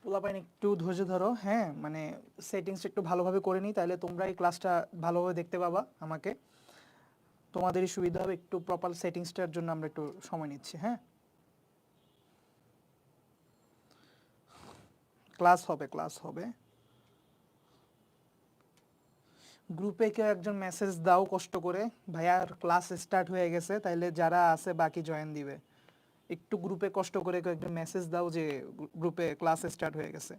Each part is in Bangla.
পোলাপাইন একটু ধৈর্য ধরো, হ্যাঁ, মানে সেটিংসটা একটু ভালোভাবে করে নিই, তাহলে তোমরা এই ক্লাসটা ভালোভাবে দেখতে পাবা আমাকে, তোমাদেরই সুবিধা হবে। একটু প্রপার সেটিংসটার জন্য আমরা একটু সময় নিচ্ছি, হ্যাঁ। ক্লাস হবে, ক্লাস হবে। গ্রুপে কেউ একজন মেসেজ দাও কষ্ট করে, ভাইয়ার ক্লাস স্টার্ট হয়ে গেছে, তাইলে যারা আছে বাকি জয়েন দিবে। একটু গ্রুপে কষ্ট করে কেউ একজন মেসেজ দাও যে গ্রুপে ক্লাস স্টার্ট হয়ে গেছে।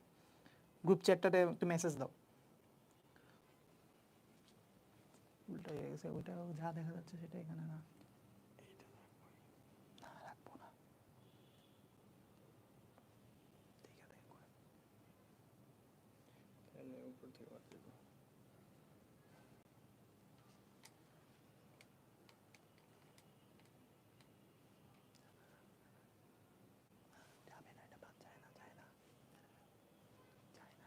গ্রুপ চ্যাটটাতে একটু মেসেজ দাও। উল্টা হয়ে গেছে, ওইটা যা দেখা যাচ্ছে সেটা এখানে না। না, রাখবো না। দেখে দেখে করে। যাবে না, এটা বাদ যায় না, যায় না, যায় না, আমি দেখছি। অনেক যায় না,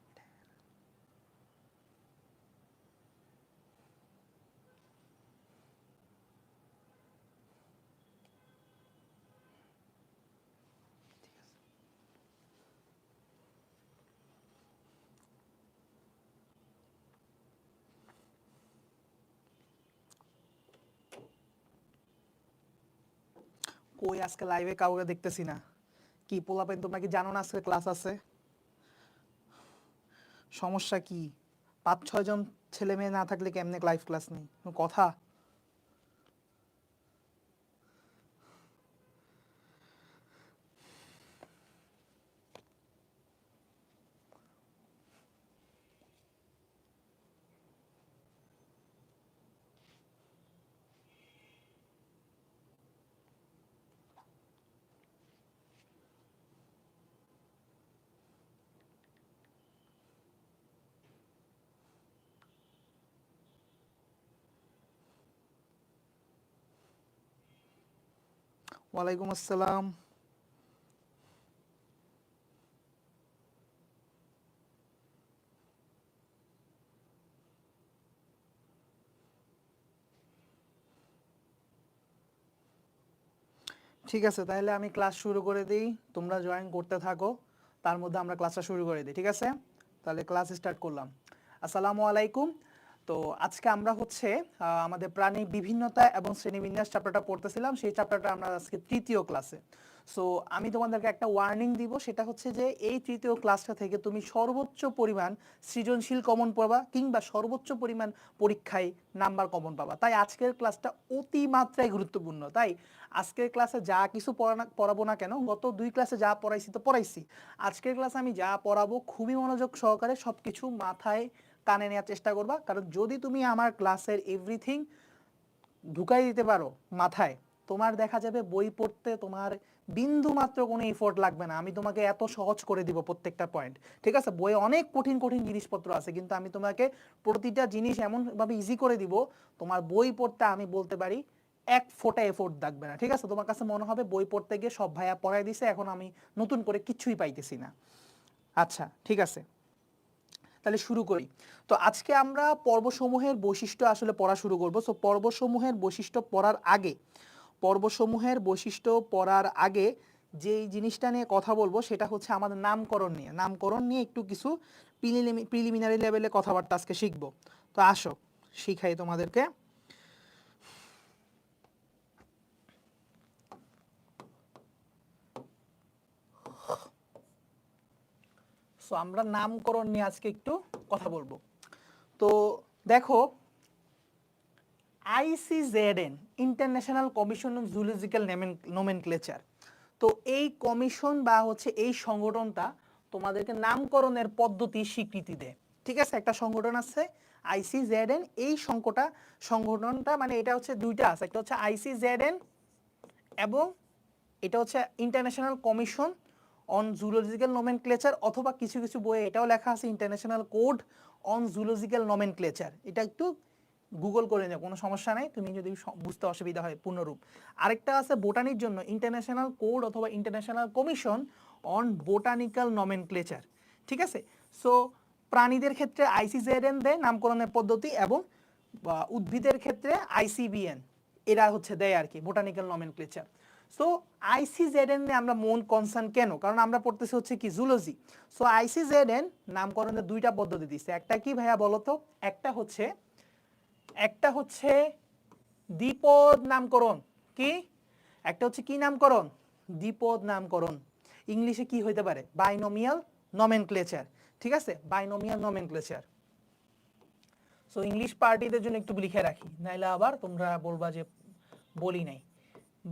এটা ঠিক আছে। কই আজকে লাইভে কাউকে দেখতেছি না। কি পোলাপাইন, তোমরা কি জানো না আজকে ক্লাস আছে? সমস্যা কি? 5-6 জন ছেলে মেয়ে না থাকলে কেমনে লাইভ ক্লাস নেই? কোনো কথা? ওয়ালাইকুম আসসালাম। ঠিক আছে, তাহলে আমি ক্লাস শুরু করে দিই, তোমরা জয়েন করতে থাকো, তার মধ্যে আমরা ক্লাসটা শুরু করে দিই, ঠিক আছে? তাহলে ক্লাস স্টার্ট করলাম। আসসালামু আলাইকুম। তো আজকে আমরা হচ্ছে আমাদের প্রাণী বিভিন্নতা এবং শ্রেণীবিন্যাস চ্যাপ্টারটা পড়তেছিলাম, সেই চ্যাপ্টারটা আমরা আজকে তৃতীয় ক্লাসে। সো আমি তোমাদেরকে একটা ওয়ার্নিং দিব, সেটা হচ্ছে যে এই তৃতীয় ক্লাসটা থেকে তুমি সর্বোচ্চ পরিমাণ সৃজনশীল কমন পাবা, কিংবা সর্বোচ্চ পরিমাণ পরীক্ষায় নাম্বার কমন পাবা। তাই আজকের ক্লাসটা অতিমাত্রায় গুরুত্বপূর্ণ। তাই আজকের ক্লাসে যা কিছু পড়াবো না কেন, গত 2 ক্লাসে যা পড়াইছি তো পড়াইছি, আজকের ক্লাসে আমি যা পড়াবো খুবই মনোযোগ সহকারে সব কিছু মাথায় কানে নেওয়ার চেষ্টা করবা। কারণ যদি তুমি আমার ক্লাসের এভরিথিং ঢুকাই দিতে পারো মাথায়, তোমার দেখা যাবে বই পড়তে তোমার বিন্দু মাত্র কোনো এফোর্ট লাগবে না। আমি তোমাকে এত সহজ করে দিব প্রত্যেকটা পয়েন্ট, ঠিক আছে? বইয়ে অনেক কঠিন কঠিন জিনিসপত্র আছে, কিন্তু আমি তোমাকে প্রতিটা জিনিস এমনভাবে ইজি করে দিব, তোমার বই পড়তে আমি বলতে পারি 1 ফোঁটা এফোর্ট লাগবে না, ঠিক আছে? তোমার কাছে মনে হবে বই পড়তে গিয়ে সব ভাইয়া পড়াই দিছে, এখন আমি নতুন করে কিচ্ছুই পাইতেছি না। আচ্ছা, ঠিক আছে, তাহলে শুরু করি। তো আজকে আমরা পর্বসমূহের বৈশিষ্ট্য আসলে পড়া শুরু করব। সো পর্বসমূহের বৈশিষ্ট্য পড়ার আগে, পর্বসমূহের বৈশিষ্ট্য পড়ার আগে যেই জিনিসটা নিয়ে কথা বলবো সেটা হচ্ছে আমাদের নামকরণ নিয়ে। নামকরণ নিয়ে একটু কিছু প্রিলিমিনারি লেভেলে কথাবার্তা আজকে শিখবো। তো আসো শিখাই তোমাদেরকে। সো আমরা নামকরণ নিয়ে আজকে একটু কথা বলবো। তো দেখো, ICZN international commission on zoological nomenclature, তো এই কমিশন বা হচ্ছে এই সংগঠনটা তোমাদেরকে নামকরণের পদ্ধতি স্বীকৃতি দেয়, ঠিক আছে? একটা সংগঠন আছে ICZN, এই সংগঠনটা মানে এটা হচ্ছে দুইটা আছে, একটা হচ্ছে ICZN এবং এটা হচ্ছে international commission on zoological nomenclature, অথবা কিছু কিছু বইয়ে এটাও লেখা আছে international code on zoological nomenclature. এটা একটু গুগল করে নিও, কোনো সমস্যা নাই, তুমি যদি বুঝতে অসুবিধা হয় পূর্ণরূপ। আরেকটা আছে বোটানির জন্য ইন্টারন্যাশনাল কোড অথবা international commission on botanical nomenclature, ঠিক আছে? সো প্রাণীদের ক্ষেত্রে ICZN দেয় নামকরণের পদ্ধতি, এবং উদ্ভিদের ক্ষেত্রে ICBN, এরা হচ্ছে দেয় আর কি বোটানিক্যাল নমেনক্লেচার। সো আইসিজেডএন নিয়ে আমরা মন কনসার্ন কেন, কারণ আমরা পড়তেছি হচ্ছে কি জুলজি। সো আইসিজেডএন নামকরণের দুইটা পদ্ধতি দিচ্ছে, একটা কি ভাইয়া বলো তো? একটা হচ্ছে দ্বিপদ নামকরণ। কি একটা হচ্ছে কি নামকরণ? দ্বিপদ নামকরণ। ইংলিশে কি হইতে পারে? Binomial nomenclature. ঠিক আছে, বাইনোমিয়াল নমেনক্লেচার। সো ইংলিশ পার্টিদের জন্য একটু লিখে রাখি, নাইলে আবার তোমরা বলবা যে বলি নাই।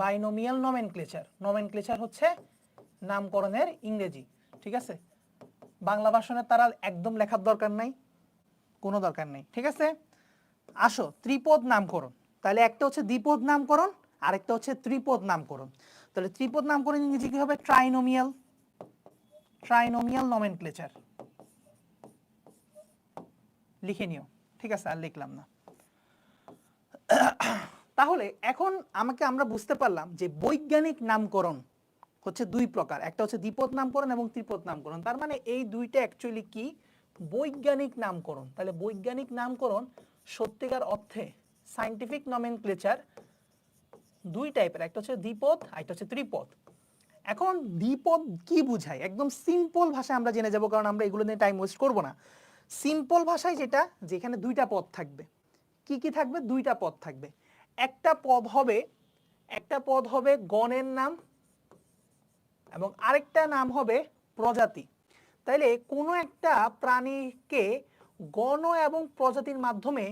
বাইনোমিয়াল নমেনক্লেচার, নমেনক্লেচার হচ্ছে নামকরণের ইংরেজি। ঠিক আছে, বাংলা ভাষণে তারা একদম লেখার দরকার নাই, কোনো দরকার নেই। ঠিক আছে, আসো ত্রিপদ নামকরণ। তাহলে একটা হচ্ছে দ্বিপদ নামকরণ, আরেকটা হচ্ছে ত্রিপদ নামকরণ। তাহলে ত্রিপদ নামকরণ ইংরেজি কি হবে? ট্রাইনোমিয়াল, ট্রাইনোমিয়াল নমেনক্লেচার লিখে নিও। ঠিক আছে, আর লিখলাম না। তাহলে এখন আমরা বুঝতে পারলাম যে বৈজ্ঞানিক নামকরণ হচ্ছে দুই প্রকার, একটা হচ্ছে দ্বিপদ নামকরণ এবং ত্রিপদ নামকরণ। তার মানে এই দুইটা অ্যাকচুয়ালি কি? বৈজ্ঞানিক নামকরণ। তাহলে বৈজ্ঞানিক নামকরণ সত্যিকার অর্থে সায়েন্টিফিক নমেনক্লেচার দুই টাইপের, একটা হচ্ছে দ্বিপদ আর একটা হচ্ছে ত্রিপদ। এখন দ্বিপদ কি বুঝায় একদম সিম্পল ভাষায় আমরা জেনে যাব, কারণ আমরা এগুলো নিয়ে টাইম ওয়েস্ট করব না। সিম্পল ভাষায় যেটা, যেখানে দুইটা পদ থাকবে। কি কি থাকবে? দুইটা পদ থাকবে। একটা পদ হবে গণের নাম এবং আরেকটা নাম হবে প্রজাতি। তাইলে কোনো একটা প্রাণীকে গণ এবং প্রজাতির মাধ্যমে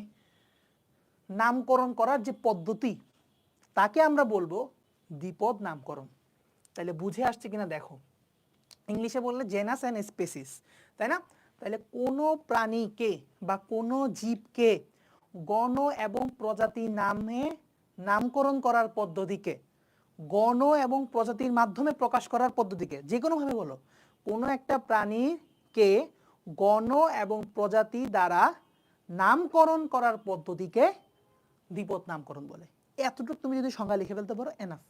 নামকরণ করার যে পদ্ধতি, তাকে আমরা বলবো দ্বিপদ নামকরণ। তাহলে বুঝে আসছে কিনা দেখো, ইংলিশে বললে জেনাস অ্যান্ড স্পেসিস, তাই না? তাহলে কোনো প্রাণীকে বা কোনো জীবকে গণ এবং প্রজাতি নামে নামকরণ করার পদ্ধতিকে, গণ এবং প্রজাতির মাধ্যমে প্রকাশ করার পদ্ধতিকে, যে কোনোভাবে বলো, কোনো একটা প্রাণীকে গণ এবং প্রজাতি দ্বারা নামকরণ করার পদ্ধতিকে দ্বিপদ নামকরণ বলে। এতটুকু তুমি যদি সংজ্ঞা লিখে ফেলতে পারো, এনাফ।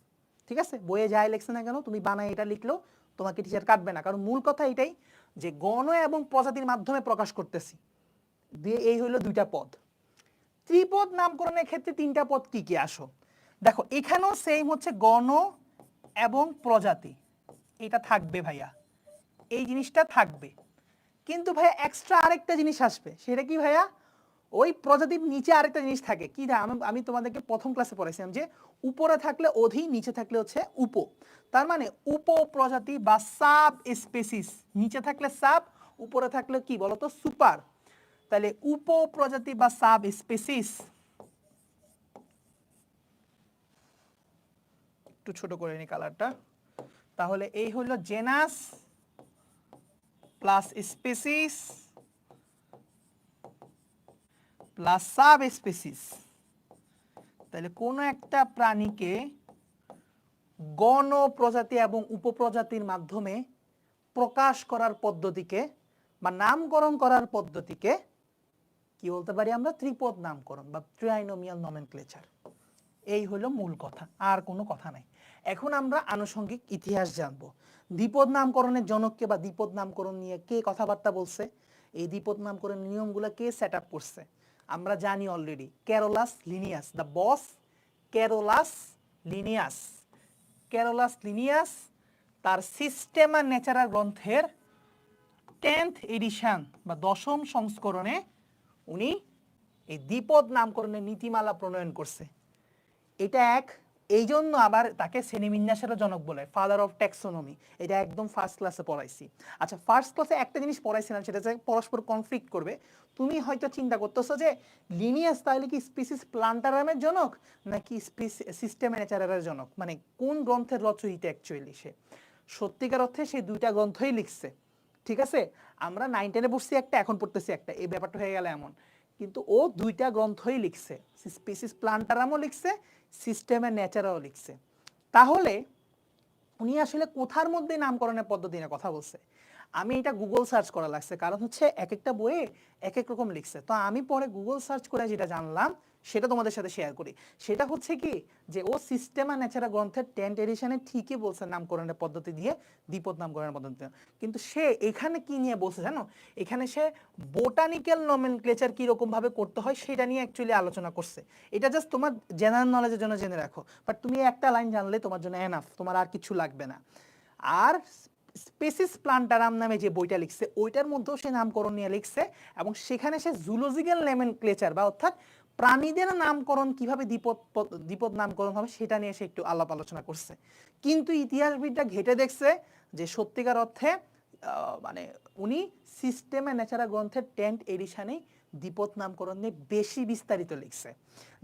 ঠিক আছে, বইয়ে যাই লেখছে না কেন, তুমি বানায় এটা লিখলেও তোমাকে টিচার কাটবে না, কারণ মূল কথা এটাই যে গণ এবং প্রজাতির মাধ্যমে প্রকাশ করতেছি। দিয়ে এই হলো দুইটা পদ। ত্রিপদ নামকরণের ক্ষেত্রে তিনটা পদ কি কি? আসো দেখো, এখানেও সেম হচ্ছে গণ এবং প্রজাতি, এটা থাকবে ভাইয়া, এই জিনিসটা থাকবে। কিন্তু ভাইয়া এক্সট্রা আরেকটা জিনিস আসবে, সেটা কি ভাইয়া? ওই প্রজাতির নিচে আরেকটা জিনিস থাকে। কি না, আমি তোমাদেরকে প্রথম ক্লাসে পড়াইছিলাম যে উপরে থাকলে অধি, নিচে থাকলে হচ্ছে উপ। তার মানে উপ প্রজাতি বা সাব স্পেসিস, নিচে থাকলে সাব, উপরে থাকলে কি বলতো? সুপার। তাহলে উপ প্রজাতি বা সাব স্পেসিস, একটু ছোট করে নি কালারটা। তাহলে এই হলো genus plus species plus sub species. তাহলে কোনো একটা প্রাণীকে গণ প্রজাতি এবং উপপ্রজাতির মাধ্যমে প্রকাশ করার পদ্ধতিকে বা নামকরণ করার পদ্ধতিকে কি বলতে পারি আমরা? ত্রিপদ নামকরণ বা ট্রাইনোমিয়াল নমেনক্লেচার। এই হলো মূল কথা, আর কোনো কথা নাই। এখন আমরা আনুষঙ্গিক ইতিহাস জানবো। দ্বিপদ নামকরণের জনককে বা দ্বিপদ নামকরণ নিয়ে কে কথাবার্তা বলছে, এই দ্বিপদ নামকরণের নিয়মগুলো কে সেট আপ করছে আমরা জানি already. Carolus Linnaeus, the boss Carolus Linnaeus. Carolus Linnaeus তার সিস্টেমা ন্যাচারা গ্রন্থের 10th এডিশন বা 10ম সংস্করণে উনি এই দ্বিপদ নামকরণের নীতিমালা প্রণয়ন করছে। এটা এই জন্য আবার তাকে শ্রেণীবিন্যাসেরও জনক বলে, ফাদার অফ ট্যাক্সোনমি। এটা একদম ফার্স্ট ক্লাসে পড়াইছি। আচ্ছা, ফার্স্ট ক্লাসে একটা জিনিস পড়াইছিলাম, সেটা হচ্ছে পরস্পর কনফ্লিক্ট করবে। তুমি হয়তো চিন্তা করতেছো যে লিনিয়াস তাহলে কি স্পিসিস প্লান্টারামের জনক নাকি সিস্টেম ন্যাচারারের জনক, মানে কোন গ্রন্থের রচয়িতা অ্যাকচুয়ালি সে? সত্যিকার অর্থে সে দুইটা গ্রন্থই লিখছে। ঠিক আছে, আমরা 9-10-এ পড়ছি একটা, এখন পড়তেছি একটা, এই ব্যাপারটা হয়ে গেল এমন। কিন্তু ও দুইটা গ্রন্থই লিখছে, স্পিসিস প্লান্টারামও লিখছে, সিস্টেমের ন্যাচারাও লিখছে। তাহলে উনি আসলে কোথার মধ্যে নামকরণের পদ্ধতি নিয়ে কথা বলছে? আমি এটা গুগল সার্চ করা লাগছে, কারণ হচ্ছে এক একটা বইয়ে এক এক রকম লিখছে। তো আমি পরে গুগল সার্চ করে যেটা জানলাম সেটা তোমাদের সাথে শেয়ার করি। সেটা হচ্ছে কি, যে ও সিস্টেমা ন্যাচারা গ্রন্থের 10th এডিশনে ঠিকই বলছে নামকরণের পদ্ধতি দিয়ে, দ্বিপদ নামকরণের পদ্ধতি দিয়ে। কিন্তু সে এখানে কি নিয়ে বলছে জানো? এখানে সে বোটানিক্যাল নমেনক্লেচার কিরকম ভাবে করতে হয় সেটা নিয়ে অ্যাকচুয়ালি আলোচনা করছে। এটা জাস্ট তোমার জেনারেল নলেজের জন্য জেনে রাখো, বাট তুমি একটা লাইন জানলে তোমার জন্য এনাফ, তোমার আর কিছু লাগবে না। আর স্পেসিস প্লান্টারাম নামে যে বইটা লিখছে ওইটার মধ্যেও সে নামকরণ নিয়ে লিখছে, এবং সেখানে সে জুলজিক্যাল নমেনক্লেচার বা অর্থাৎ প্রাণীদের নামকরণ কিভাবে দ্বিপদ নামকরণ হবে সেটা নিয়ে সে একটু আলাপ আলোচনা করছে। কিন্তু ইতিহাসবিদরা ঘেটে দেখছে যে সত্যিকার অর্থে মানে উনি সিস্টেমে ন্যাচারা গ্রন্থের 10th এডিশনেই দ্বিপদ নামকরণ নিয়ে বেশি বিস্তারিত লিখছে,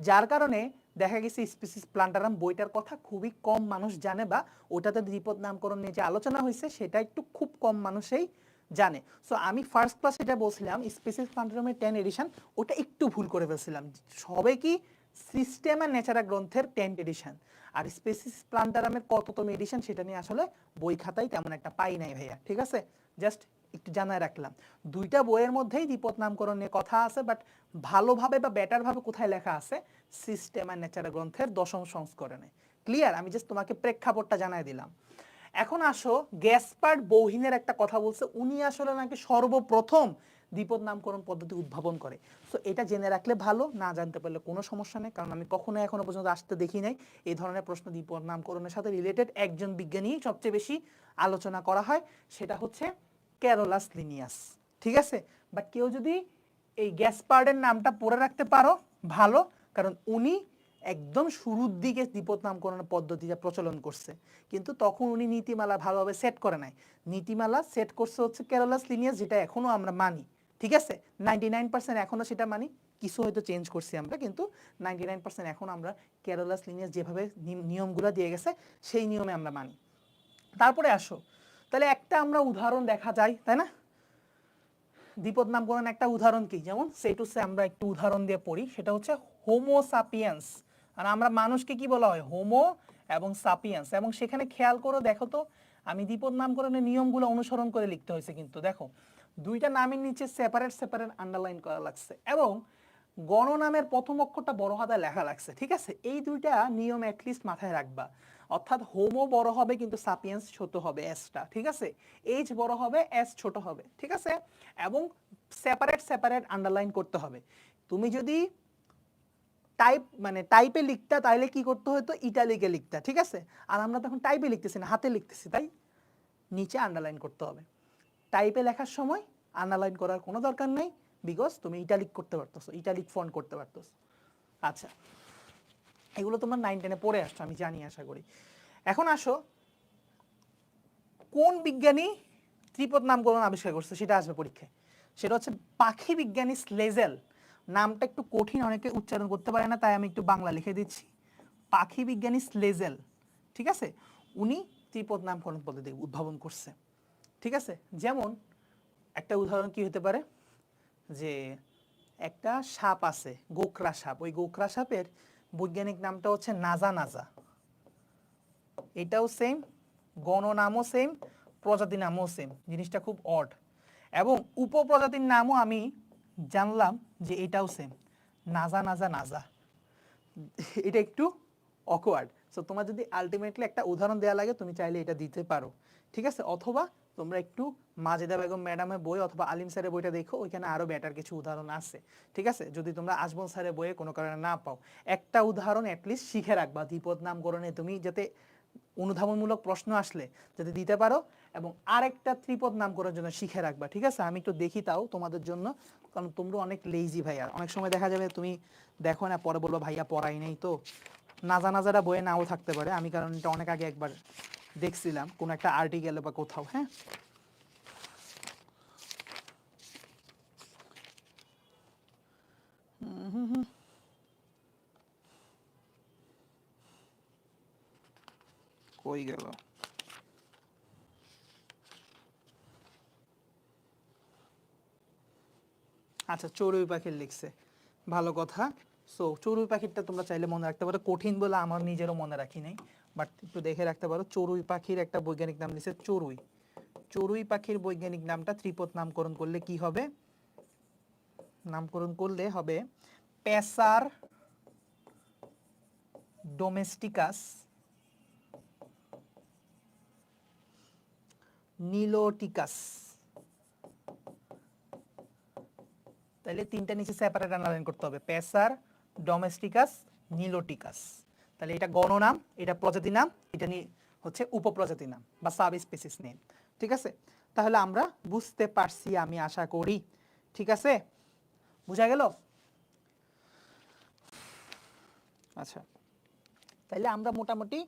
যার কারণে দেখা গেছে স্পিসিস প্লান্টারাম বইটার কথা খুবই কম মানুষ জানে, বা ওটাতে দ্বিপদ নামকরণ নিয়ে যে আলোচনা হয়েছে সেটা একটু খুব কম মানুষই জানে। সো আমি ফার্স্ট ক্লাস এটা বলছিলাম স্পিসিস প্লান্টারামের 10 এডিশন, ওটা একটু ভুল করে ফেলছিলাম। সবে কি সিস্টেমা ন্যাচারা গ্রন্থের 10th এডিশন, আর স্পিসিস প্লান্টারামের কততম এডিশন সেটা নিয়ে আসলে বই খাতায় তেমন একটা পাই নাই ভাইয়া, ঠিক আছে? জাস্ট একটু জানায় রাখলাম। দুইটা বইয়ের মধ্যেই দ্বিপদ নামকরণ নিয়ে কথা আছে, বাট ভালোভাবে বা বেটার ভাবে কোথায় লেখা আছে? সিস্টেমা ন্যাচারা গ্রন্থের 10ম সংস্করণে। ক্লিয়ার? আমি জাস্ট তোমাকে প্রেক্ষাপটটা জানাই দিলাম। এখন আসো, গ্যাসপার্ড বৌহিনের একটা কথা বলছে, উনি আসলে নাকি সর্বপ্রথম দ্বিপদ নামকরণ পদ্ধতি উদ্ভাবন করে। সো এটা জেনে রাখলে ভালো, না জানতে পারলে কোনো সমস্যা নেই, কারণ আমি কখনো এখনো পর্যন্ত আসতে দেখি নাই এই ধরনের প্রশ্ন দ্বিপদ নামকরণের সাথে রিলেটেড। একজন বিজ্ঞানী সবচেয়ে বেশি আলোচনা করা হয়, সেটা হচ্ছে ক্যারোলাস লিনিয়াস, ঠিক আছে? বাট কেউ যদি এই গ্যাসপার্ডের নামটা পড়ে রাখতে পারো ভালো, কারণ উনি একদম শুরুর দিকে দ্বিপদ নামকরণের পদ্ধতিটা প্রচলন করছে, কিন্তু তখন উনি নীতিমালা ভালোভাবে সেট করে নাই। নীতিমালা সেট করছে হচ্ছে ক্যারোলাস লিনিয়াস, যেটা এখনো আমরা মানি, ঠিক আছে? 99% এখনো সেটা মানি, কিছু হয়তো চেঞ্জ করছি আমরা, কিন্তু 99% এখন আমরা ক্যারোলাস লিনিয়াস যেভাবে নিয়মগুলো দিয়ে গেছে সেই নিয়মে আমরা মানি। তারপরে আসো, তাহলে একটা আমরা উদাহরণ দেখা যায়, তাই না? দ্বিপদ নামকরণ একটা উদাহরণ কি, যেমন সেটুসে আমরা একটু উদাহরণ দিয়ে পড়ি, সেটা হচ্ছে হোমো সাপিয়েন্স। আর আমরা মানুষকে কি বলা হয়? হোমো এবং সাপিয়েন্স। এবং সেখানে খেয়াল করে দেখো তো, আমি দ্বিপদ নামকরণের নিয়মগুলো অনুসরণ করে লিখতে হয়েছে, কিন্তু দেখো দুইটা নামের নিচে সেপারেট সেপারেট আন্ডারলাইন করা লাগছে, এবং গণনামের প্রথম অক্ষরটা বড় হাতে লেখা লাগছে, ঠিক আছে? এই দুইটা নিয়ম অ্যাটলিস্ট মাথায় রাখবা। অর্থাৎ হোমো বড় হবে কিন্তু সাপিয়েন্স ছোট হবে, এসটা, ঠিক আছে? এইচ বড় হবে, এস ছোট হবে, ঠিক আছে? এবং সেপারেট সেপারেট আন্ডারলাইন করতে হবে। তুমি যদি টাইপ মানে টাইপে লিখতা তাইলে কি করতে হতো? ইটালিকে লিখতা, ঠিক আছে? আর আমরা তখন টাইপে লিখতেছি না, হাতে লিখতেছি, তাই নিচে আন্ডারলাইন করতে হবে। টাইপে লেখার সময় আন্ডারলাইন করার কোনো দরকার নেই, বিকজ তুমি ইটালিক করতে পারতেছো, ইটালিক ফন্ট করতে পারতেছো। আচ্ছা, এগুলো তোমরা 9-10-এ পড়ে আসছো আমি জানি, আশা করি। এখন আসো, কোন বিজ্ঞানী ত্রিপদ নামকরণ আবিষ্কার করছে সেটা আসবে পরীক্ষায়। সেটা হচ্ছে পাখি বিজ্ঞানী স্লেজেল। নামটা একটু কঠিন, অনেকে উচ্চারণ করতে পারে না, তাই আমি একটু বাংলা লিখে দিচ্ছি। পাখি বিজ্ঞানী স্লেজেল, ঠিক আছে? উনি ত্রিপদ নামকরণ পদ্ধতি উদ্ভাবন করছে, ঠিক আছে? যেমন একটা উদাহরণ কি হতে পারে, যে একটা সাপ আছে, গোকরা সাপ, ওই গোকরা সাপের বৈজ্ঞানিক নামটা হচ্ছে নাজা নাজা। এটাও সেম, গণনামও সেম, প্রজাতি নামও সেম। জিনিসটা খুব অড। এবং উপপ্রজাতির নামও আমি জানলাম যে এটাও সেম, নাজা নাজা নাজা। এটা একটু অকওয়ার্ড। সো তোমার যদি আলটিমেটলি একটা উদাহরণ দেওয়া লাগে, তুমি চাইলে এটা দিতে পারো, ঠিক আছে? অথবা তোমরা একটু মাজেদা বেগম ম্যাডামের বই অথবা আলিম স্যারের বইটা দেখো, ওইখানে আরো বেটার কিছু উদাহরণ আছে, ঠিক আছে? যদি তোমরা আজমল স্যারের বইয়ে কোনো কারণে না পাও, একটা উদাহরণ অ্যাটলিস্ট শিখে রাখবা দ্বিপদ নামকরণে, তুমি যাতে অনুধাবনমূলক প্রশ্ন আসলে যাতে দিতে পারো, এবং আরেকটা ত্রিপদ নামকরণের জন্য শিখে রাখবা, ঠিক আছে? আমি একটু দেখি তাও তোমাদের জন্য, কারণ তোমরা অনেক লেজি ভাইয়া। অনেক সময় দেখা যাবে তুমি দেখো না, পরে বলবো ভাইয়া পড়াই নেই, তো নাজা নাজারা বইয়ে নাও থাকতে পারে। আমি কারণ এটা অনেক আগে একবার দেখছিলাম কোনো একটা আর্টিকেলে বা কোথাও। হ্যাঁ, কই গেল? আচ্ছা, চড়ুই পাখির লিখছে, ভালো কথা। সো চড়ুই পাখিরটা তোমরা চাইলে মনে রাখতে পারো, কঠিন বলে আমার নিজেরও মনে রাখি নাই, বাট একটু দেখে রাখতে পারো। চড়ুই পাখির একটা বৈজ্ঞানিক নাম লিখছে চড়ুই, চড়ুই পাখির বৈজ্ঞানিক নামটা ত্রিপদ নামকরণ করলে কি হবে? নামকরণ করলে হবে প্যাসার ডোমেস্টিকাস নিলোটিকাস। তাহলে তিনটা নিচে সেপারেট আন্ডারলাইন করতে হবে, প্যাসার ডোমেস্টিকাস নিলোটিকাস। তাহলে এটা গণনাম, এটা প্রজাতি নাম, এটা হচ্ছে উপপ্রজাতি নাম বা সাব স্পিসিস নেম। ঠিক আছে, তাহলে আমরা বুঝতে পারছি আমি আশা করি। ঠিক আছে, বুঝা গেল? আচ্ছা, তাহলে আমরা মোটামুটি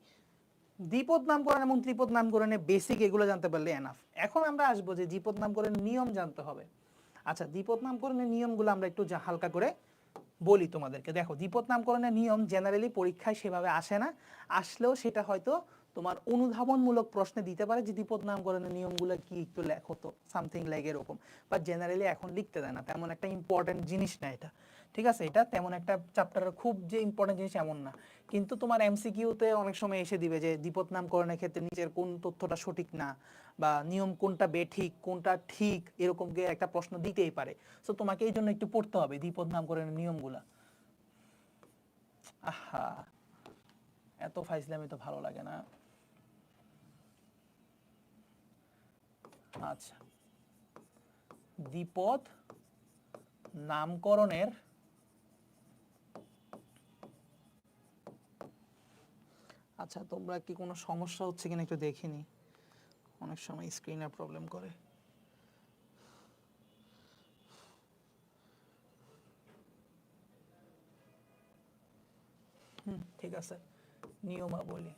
দ্বিপদ নামকরণ এবং ত্রিপদ নামকরণের বেসিক এগুলো জানতে পারলে এনাফ। এখন আমরা আসবো যে দ্বিপদ নামকরণের নিয়ম জানতে হবে। আচ্ছা, দ্বিপদ নামকরণের নিয়মগুলো আমরা একটু হালকা করে বলি তোমাদেরকে। দেখো, দ্বিপদ নামকরণের নিয়ম জেনারেলি পরীক্ষায় সেভাবে আসে না, আসলেও সেটা হয়তো তোমার অনুধাবনমূলক প্রশ্নে দিতে পারে যে দ্বিপদ নামকরণের নিয়মগুলো কি, একটু লেখো তো, সামথিং লাইক এরকম। বাট জেনারেলি এখন লিখতে দেয় না, তেমন একটা ইম্পর্টেন্ট জিনিস না এটা। ঠিক আছে, এটা তেমন একটা চ্যাপ্টারের খুব যে ইম্পর্টেন্ট জিনিস এমন না। কিন্তু তোমার এমসিকিউতে অনেক সময় এসে দিবে যে দ্বিপদ নামকরণের ক্ষেত্রে নিচের কোন তথ্যটা সঠিক না, বা নিয়ম কোনটা বেঠিক কোনটা ঠিক, এরকম একটা প্রশ্ন দিতেই পারে। সো তোমাকে এই জন্য একটু পড়তে হবে দ্বিপদ নামকরণের নিয়মগুলা। আহা, এত ফাইজলামি তো ভালো লাগে না। আচ্ছা, দ্বিপদ নামকরণের আচ্ছা, তোমরা কি কোনো সমস্যা হচ্ছে কিনা একটু দেখিনি, অনেক সময় স্ক্রিনে প্রবলেম করে। ঠিক আছে, নিয়মাবলী।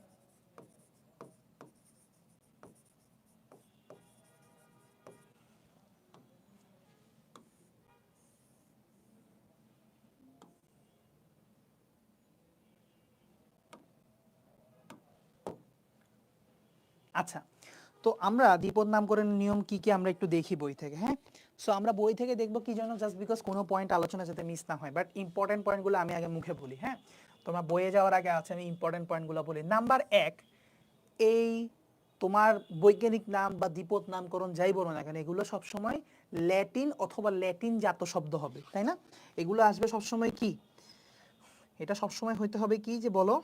আচ্ছা, তো আমরা দ্বিপদ নামকরণের নিয়ম কি কি আমরা একটু দেখি বই থেকে। হ্যাঁ, সো আমরা বই থেকে দেখবো কি জন্য, জাস্ট বিকজ কোনো পয়েন্ট আলোচনা যাতে মিস না হয়। বাট ইম্পর্টেন্ট পয়েন্টগুলো আমি আগে মুখে বলি। হ্যাঁ, তোমরা বইয়ে যাওয়ার আগে আছে আমি ইম্পর্টেন্ট পয়েন্টগুলো বলি। নাম্বার 1, এই তোমার বৈজ্ঞানিক নাম বা দ্বিপদ নামকরণ যাই বলো না কেন, এগুলো সবসময় ল্যাটিন অথবা ল্যাটিন জাত শব্দ হবে, তাই না? এগুলো আসবে সবসময় কি, এটা সবসময় হইতে হবে কি যে বলো,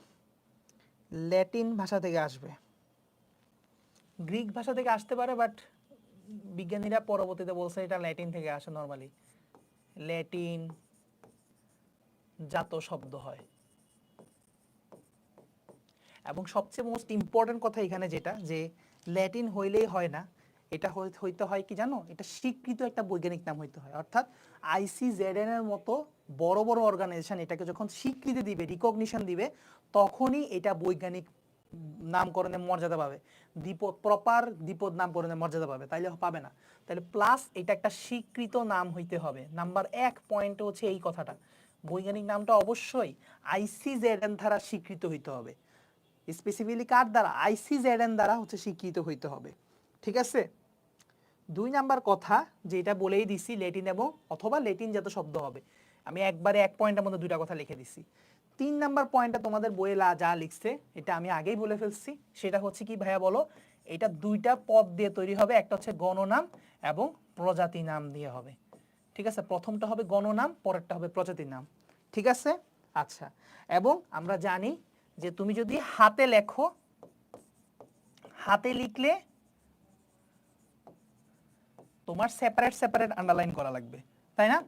ল্যাটিন ভাষা থেকে আসবে। গ্রিক ভাষা থেকে আসতে পারে, বাট বিজ্ঞানীরা পরবর্তীতে বলছে এটা ল্যাটিন থেকে আসে, নরমালি ল্যাটিন জাত শব্দ হয়। এবং সবচেয়ে মোস্ট ইম্পর্টেন্ট কথা এখানে যেটা, যে ল্যাটিন হইলেই হয় না, এটা হইতে হয় কি জানো, এটা স্বীকৃত একটা বৈজ্ঞানিক নাম হইতে হয়। অর্থাৎ ICZN এর মতো বড় বড় অর্গানাইজেশন এটাকে যখন স্বীকৃতি দিবে, রিকগনিশন দিবে, তখনই এটা বৈজ্ঞানিক নামকরণের মর্যাদা পাবে, প্রপার দ্বিপদ নামকরণের মর্যাদা পাবে। তাইলে পাবে না, তাহলে প্লাস এটা একটা স্বীকৃত নাম হইতে হবে। নাম্বার 1 পয়েন্ট হচ্ছে এই কথাটা, বৈজ্ঞানিক নামটা অবশ্যই ICZN দ্বারা স্বীকৃত হইতে হবে। স্পেসিফিক্যালি কার দ্বারা? ICZN দ্বারা হচ্ছে স্বীকৃত হইতে হবে। ঠিক আছে, 2 নাম্বার কথা যেটা বলেই দিছি, ল্যাটিন এবং অথবা ল্যাটিন জাত শব্দ হবে। আমি একবারে এক পয়েন্টের মধ্যে দুইটা কথা লিখে দিছি। 3 নাম্বার পয়েন্টটা তোমাদের বইয়ে যা লিখছে এটা আমি আগেই বলে ফেলছি, সেটা হচ্ছে কি ভাইয়া বলো, এটা দুইটা পদ দিয়ে তৈরি হবে, একটা হচ্ছে গণনাম এবং প্রজাতি নাম দিয়ে হবে। ঠিক আছে, প্রথমটা হবে গণনাম, পরেরটা হবে প্রজাতি নাম। ঠিক আছে, আচ্ছা, এবং আমরা জানি যে তুমি যদি হাতে লেখো, হাতে লিখলে তোমার সেপারেট সেপারেট আন্ডারলাইন করা লাগবে, তাই না?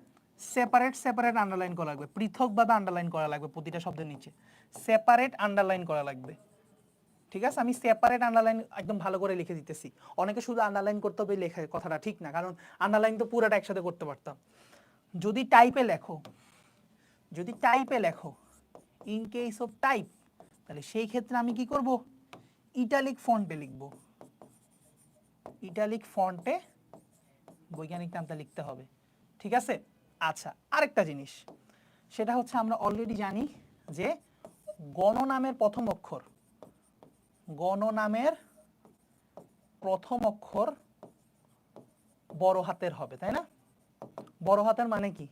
সেপারেট সেপারেট আন্ডারলাইন করা লাগবে, পৃথকভাবে আন্ডারলাইন করা লাগবে, প্রতিটা শব্দের নিচে সেপারেট আন্ডারলাইন করা লাগবে। ঠিক আছে, আমি সেপারেট আন্ডারলাইন একদম ভালো করে লিখে দিতেছি। অনেকে শুধু আন্ডারলাইন করতে হবে লেখে, কথাটা ঠিক না, কারণ আন্ডারলাইন তো পুরোটা একসাথে করতে পারতাম। যদি টাইপে লেখো, যদি টাইপে লেখো, ইন কেস অফ টাইপ, তাহলে সেই ক্ষেত্রে আমি কি করব, ইটালিক ফন্টে লিখব। ইটালিক ফন্টে বৈজ্ঞানিক নামটা লিখতে হবে। ঠিক আছে, আচ্ছা, আরেকটা জিনিস, সেটা হচ্ছে আমরা অলরেডি জানি যে গণনামের প্রথম অক্ষর, গণনামের প্রথম অক্ষর বড় হাতের হবে, তাই না? বড় হাতের মানে কি,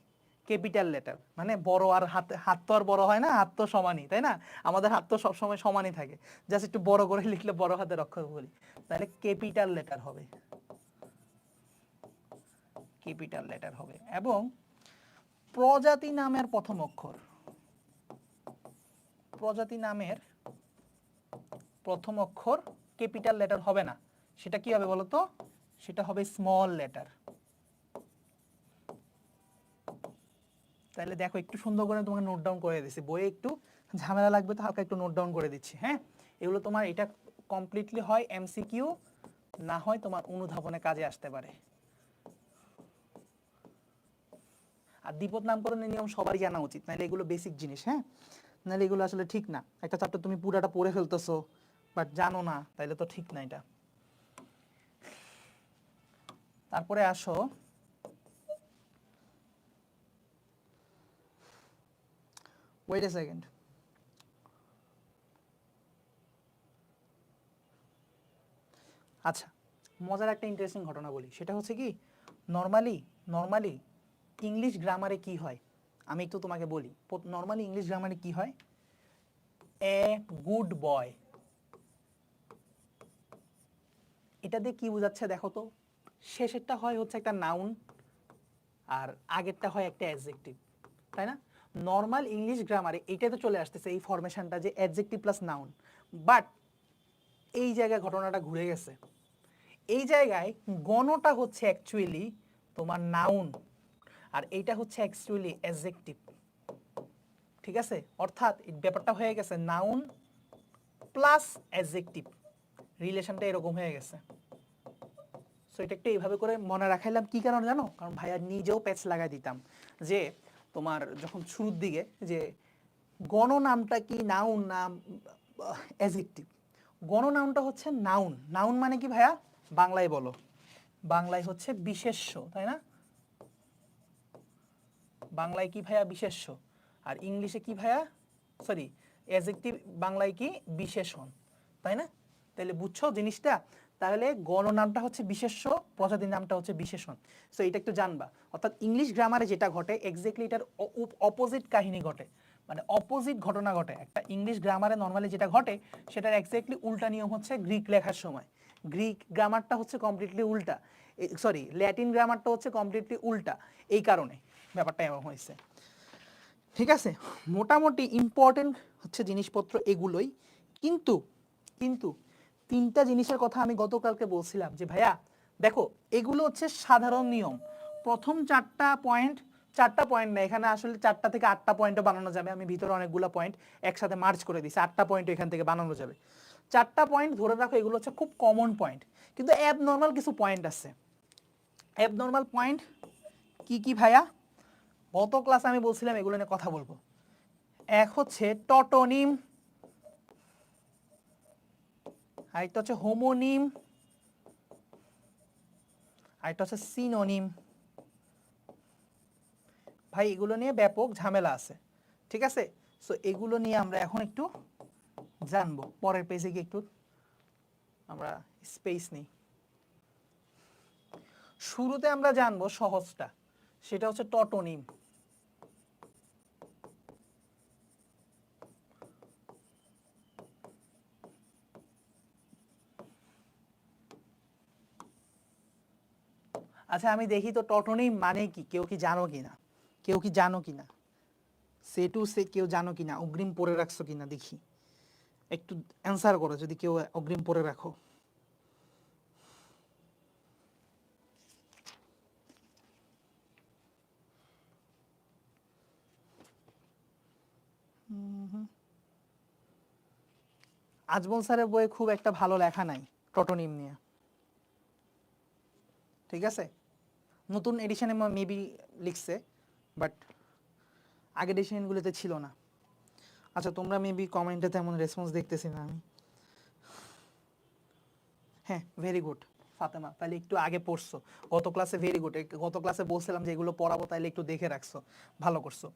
ক্যাপিটাল লেটার, মানে বড়, আর হাত তো আর বড় হয় না, হাত তো সমানই, তাই না? আমাদের হাত তো সবসময় সমানই থাকে, জাস্ট একটু বড় করে লিখলে বড় হাতের অক্ষর বলি, তাহলে ক্যাপিটাল লেটার হবে। ক্যাপিটাল লেটার হবে এবং প্রজাতি নামের প্রথম অক্ষর, প্রজাতি নামের প্রথম অক্ষর ক্যাপিটাল লেটার হবে না, সেটা কি হবে বলো তো? সেটা হবে স্মল লেটার। তাহলে দেখো একটু সুন্দর করে তোমাকে নোট ডাউন করে দিচ্ছি, বইয়ে একটু ঝামেলা লাগবে তো হালকা একটু নোট ডাউন করে দিচ্ছি। হ্যাঁ, এগুলো তোমার এটা কমপ্লিটলি হয় এমসিকিউ, না হয় তোমার অনুধাবনে কাজে আসতে পারে। আর দ্বিপদ নামকরণের নিয়ম সবারই জানা উচিত, নাহলে এগুলো বেসিক জিনিস। হ্যাঁ, নাহলে এগুলো আসলে ঠিক না। একটা চ্যাপ্টার তুমি পুরাটা পড়ে ফেলতেছো বাট জানো না, তাইলে তো ঠিক না এটা। তারপরে আসো ওয়েট এ সেকেন্ড, আচ্ছা মজার একটা ইন্টারেস্টিং ঘটনা বলি, সেটা হচ্ছে কি নর্মালি ইংলিশ গ্রামারে কি হয় আমি একটু তোমাকে বলি। নর্মালি ইংলিশ গ্রামারে কি হয়? এ গুড বয়, এটা দিয়ে কি বোঝাচ্ছে দেখো তো? শেষেরটা হয় হচ্ছে একটা নাউন আর আগেরটা হয় একটা অ্যাডজেক্টিভ, তাই না? নর্মাল ইংলিশ গ্রামারে এইটা তো চলে আসতেছে এই ফরমেশনটা যে অ্যাডজেক্টিভ প্লাস নাউন, বাট এই জায়গায় ঘটনাটা ঘুরে গেছে। এই জায়গায় গণটা হচ্ছে অ্যাকচুয়ালি তোমার নাউন আর এইটা হচ্ছে অ্যাকচুয়ালি অ্যাডজেক্টিভ, ঠিক আছে? অর্থাৎ ব্যাপারটা হয়ে গেছে নাউন প্লাস অ্যাডজেক্টিভ, রিলেশনটা এরকম হয়ে গেছে। সো এটা একটু এইভাবে করে মনে রাখাইলাম, কি কারণ জানো? কারণ ভাইয়া নিজেও প্যাচ লাগাই দিতাম যে তোমার যখন শুরুর দিকে যে গণ নামটা কি নাউন নাম অ্যাডজেক্টিভ। গণ নাউনটা হচ্ছে নাউন, নাউন মানে কি ভাইয়া? বাংলায় বলো, বাংলায় হচ্ছে বিশেষ্য, তাই না? বাংলায় কি ভাইয়া? বিশেষ্য। আর ইংলিশে কি ভাইয়া? সরি, অ্যাডজেক্টিভ বাংলায় কি? বিশেষণ, তাই না? তাহলে বুঝছো জিনিসটা? তাহলে গণনামটা হচ্ছে বিশেষ্য, প্রজাতির নামটা হচ্ছে বিশেষণ। সো এটা একটু জানবা। অর্থাৎ ইংলিশ গ্রামারে যেটা ঘটে এক্স্যাক্টলি এটার অপোজিট কাহিনী ঘটে, মানে অপোজিট ঘটনা ঘটে। একটা ইংলিশ গ্রামারে নর্মালি যেটা ঘটে সেটার এক্স্যাক্টলি উল্টা নিয়ম হচ্ছে গ্রিক লেখার সময়। গ্রিক গ্রামারটা হচ্ছে কমপ্লিটলি উল্টা, সরি ল্যাটিন গ্রামারটা হচ্ছে কমপ্লিটলি উল্টা, এই কারণে ব্যাপারটা এমন হয়েছে। ঠিক আছে, মোটামুটি ইম্পর্টেন্ট হচ্ছে জিনিসপত্র এগুলোই। কিন্তু কিন্তু তিনটা জিনিসের কথা আমি গতকালকে বলছিলাম যে ভাইয়া দেখো এগুলো হচ্ছে সাধারণ নিয়ম। প্রথম চারটা পয়েন্ট না, এখানে আসলে 4টা থেকে 8টা পয়েন্টও বানানো যাবে। আমি ভিতরে অনেকগুলো পয়েন্ট একসাথে মার্চ করে দিছি, 8টা পয়েন্ট এখান থেকে বানানো যাবে। 4টা পয়েন্ট ধরে রাখো, এগুলো হচ্ছে খুব কমন পয়েন্ট। কিন্তু অ্যাবনর্মাল কিছু পয়েন্ট আছে। অ্যাবনর্মাল পয়েন্ট কি কি ভাইয়া? গত ক্লাসে আমি বলছিলাম এগুলো নিয়ে কথা বলবো। এক হচ্ছে টটোনিম, আরেকটা হচ্ছে হোমোনিম, আরেকটা হচ্ছে সিনোনিম। ভাই এগুলো নিয়ে ব্যাপক ঝামেলা আছে, ঠিক আছে? সো এগুলো নিয়ে আমরা এখন একটু জানবো। পরের পেজে গিয়ে একটু আমরা স্পেস নেই। শুরুতে আমরা জানবো সহজটা, সেটা হচ্ছে টটোনিম। আচ্ছা আমি দেখি তো টটোনিম মানে কি, কেউ কি জানো কিনা? কেউ কি জানো কিনা? সে টু সে কেউ জানো কিনা? অগ্রিম পড়ে রাখছো কিনা দেখি, একটু অ্যান্সার করো যদি কেউ অগ্রিম পড়ে রাখো। আজমল স্যারের বইয়ে খুব একটা ভালো লেখা নাই টটোনিম নিয়ে, ঠিক আছে? নতুন এডিশনে মেবি লিখছে, বাট আগের এডিশনগুলোতে ছিল না। আচ্ছা তোমরা মেবি কমেন্টে তেমন রেসপন্স দেখতেছি না আমি। হ্যাঁ ভেরি গুড ফাতেমা, তাহলে একটু আগে পড়ছো গত ক্লাসে, ভেরি গুড। গত ক্লাসে বলছিলাম যে এগুলো পড়াবো, তাহলে একটু দেখে রাখছো, ভালো করছো।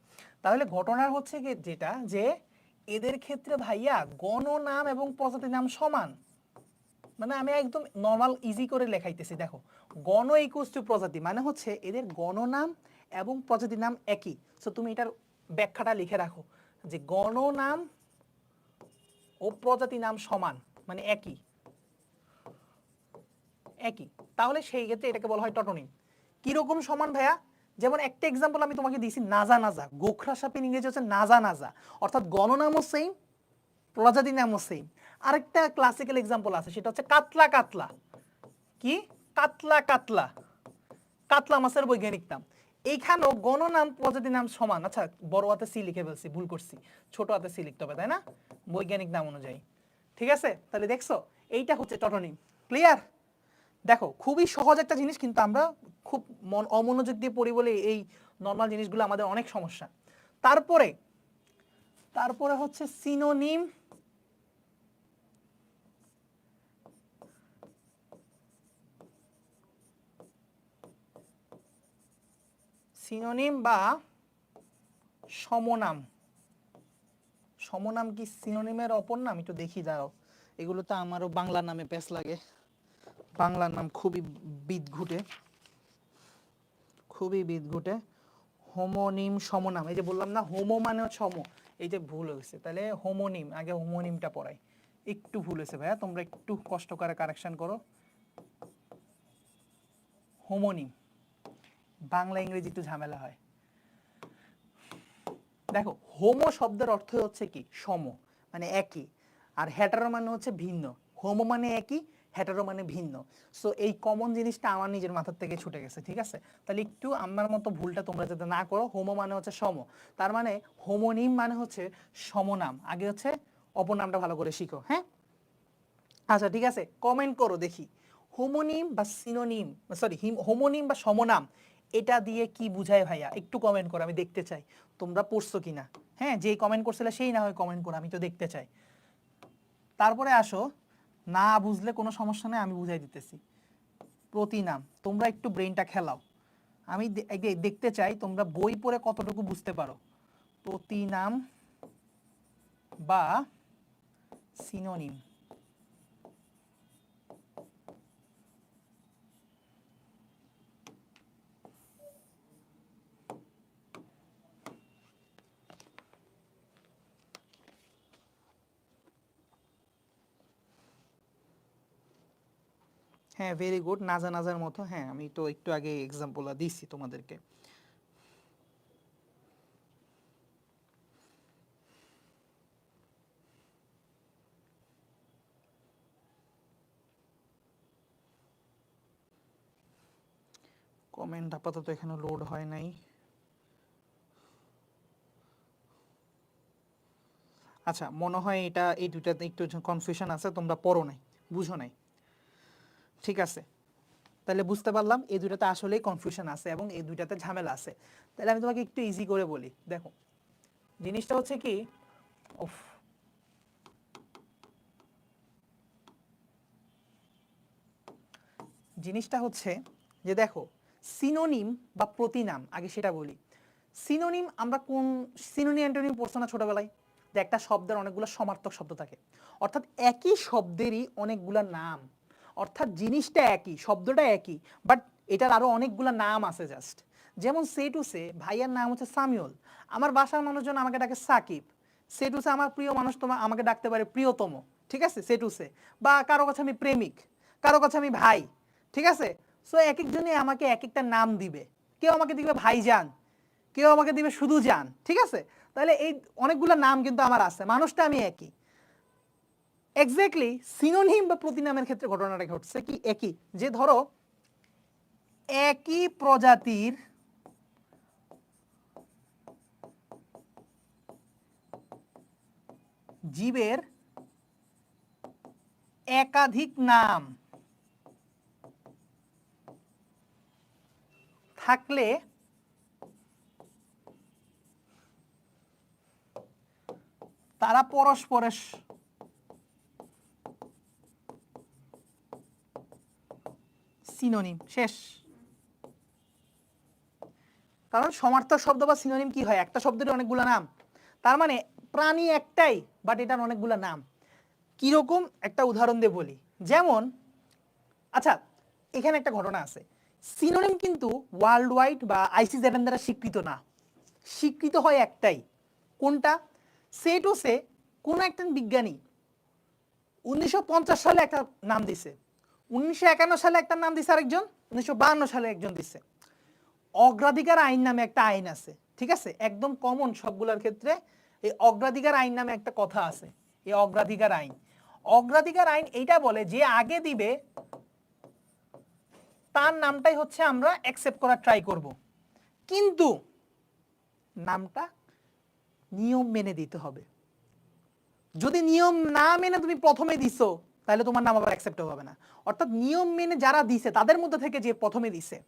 তাহলে ঘটনা হচ্ছে কি যেটা, যে এদের ক্ষেত্রে ভাইয়া গণনাম এবং প্রজাতির নাম সমান। মানে আমি একদম নর্মাল ইজি করে লেখাইতেছি, দেখো গণ ইকুয়ালস টু প্রজাতি, মানে হচ্ছে এদের গণনাম এবং প্রজাতির নাম একই। সো তুমি এটার ব্যাখ্যাটা লিখে রাখো যে গণনাম ও প্রজাতি নাম সমান, মানে একই একই। তাহলে সেই ক্ষেত্রে এটাকে বলা হয় টটোনিম। কিরকম সমান ভাইয়া? যেমন একটা এক্সাম্পল আমি তোমাকে দিয়েছি, নাজা নাজা। গোখরা সাপের ইংরেজি হচ্ছে নাজা নাজা, অর্থাৎ গণনামও সেম, প্রজাতির নামও সেম। আরেকটা ক্লাসিক্যাল এক্সাম্পল আছে, সেটা হচ্ছে কাতলা কাতলা। কি? কাতলা কাতলা, কাতলা মাছের বৈজ্ঞানিক নাম। এইখানেও গণনাম প্রজাতির নাম সমান। আচ্ছা, বড় হাতে সি লিখে ফেলছি, ভুল করছি, ছোট হাতে সি লিখতে হবে, তাই না, বৈজ্ঞানিক নাম অনুযায়ী। ঠিক আছে, তাহলে দেখছো এইটা হচ্ছে টটোনিম। ক্লিয়ার? দেখো খুবই সহজ একটা জিনিস, কিন্তু আমরা খুব অমনোযোগ দিয়ে পড়ি বলে এই নর্মাল জিনিসগুলো আমাদের অনেক সমস্যা। তারপরে তারপরে হচ্ছে সিনোনিম। সিনোনিম বা সমনাম। সমনাম কি সিনোনিমের অপর নাম? একটু দেখি, দাঁড়াও, এগুলো তো আমারও বাংলা নামে পেশ লাগে, বাংলার নাম খুবই বিদঘুটে, খুবই বিদঘুটে। হোমোনিম, সমনাম, এই যে বললাম না হোমো মানে সম, এই যে ভুল হয়েছে, তাহলে হোমোনিম, আগে হোমোনিমটা পড়াই। একটু ভুল হয়েছে ভাইয়া, তোমরা একটু কষ্ট করে কারেকশন করো। হোমোনিম, বাংলা ইংরেজি একটু ঝামেলা হয়। দেখো হোমো শব্দের অর্থ হচ্ছে কি? সম, মানে একই। আর হেটারো মানে হচ্ছে ভিন্ন। হোমো মানে একই, হেটারো মানে ভিন্ন। সো এই কমন জিনিসটা আমার নিজের মাথার থেকে ছুটে গেছে, ঠিক আছে? তাহলে একটু আমার মতো ভুলটা তোমরা যাতে না করো। হোমো মানে হচ্ছে সম, তার মানে হোমোনিম মানে হচ্ছে সমনাম। আগে হচ্ছে অপর নামটা ভালো করে শিখো, হ্যাঁ? আচ্ছা ঠিক আছে, কমেন্ট করো দেখি, হোমোনিম বা সিনোনিম, সরি হোমোনিম বা সমনাম, এটা দিয়ে কি বুঝায় ভাইয়া? একটু কমেন্ট করো, আমি দেখতে চাই তোমরা পড়ছো কিনা। হ্যাঁ, যেই কমেন্ট করছিলে সেই না হয় কমেন্ট করো, আমি তো দেখতে চাই। তারপরে আসো, না বুঝলে কোনো সমস্যা নেই, আমি বুঝাই দিতেছি। প্রতিনাম, তোমরা একটু ব্রেনটা খেলাও, আমি দেখতে চাই তোমরা বই পড়ে কতটুকু বুঝতে পারো। প্রতিনাম বা সিনোনিম। হ্যাঁ, ভেরি গুড, নাজা নাজার মতো। হ্যাঁ, আমি তো একটু আগে এক্সাম্পল দিচ্ছি তোমাদেরকে। কমেন্ট আপাতত এখানে লোড হয় নাই। আচ্ছা, মনে হয় এটা এই দুইটাতে একটু কনফিউশন আছে, তোমরা পড়ো নাই, বুঝো নাই। ঠিক আছে, তাহলে বুঝতে পারলাম এই দুইটাতে আসলেই কনফিউশন আছে এবং এই দুইটাতে ঝামেলা আছে। তাহলে আমি তোমাকে একটু ইজি করে বলি। দেখো জিনিসটা হচ্ছে কি, উফ, জিনিসটা হচ্ছে যে দেখো সিনোনিম বা প্রতিনাম, আগে সেটা বলি। সিনোনিম আমরা কোন সিনোনিম অ্যান্টোনিম পড়ছো না ছোটবেলায়, যে একটা শব্দের অনেকগুলো সমার্থক শব্দ থাকে, অর্থাৎ একই শব্দেরই অনেকগুলা নাম, অর্থাৎ জিনিসটা একই, শব্দটা একই, বাট এটার আরো অনেকগুলা নাম আছে জাস্ট। যেমন সে টু সে, ভাইয়ার নাম হচ্ছে সামিউল, আমার বাসার মানুষজন আমাকে ডাকে সাকিব। সে টু সে, আমার প্রিয় মানুষ তোমার আমাকে ডাকতে পারে প্রিয়তম, ঠিক আছে, সে টু সে। বা কারো কাছে আমি প্রেমিক, কারো কাছে আমি ভাই, ঠিক আছে। সো এক একজনই আমাকে এক একটা নাম দিবে, কেউ আমাকে দিবে ভাইজান, কেউ আমাকে দিবে শুধু জান, ঠিক আছে। তাহলে এই অনেকগুলো নাম কিন্তু আমার আছে, মানুষটা আমি একই। এক্স্যাক্টলি সিনোনিম বা প্রতিনামের ক্ষেত্রে ঘটনাটা ঘটছে কি একই, যে ধরো একই প্রজাতির জীবের একাধিক নাম থাকলে তারা পরস্পরের সিনোনিম। শেষ। কারণ সমার্থক শব্দ বা সিনোনিম কি হয়, একটা শব্দের অনেকগুলো নাম, তার মানে প্রাণী একটাই বাট এটার অনেকগুলো নাম। কিরকম একটা উদাহরণ দিয়ে বলি, যেমন আচ্ছা এখানে একটা ঘটনা আছে, সিনোনিম কিন্তু ওয়ার্ল্ড ওয়াইড বা ICZ দ্বারা স্বীকৃত না, স্বীকৃত হয় একটাই। কোনটা? সে টু সে কোন একটা বিজ্ঞানী 1950 সালে একটা নাম দিছে, 1951 সালে একটা নাম দিছে আরেকজন, 1952 সালে একজন দিছে। অগ্রাধিকার আইন নামে একটা আইন আছে, ঠিক আছে, একদম কমন সবগুলোর ক্ষেত্রে। এই অগ্রাধিকার আইন নামে একটা কথা আছে, এই অগ্রাধিকার আইন। অগ্রাধিকার আইন এইটা বলে যে আগে দিবে তার নামটাই হচ্ছে আমরা অ্যাকসেপ্ট করার ট্রাই করব, কিন্তু নামটা নিয়ম মেনে দিতে হবে। যদি নিয়ম না মেনে তুমি প্রথমে দিছো তাহলে তোমার নাম আবার অ্যাকসেপ্ট হবে না। অর্থাৎ নিয়ম মেনে যারা দিছে তাদের মধ্যে থেকে যে প্রথমে দিছে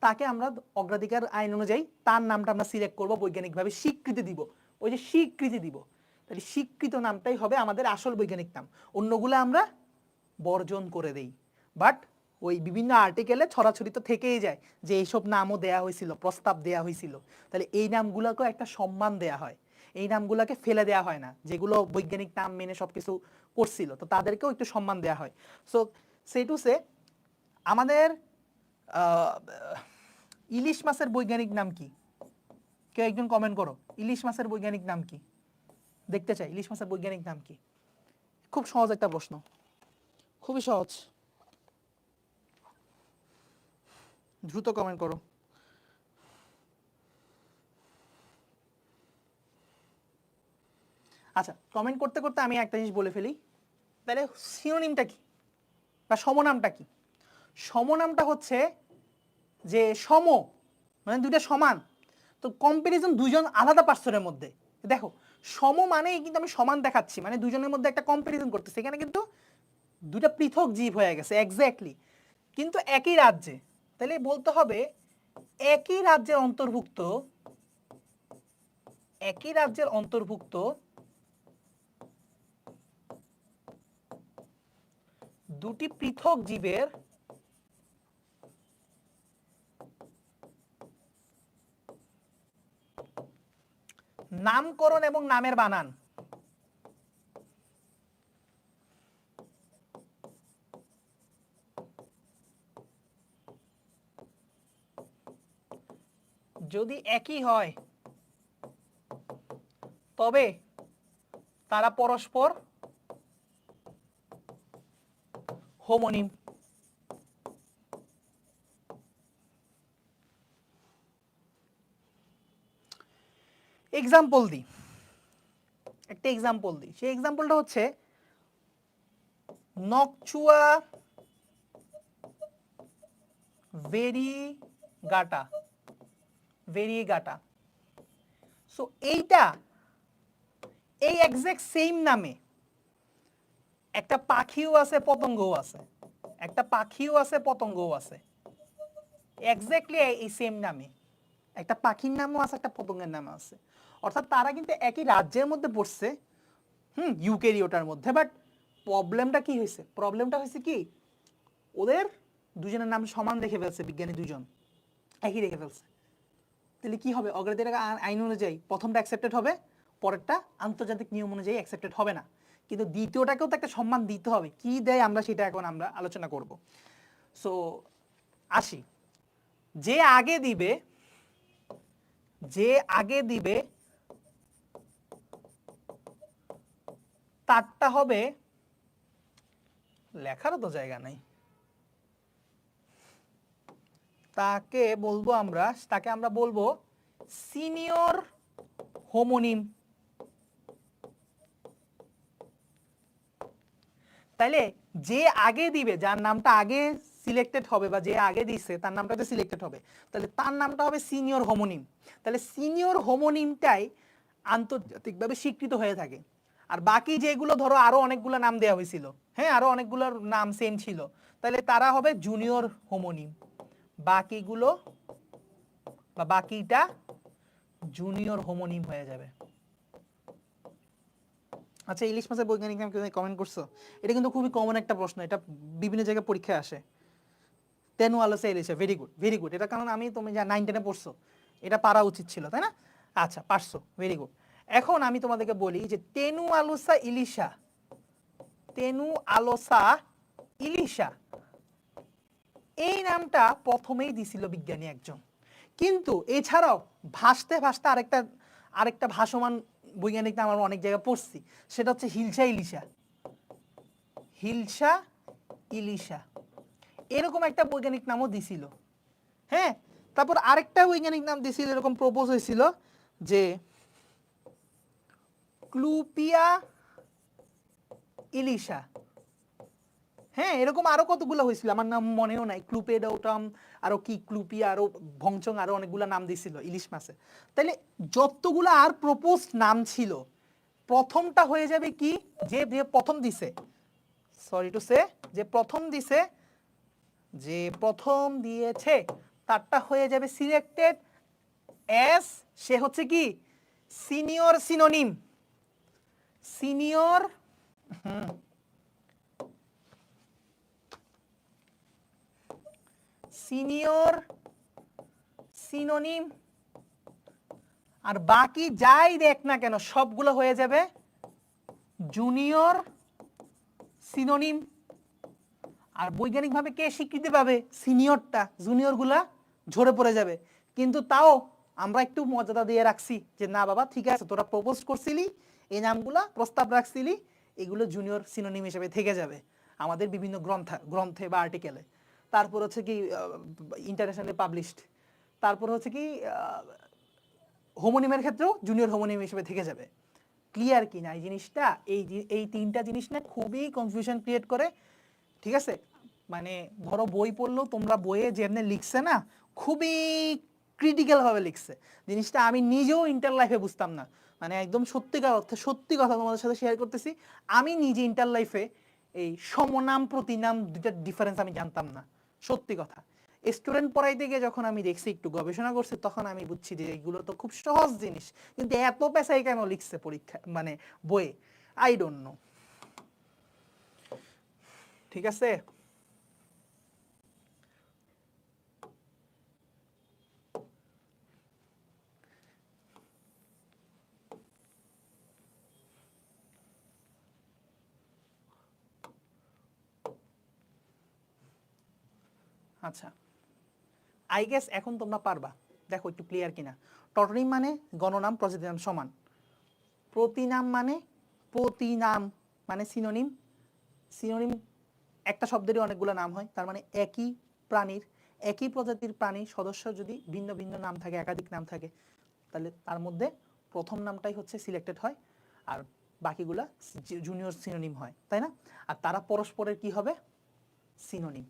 তাকে আমরা অগ্রাধিকার আইন অনুযায়ী তার নামটা আমরা সিলেক্ট করব, বৈজ্ঞানিকভাবে স্বীকৃতি দিব। ওই যে স্বীকৃতি দিব, তাহলে স্বীকৃত নামটাই হবে আমাদের আসল বৈজ্ঞানিক নাম, অন্যগুলো আমরা বর্জন করে দেই। বাট ওই বিভিন্ন আর্টিকেলে ছড়াছড়ি তো থেকেই যায় যে এইসব নামও দেয়া হয়েছিল, প্রস্তাব দেয়া হয়েছিল, তাহলে এই নামগুলোকেও একটা সম্মান দেয়া হয়, এই নামগুলোকে ফেলে দেয়া হয় না, যেগুলো বৈজ্ঞানিক নাম মেনে সবকিছু করছিল তো তাদেরকেও একটু সম্মান দেয়া হয়। সো সেই টু সে আমাদের ইলিশ মাছের বৈজ্ঞানিক নাম কি? কেউ একজন কমেন্ট করো, ইলিশ মাছের বৈজ্ঞানিক নাম কি? দেখতে চাই ইলিশ মাছের বৈজ্ঞানিক নাম কি। খুব সহজ একটা প্রশ্ন, খুবই সহজ, দ্রুত কমেন্ট করো। আচ্ছা, কমেন্ট করতে করতে আমি একটা জিনিস বলে ফেলি, তাহলে সিনোনিমটা কি বা সমনামটা কি? সমনামটা হচ্ছে যে সম মানে দুইটা সমান, তো কম্পারিজন দুইজন আলাদা পার্সনের মধ্যে। দেখো সম মানেই কিন্তু আমি সমান দেখাচ্ছি, মানে দুইজনের মধ্যে একটা কম্পারিজন করতেছি, এখানে কিন্তু দুইটা পৃথক জীব হয়ে গেছে এক্স্যাক্টলি, কিন্তু একই রাজ্যে। তাহলে বলতে হবে একই রাজ্যের অন্তর্ভুক্ত, একই রাজ্যের অন্তর্ভুক্ত দুটি পৃথক জীবের নামকরণ এবং নামের বানান যদি একই হয় তবে তারা পরস্পর হোমোনিম। এক্সাম্পল দিই, একটা এক্সাম্পল দিই, সেই এক্সাম্পলটা হচ্ছে নকচুয়া ভেরিগাটা, ভেরিগাটা। সো এইটা এই এক্সাক্ট সেম নামে একটা পাখিও আছে পতঙ্গও আছে, একটা পাখিও আছে পতঙ্গও আছে, এক্স্যাক্টলি এই সেম নামে একটা পাখির নামও আছে একটা পতঙ্গের নামও আছে। অর্থাৎ তারা কিন্তু একই রাজ্যের মধ্যে পড়ছে, ইউক্যারিওটার মধ্যে, বাট প্রবলেমটা কি হয়েছে? প্রবলেমটা হয়েছে কি ওদের দুজনের নাম সমান রেখে ফেলছে, বিজ্ঞানী দুজন একই রেখে ফেলছে। তাহলে কি হবে? অগ্রাধিকার আইন অনুযায়ী প্রথমটা অ্যাকসেপ্টেড হবে, পরেরটা আন্তর্জাতিক নিয়ম অনুযায়ী অ্যাকসেপ্টেড হবে না, কিন্তু দ্বিতীয়টাকেও তো একটা সম্মান দিতে হবে। কি দেয় আমরা সেটা এখন আমরা আলোচনা করব। সো আসি, যে আগে দিবে, যে আগে দিবে তারটা হবে, লেখারও তো জায়গা নাই, তাকে বলবো আমরা, তাকে আমরা বলবো সিনিয়র হোমোনিম। তাইলে যে আগে দিবে, যার নামটা আগে সিলেক্টেড হবে বা যে আগে দিছে তার নামটা তো সিলেক্টেড হবে, তাহলে তার নামটা হবে সিনিয়র হোমোনিম। তাহলে সিনিয়র হোমোনিমটাই আন্তর্জাতিকভাবে স্বীকৃত হয়ে থাকে। আর বাকি যেগুলো ধরো আরো অনেকগুলো নাম দেওয়া হয়েছিল, হ্যাঁ আরো অনেকগুলোর নাম সেম ছিল, তাহলে তারা হবে জুনিয়র হোমোনিম, বাকিগুলো বা বাকিটা জুনিয়র হোমোনিম হয়ে যাবে। আচ্ছা, ইলিশ মাছের বৈজ্ঞানিক নাম কেউ কমেন্ট করছো? এটা কিন্তু খুবই কমন একটা প্রশ্ন, এটা বিভিন্ন জায়গায় পরীক্ষায় আসে। Tenualosa ilisha, very good very good, এটা কারণ তুমি যা 9-10-এ পড়ছো এটা পারা উচিত ছিল, তাই না? আচ্ছা পারছো, ভেরি গুড। এখন আমি তোমাদেরকে বলি যে তেনু আলোসা ইলিশা, তেনু আলোসা ইলিশা এই নামটা প্রথমেই দিছিল বিজ্ঞানী একজন, কিন্তু এছাড়াও ভাসতে ভাসতে আরেকটা আরেকটা ভাসমান বৈজ্ঞানিক নাম আমরা অনেক জায়গায় পড়ছি, সেটা হচ্ছে হিলসা ইলিশা, হিলসা ইলিশা এরকম একটা বৈজ্ঞানিক নামও দিছিল। হ্যাঁ, তারপর আরেকটা বৈজ্ঞানিক নাম দিছিল, এরকম প্রপোজ হয়েছিল যে ক্লুপিয়া ইলিশা। হ্যাঁ, এরকম আরো কতগুলো হয়েছিল, আমার নাম মনেও নাই, ক্লুপেডোটাম, আরো কি ক্লুপিয়া, আরো ভংচং, আরো অনেকগুলো নাম দিছিল ইলিশ মাছে। তাইলে যতগুলো আর প্রপোজ নাম ছিল, প্রথমটা হয়ে যাবে কি, যে যে প্রথম দিছে, সরি টু সে, যে প্রথম দিছে, যে প্রথম দিয়েছে তারটা হয়ে যাবে সিলেক্টেড অ্যাজ, সে হচ্ছে কি senior synonym, senior senior synonym. আর বাকি যাই দেখ না কেন সবগুলো হয়ে যাবে জুনিয়র সিনোনিম। আর বৈজ্ঞানিকভাবে কে স্বীকৃতি পাবে? সিনিয়রটা, জুনিয়রগুলা ঝরে পড়ে যাবে। কিন্তু তাও আমরা একটু মর্যাদা দিয়ে রাখছি যে না বাবা ঠিক আছে, তোরা প্রপোজ করছিলি, এই নামগুলা প্রস্তাব রাখছিলি, এগুলো জুনিয়র সিনোনিম হিসেবে থেকে যাবে আমাদের বিভিন্ন গ্রন্থে বা আর্টিকেলে। তারপর হচ্ছে কি ইন্টারন্যাশনালি পাবলিশড, তারপর হচ্ছে কি হোমোনিমের ক্ষেত্রেও জুনিয়র হোমোনিম হিসেবে থেকে যাবে। ক্লিয়ার কি না এই জিনিসটা? এই তিনটা জিনিস না খুবই কনফিউশন ক্রিয়েট করে, ঠিক আছে? মানে ধরো বই পড়লো, তোমরা বইয়ে যেমনি লিখছে না, খুবই ক্রিটিক্যাল ভাবে লিখছে জিনিসটা, আমি নিজেও ইন্টার লাইফে বুঝতাম না। মানে একদম সত্যিকার অর্থে সত্যি কথা তোমাদের সাথে শেয়ার করতেছি, আমি নিজে ইন্টার লাইফে এই সমনাম প্রতিনাম দুইটার ডিফারেন্স আমি জানতাম না, সত্যি কথা। স্টুডেন্ট পড়াইতে গিয়ে যখন আমি দেখছি, একটু গবেষণা করছি, তখন আমি বুঝছি যে এগুলো তো খুব সহজ জিনিস, কিন্তু এত পেশাই কেন লিখছে পরীক্ষা মানে বইয়ে, আই ডোন্ট নো। ঠিক আছে, আচ্ছা আই গেস এখন তোমরা পারবা, দেখো একটু ক্লিয়ার কিনা। টটোনিম মানে গণনাম, প্রজাতিনাম সমান। প্রতিনাম মানে সিনোনিম। সিনোনিম একটা শব্দেরই অনেকগুলো নাম হয়, তার মানে একই প্রাণীর, একই প্রজাতির প্রাণীর সদস্য যদি ভিন্ন ভিন্ন নাম থাকে, একাধিক নাম থাকে, তাহলে তার মধ্যে প্রথম নামটাই হচ্ছে সিলেক্টেড হয়, আর বাকিগুলা জুনিয়র সিনোনিম হয়, তাই না? আর তারা পরস্পরের কি হবে? সিনোনিম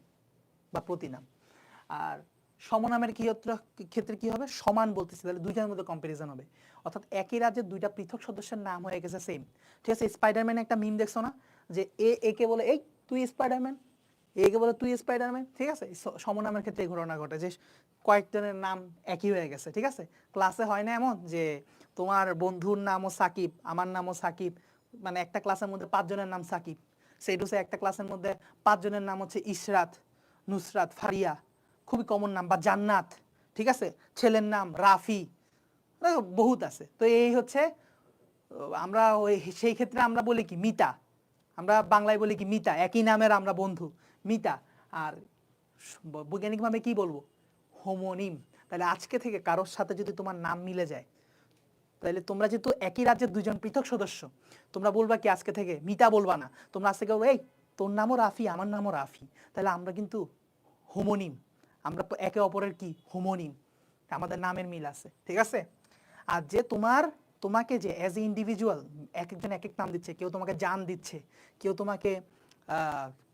বা প্রতিনাম। আর সমনামের ক্ষেত্রে কি হবে? সমান বলতেছি, তাহলে দুইটার মধ্যে কম্পারিজন হবে, অর্থাৎ একই রাজ্যের দুইটা পৃথক সদস্যের নাম হয়ে গেছে সেম। ঠিক আছে, স্পাইডারম্যান একটা মিম দেখছো না, যে একে বলে এই তুই স্পাইডারম্যান, একে বলে তুই স্পাইডারম্যান। ঠিক আছে, সমনামের ক্ষেত্রে এই ঘটনা ঘটে যে কয়েকজনের নাম একই হয়ে গেছে। ঠিক আছে, ক্লাসে হয় না এমন যে তোমার বন্ধুর নামও সাকিব, আমার নামও সাকিব, মানে একটা ক্লাসের মধ্যে 5 জনের নাম সাকিব, সেইটুসে একটা ক্লাসের মধ্যে 5 জনের নাম হচ্ছে ইশরাত, নুসরাত, ফারিয়া, খুবই কমন নাম, বা জান্নাত। ঠিক আছে, ছেলের নাম রাফি, বহুত আছে। তো এই হচ্ছে আমরা ওই সেই ক্ষেত্রে আমরা বলি কি মিতা, আমরা বাংলায় বলি কি মিতা, একই নামের আমরা বন্ধু, মিতা। আর বৈজ্ঞানিকভাবে কি বলবো? হোমোনিম। তাহলে আজকে থেকে কারোর সাথে যদি তোমার নাম মিলে যায়, তাহলে তোমরা যেহেতু একই রাজ্যের দুইজন পৃথক সদস্য, তোমরা বলবা কি আজকে থেকে মিতা বলবা না, তোমরা আজকে বলবো এই তোর নামও রাফি, আমার নামও রাফি, তাহলে আমরা কিন্তু হোমোনিম, আমরা একে অপরের কি হোমোনিম, আমাদের নামের মিল আছে। ঠিক আছে, আর যে তোমাকে যে অ্যাজ এ ইন্ডিভিজুয়াল এক একজন এক এক নাম দিচ্ছে, কেউ তোমাকে জান দিচ্ছে, কেউ তোমাকে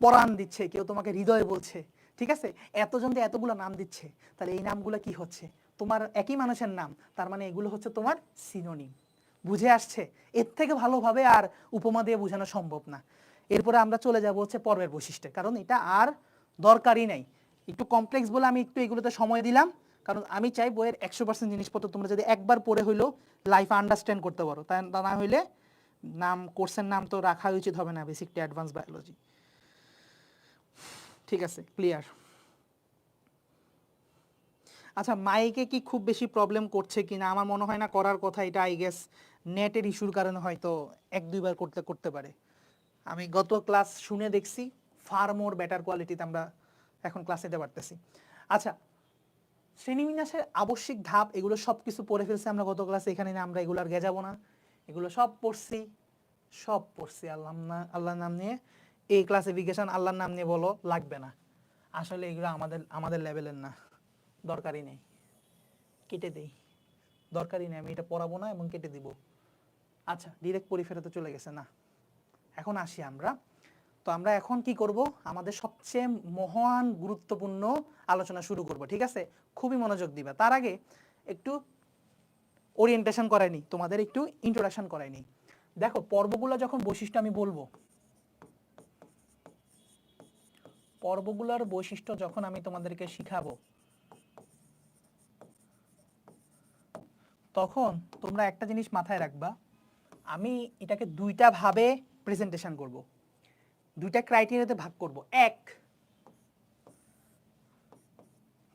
পরাণ দিচ্ছে, কেউ তোমাকে হৃদয় বলছে, ঠিক আছে, এতজন যে এতগুলো নাম দিচ্ছে, তাহলে এই নামগুলো কি হচ্ছে? তোমার একই মানুষের নাম, তার মানে এগুলো হচ্ছে তোমার সিনোনিম। বুঝে আসছে? এর থেকে ভালোভাবে আর উপমা দিয়ে বোঝানো সম্ভব না। এরপরে আমরা চলে যাব হচ্ছে পর্বের বৈশিষ্ট্যে, কারণ এটা আর দরকারই নাই। একটু কমপ্লেক্স বলে আমি একটু এগুলোতে সময় দিলাম, কারণ আমি চাই বইয়ের 100% জিনিসপত্র তোমরা যদি একবার পড়ে হইলেও লাইফে আন্ডারস্ট্যান্ড করতে পারো, তা না হইলে কোর্সের নাম তো রাখা উচিত হবে না, বেসিক টু অ্যাডভান্স বায়োলজি। ঠিক আছে, ক্লিয়ার? আচ্ছা, মাইকে কি খুব বেশি প্রবলেম করছে কিনা? আমার মনে হয় না করার কথা, এটা আই গেস নেটের ইস্যুর কারণে হয়তো 1-2 বার করতে পারে। আমি গত ক্লাস শুনে দেখছি ফার মোর বেটার কোয়ালিটিতে আমরা এখন ক্লাস নিতে পারতেছি। আচ্ছা, শ্রেণীবিন্যাসের আবশ্যিক ধাপ এগুলো সব কিছু পড়ে ফেলছি আমরা গত ক্লাসে, এখানে আমরা এগুলো আর গেজাবো না, এগুলো সব পড়ছি আল্লাহর নাম নিয়ে। এই ক্লাসিফিকেশন আল্লাহর নাম নিয়ে বলো লাগবে না, আসলে এগুলো আমাদের লেভেলের না, দরকারই নেই। কেটে দেই, দরকারই নেই, আমি এটা পড়াবো না এবং কেটে দিব। আচ্ছা, ডিরেক্ট পরিফেরাতে চলে গেছে না। এখন আসি আমরা, তো আমরা এখন কি করব, আমাদের সবচেয়ে মহান গুরুত্বপূর্ণ আলোচনা শুরু করব, ঠিক আছে? খুবই মনোযোগ দিবা। তার আগে একটু ওরিয়েন্টেশন করায়নি, তোমাদের একটু ইন্ট্রোডাকশন করায়নি। দেখো, পর্বগুলো যখন বৈশিষ্ট্য আমি বলবো, পর্বগুলোর বৈশিষ্ট্য যখন আমি তোমাদেরকে শিখাবো, তখন তোমরা একটা জিনিস মাথায় রাখবা, আমি এটাকে দুইটা ভাবে প্রেজেন্টেশন করব, দুইটা ক্রাইটেরিয়াতে ভাগ করব। এক,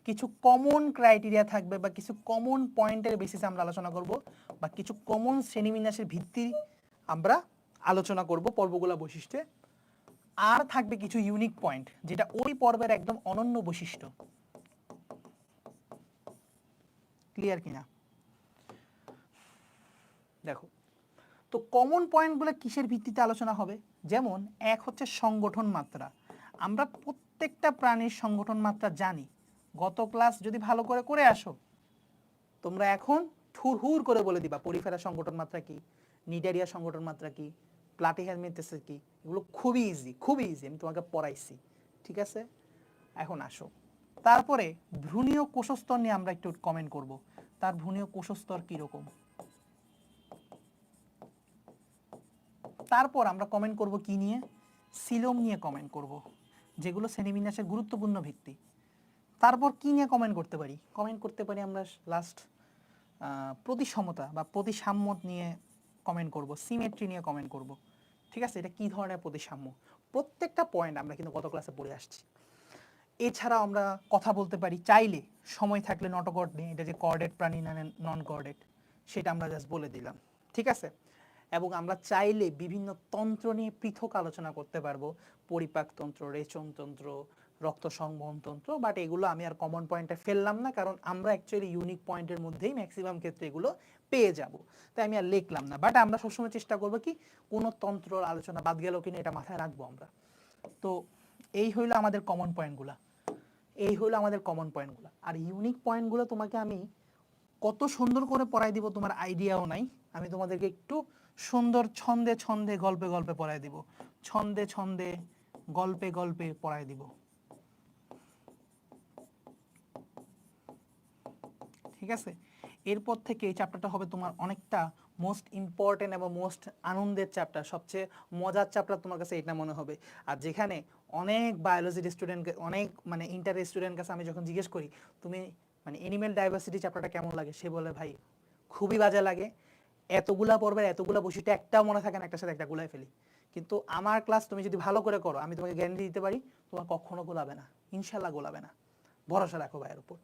কিছু কমন ক্রাইটেরিয়া থাকবে বা কিছু কমন পয়েন্টের বেসিসে আমরা আলোচনা করব, বা কিছু কমন শ্রেণীবিন্যাসের ভিত্তি আমরা আলোচনা করব পর্বগুলো বৈশিষ্ট্যে। আর থাকবে কিছু ইউনিক পয়েন্ট, যেটা ওই পর্বের একদম অনন্য বৈশিষ্ট্য। ক্লিয়ার কিনা? দেখো, তো কমন পয়েন্টগুলো কিসের ভিত্তিতে আলোচনা হবে? যেমন এক হচ্ছে সংগঠন মাত্রা। আমরা প্রত্যেকটা প্রাণীর সংগঠন মাত্রা জানি, গত ক্লাস যদি ভালো করে করে আসো, তোমরা এখন ঠুরহুর করে বলে দিবা পরিফেরা সংগঠন মাত্রা কি, নিডারিয়া সংগঠন মাত্রা কি, প্লাটিহেলমিনথেসিস কি। এগুলো খুবই ইজি, খুবই ইজি, আমি তোমাকে পড়াইছি, ঠিক আছে? এখন আসো, তারপরে ভ্রূণীয় কোষস্তর নিয়ে আমরা একটু কমেন্ট করব। তার ভ্রূণীয় কোষস্তর কীরকম, তারপর আমরা কমেন্ট করব কি নিয়ে, সিলোম নিয়ে কমেন্ট করব, যেগুলো শ্রেণীবিন্যাসের গুরুত্বপূর্ণ ভিত্তি। তারপর কি নিয়ে কমেন্ট করতে পারি? কমেন্ট করতে পারি আমরা লাস্ট প্রতিসমতা বা প্রতিসাম্য নিয়ে কমেন্ট করব, সিমেট্রি নিয়ে কমেন্ট করব, ঠিক আছে? এটা কি ধরনের প্রতিসাম্য, প্রত্যেকটা পয়েন্ট আমরা কিন্তু গত ক্লাসে পড়ে আসছি। এছাড়াও আমরা কথা বলতে পারি চাইলে, সময় থাকলে, নটোকর্ড নিয়ে, এটা যে কর্ডেট প্রাণী না নন কর্ডেট, সেটা আমরা জাস্ট বলে দিলাম, ঠিক আছে? এবং আমরা চাইলে বিভিন্ন তন্ত্র নিয়ে পৃথক আলোচনা করতে পারবো, পরিপাকতন্ত্র, রেচনতন্ত্র, রক্ত সংবহন তন্ত্র। বাট এগুলো আমি আর কমন পয়েন্টে ফেললাম না, কারণ আমরা অ্যাকচুয়ালি ইউনিক পয়েন্টের মধ্যেই ম্যাক্সিমাম ক্ষেত্রে এগুলো পেয়ে যাব, তাই আমি আর লিখলাম না। বাট আমরা সবসময় চেষ্টা করবো কি, কোনো তন্ত্রর আলোচনা বাদ গেল কিনা এটা মাথায় রাখবো আমরা। তো এই হইলো আমাদের কমন পয়েন্টগুলো, এই হলো আমাদের কমন পয়েন্টগুলো। আর ইউনিক পয়েন্টগুলো তোমাকে আমি কত সুন্দর করে পড়াই দিব তোমার আইডিয়াও নাই। আমি তোমাদেরকে একটু সুন্দর ছন্দে ছন্দে, গল্পে গল্পে পড়াই দিব, ছন্দে ছন্দে, গল্পে গল্পে পড়াই দিব, ঠিক আছে? এরপর থেকে এই চ্যাপ্টারটা হবে তোমার অনেকটা মোস্ট ইম্পর্টেন্ট এবং মোস্ট আনন্দের চ্যাপ্টার, সবচেয়ে মজার চ্যাপ্টার তোমার কাছে এটা মনে হবে। আর যেখানে অনেক বায়োলজির স্টুডেন্টকে, অনেক মানে ইন্টার স্টুডেন্টের কাছে আমি যখন জিজ্ঞেস করি তুমি মানে এনিম্যাল ডাইভার্সিটি চ্যাপ্টারটা কেমন লাগে, সে বলে ভাই খুবই বাজে লাগে, এতগুলা পড়বে, এতগুলা বৈশিষ্ট্য একটাও মনে থাকে না, একটার সাথে একটা গুলাই ফেলি। কিন্তু আমার ক্লাস তুমি যদি ভালো করে করো, আমি তোমাকে গ্যারান্টি দিতে পারি তোমার কখনো গোলাবে না, ইনশাল্লাহ গোলাবে না, ভরসা রাখো ভাইয়ের উপর।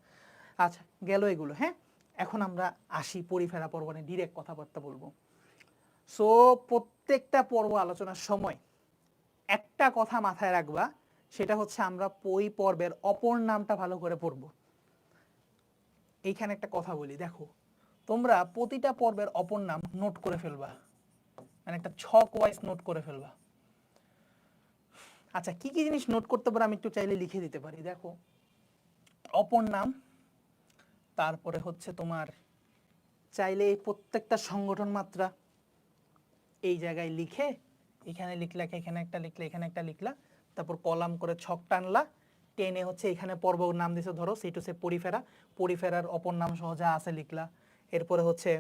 আচ্ছা, গেল এগুলো, হ্যাঁ? এখন আমরা আসি পরিফেরা পর্ব নিয়ে ডিরেক্ট কথাবার্তা বলবো। সো প্রত্যেকটা পর্ব আলোচনার সময় একটা কথা মাথায় রাখবা, সেটা হচ্ছে আমরা ওই পর্বের অপর নামটা ভালো করে পড়বো। এইখানে একটা কথা বলি, দেখো তোমরা প্রতিটা পর্বের অপর নাম নোট করে ফেলবা, মানে একটা ছক ওয়াইজ নোট করে ফেলবা। আচ্ছা, কি কি জিনিস নোট করতে পারো আমি একটু চাইলে লিখে দিতে পারি। দেখো, অপর নাম, তারপরে হচ্ছে তোমার চাইলে এই প্রত্যেকটা সংগঠন মাত্রা এই জায়গায় লিখে, এখানে লিখলা, এখানে একটা লিখলে, এখানে একটা লিখলা, তারপর কলাম করে ছক টানলা, টেনে হচ্ছে এখানে পর্ব নাম দিছে, ধরো সেইটা হচ্ছে পরিফেরা, পরিফেরার অপর নাম সহ যা আছে লিখলা। এরপরে হচ্ছে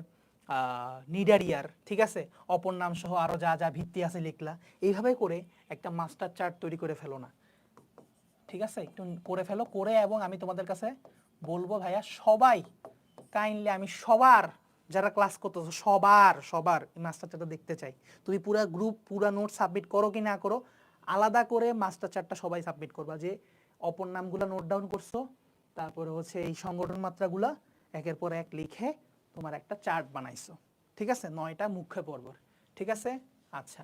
নিডারিয়ার, ঠিক আছে, অপর নাম সহ আরো যা যা ভিত্তি আছে লিখলা। এইভাবে করে একটা মাস্টার চার্ট তৈরি করে ফেলো না, ঠিক আছে? একটু করে ফেলো, করে এবং আমি তোমাদের কাছে বলবো ভাইয়া সবাই কাইন্ডলি, আমি সবার যারা ক্লাস করতেছো সবার সবার মাস্টার চার্টটা দেখতে চাই। তুমি পুরো গ্রুপ পুরো নোট সাবমিট করো কি না করো, আলাদা করে মাস্টার চার্টটা সবাই সাবমিট করবা, যে অপর নামগুলো নোট ডাউন করছো, তারপরে হচ্ছে এই সংগঠন মাত্রাগুলা একের পর এক লিখে তোমার একটা চার্ট বানাইছো, ঠিক আছে? 9টা মুখ্য পর্ব, ঠিক আছে? আচ্ছা,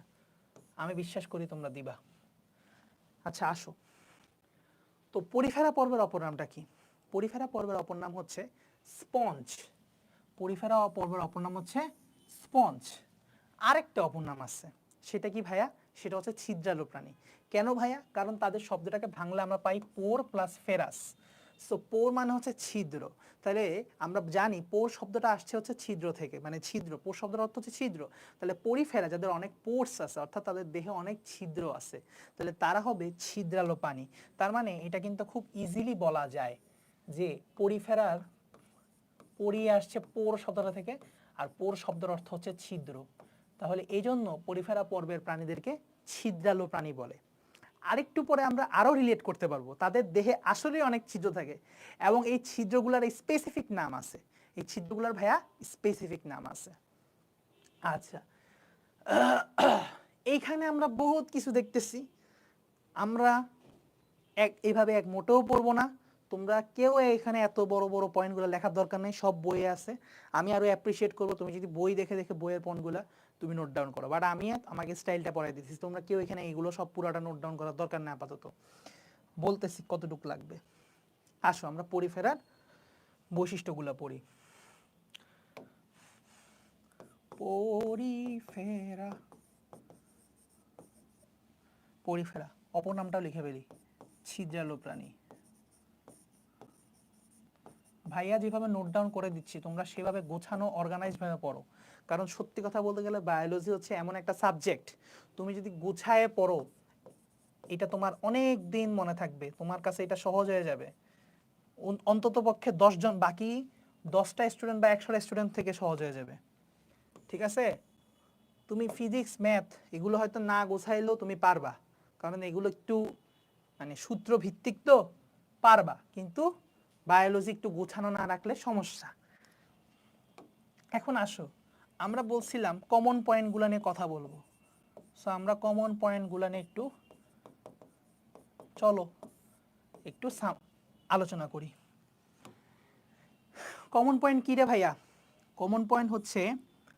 আমি বিশ্বাস করি তোমরা দিবা। আচ্ছা আসো, তো পরিফেরা পর্বের অপর নামটা কি? পরিফেরা পর্বের অপর নাম হচ্ছে স্পঞ্জ। পরিফেরা পর্বের অপর নাম হচ্ছে স্পঞ্জ। আরেকটা অপর নাম আছে, সেটা কি ভাইয়া? সেটা হচ্ছে ছিদ্রালু প্রাণী। কেন ভাইয়া? কারণ তাদের শব্দটাকে ভাঙলে আমরা পাই পোর প্লাস ফেরাস। সো পোর মানে হচ্ছে ছিদ্র। তাহলে আমরা জানি পোর শব্দটা আসছে হচ্ছে ছিদ্র থেকে, মানে ছিদ্র, পোর শব্দের অর্থ হচ্ছে ছিদ্র। তাহলে পরিফেরা যাদের অনেক পোর্স আছে, অর্থাৎ তাদের দেহে অনেক ছিদ্র আছে, তাহলে তারা হবে ছিদ্রালো প্রাণী। তার মানে এটা কিন্তু খুব ইজিলি বলা যায় যে পরিফেরার পরি আসছে পোর শব্দটা থেকে, আর পোর শব্দের অর্থ হচ্ছে ছিদ্র। তাহলে এই জন্য পরিফেরা পর্বের প্রাণীদেরকে ছিদ্রালো প্রাণী বলে। আরেকটু পরে আমরা আরো রিলেট করতে পারবো, তাদের দেহে আসলেই অনেক ছিদ্র থাকে এবং এই ছিদ্রগুলোর স্পেসিফিক নাম আছে। এই ছিদ্রগুলোর ভাইয়া স্পেসিফিক নাম আছে। আচ্ছা, এইখানে আমরা বহুত কিছু দেখতেছি। আমরা এইভাবে এক মোটেও পড়বো না। তোমরা কেউ এখানে এত বড় বড় পয়েন্টগুলো লেখার দরকার নেই, সব বইয়ে আছে। আমি আরো অ্যাপ্রিসিয়েট করবো তুমি যদি বই দেখে দেখে বইয়ের পয়েন্টগুলো তুমি নোট ডাউন করো, বাট আমি আমাকে স্টাইলটা পড়াই দিচ্ছি। তোমরা কেউ এখানে এগুলো সব পুরাটা নোট ডাউন করার দরকার নেই আপাতত, বলতেছি কতটুকু লাগবে। আসো আমরা পরিফেরার বৈশিষ্ট্যগুলো পড়ি। পরিফেরা, পরিফেরা অপর নামটাও লিখে ফেলি, ছিদ্রালো প্রাণী। ভাইয়া যেভাবে নোট ডাউন করে দিচ্ছি তোমরা সেভাবে গোছানো অর্গানাইজ ভাবে পড়ো, কারণ সত্যি কথা বলতে গেলে বায়োলজি হচ্ছে এমন একটা সাবজেক্ট, তুমি যদি গুছায়ে পড়ো এটা তোমার অনেক দিন মনে থাকবে, তোমার কাছে এটা সহজ হয়ে যাবে। অন্তত পক্ষে 10 জন, বাকি 10টা স্টুডেন্ট বা 100টা স্টুডেন্ট থেকে সহজ হয়ে যাবে। ঠিক আছে, তুমি ফিজিক্স ম্যাথ এগুলো হয়তো না গোছাইলেও তুমি পারবা, কারণ এগুলো একটু মানে সূত্র ভিত্তিক তো পারবা, কিন্তু বায়োলজি একটু গোছানো না রাখলে সমস্যা। এখন আসো আমরা বলছিলাম কমন পয়েন্টগুলো নিয়ে কথা বলবো। সো আমরা কমন পয়েন্টগুলো নিয়ে একটু চলো একটু আলোচনা করি। কমন পয়েন্ট কি রে ভাইয়া? কমন পয়েন্ট হচ্ছে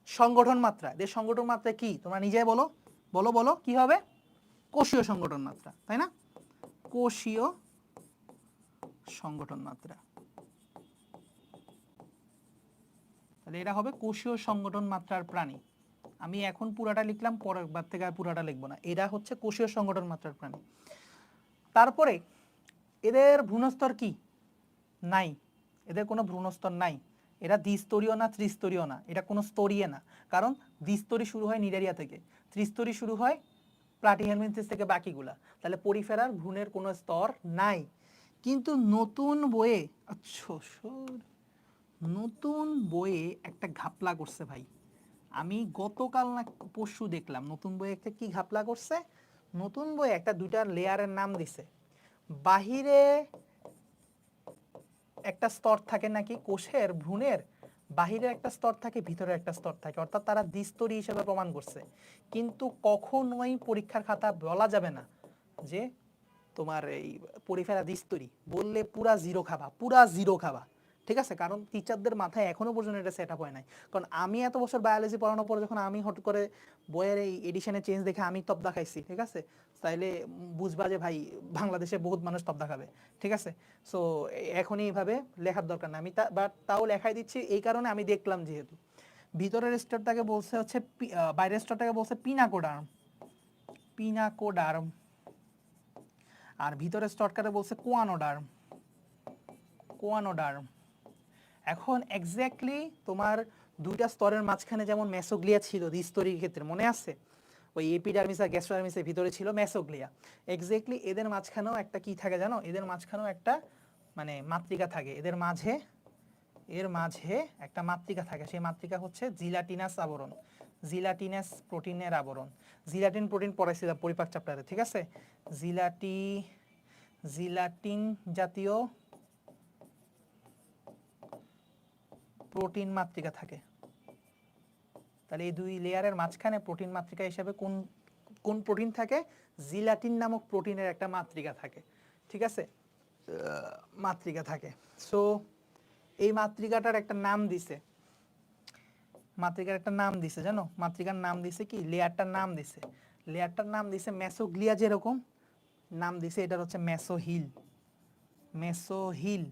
সংগঠন মাত্রা। এদের সংগঠন মাত্রা কি তোমরা নিজে বলো, বলো বলো কি হবে? কোষীয় সংগঠন মাত্রা, তাই না? কোষীয় সংগঠন মাত্রা, তাহলে এটা হবে কোষীয় সংগঠন মাত্রার প্রাণী। আমি এখন পুরাটা লিখলাম, পরের বার থেকে আর পুরাটা লিখবো না। এরা হচ্ছে কোষীয় সংগঠন মাত্রার প্রাণী। তারপরে এদের ভ্রূণস্তর কি? নাই, এদের কোনো ভ্রূণস্তর নাই। এরা দ্বিস্তরীয় না ত্রিস্তরীয় না, এটা কোনো স্তরীয় না, কারণ দ্বিস্তরী শুরু হয় নিডারিয়া থেকে, ত্রিস্তরী শুরু হয় প্লাটিহেলমিনথেস থেকে বাকিগুলা। তাহলে পরিফেরার ভ্রূণের কোনো স্তর নাই। কিন্তু নতুন বইয়ে, আচ্ছা নতুন বইয়ে একটা ঘাপলা করছে ভাই, আমি গতকাল না পরশু দেখলাম নতুন বইয়ে একটা কি ঘাপলা করছে। নতুন বইয়ে একটা দুইটা লেয়ারের নাম দিছে। বাহিরে একটা স্তর থাকে নাকি কোষের, ভ্রূণের বাহিরে একটা স্তর থাকে, ভিতরে একটা স্তর থাকে, অর্থাৎ তারা দ্বিস্তরী হিসেবে প্রমাণ করছে। কিন্তু কখনোই পরীক্ষার খাতা বলা যাবে না যে তোমার এই পরিফেরা দ্বিস্তরী, বললে পুরা জিরো খাবা, পুরা জিরো খাবা। ঠিক আছে, কারণ টিচারদের মাথায় এখনো পর্যন্ত এটা সেট আপ হয় নাই। কারণ আমি এত বছর বায়োলজি পড়ানোর পরে যখন আমি হট করে বইয়ের এই এডিশনে চেঞ্জ দেখে আমি তপ দেখাইছি, ঠিক আছে, তাইলে বুঝবা যে ভাই বাংলাদেশে বহুত মানুষ তপ দেখাবে। ঠিক আছে, সো এখনই এইভাবে লেখার দরকার না। আমি বাট তাও লেখাই দিচ্ছি এই কারণে, আমি দেখলাম যেহেতু ভিতরের স্তরটাকে বলছে হচ্ছে বাইরের স্তরটাকে বলছে পিনাকোডার্ম, পিনাকোডার্ম, আর ভিতরের স্তরটাকে বলছে কোয়ানোডার্ম, কোয়ানোডার্ম। এখন এক্স্যাক্টলি তোমার দুইটা স্তরের মাঝখানে যেমন মেসোগ্লিয়া ছিল দ্বিস্তরীর ক্ষেত্রে, মনে আছে? ওই এপিডার্মিস আর গ্যাস্ট্রোডার্মিসের ভিতরে ছিল মেসোগ্লিয়া। এক্স্যাক্টলি এদের মাঝখানেও একটা কি থাকে জানো? এদের মাঝখানেও একটা মানে মাতৃকা থাকে। এদের মাঝে, এর মাঝে একটা মাতৃকা থাকে। সেই মাতৃকা হচ্ছে জিলাটিনাস আবরণ, জিলাটিনাস প্রোটিনের আবরণ। জিলাটিন প্রোটিন পড়াইছিলাম পরিপাক চ্যাপ্টারে, ঠিক আছে? জিলাটিন জাতীয় প্রোটিন মাতৃকা থাকে। তাহলে এই দুই লেয়ারের মাঝখানে প্রোটিন মাতৃকা হিসেবে কোন কোন প্রোটিন থাকে? জিলাটিন নামক প্রোটিনের একটা মাতৃকা থাকে। ঠিক আছে, মাতৃকা থাকে। সো এই মাতৃকাটার একটা নাম দিছে, মাতৃকার একটা নাম দিছে জানো? মাতৃকার নাম দিছে কি? লেয়ারটার নাম দিছে, লেয়ারটার নাম দিছে মেসোগ্লিয়া, যেরকম নাম দিছে এটার হচ্ছে মেসোহিল, মেসোহিল।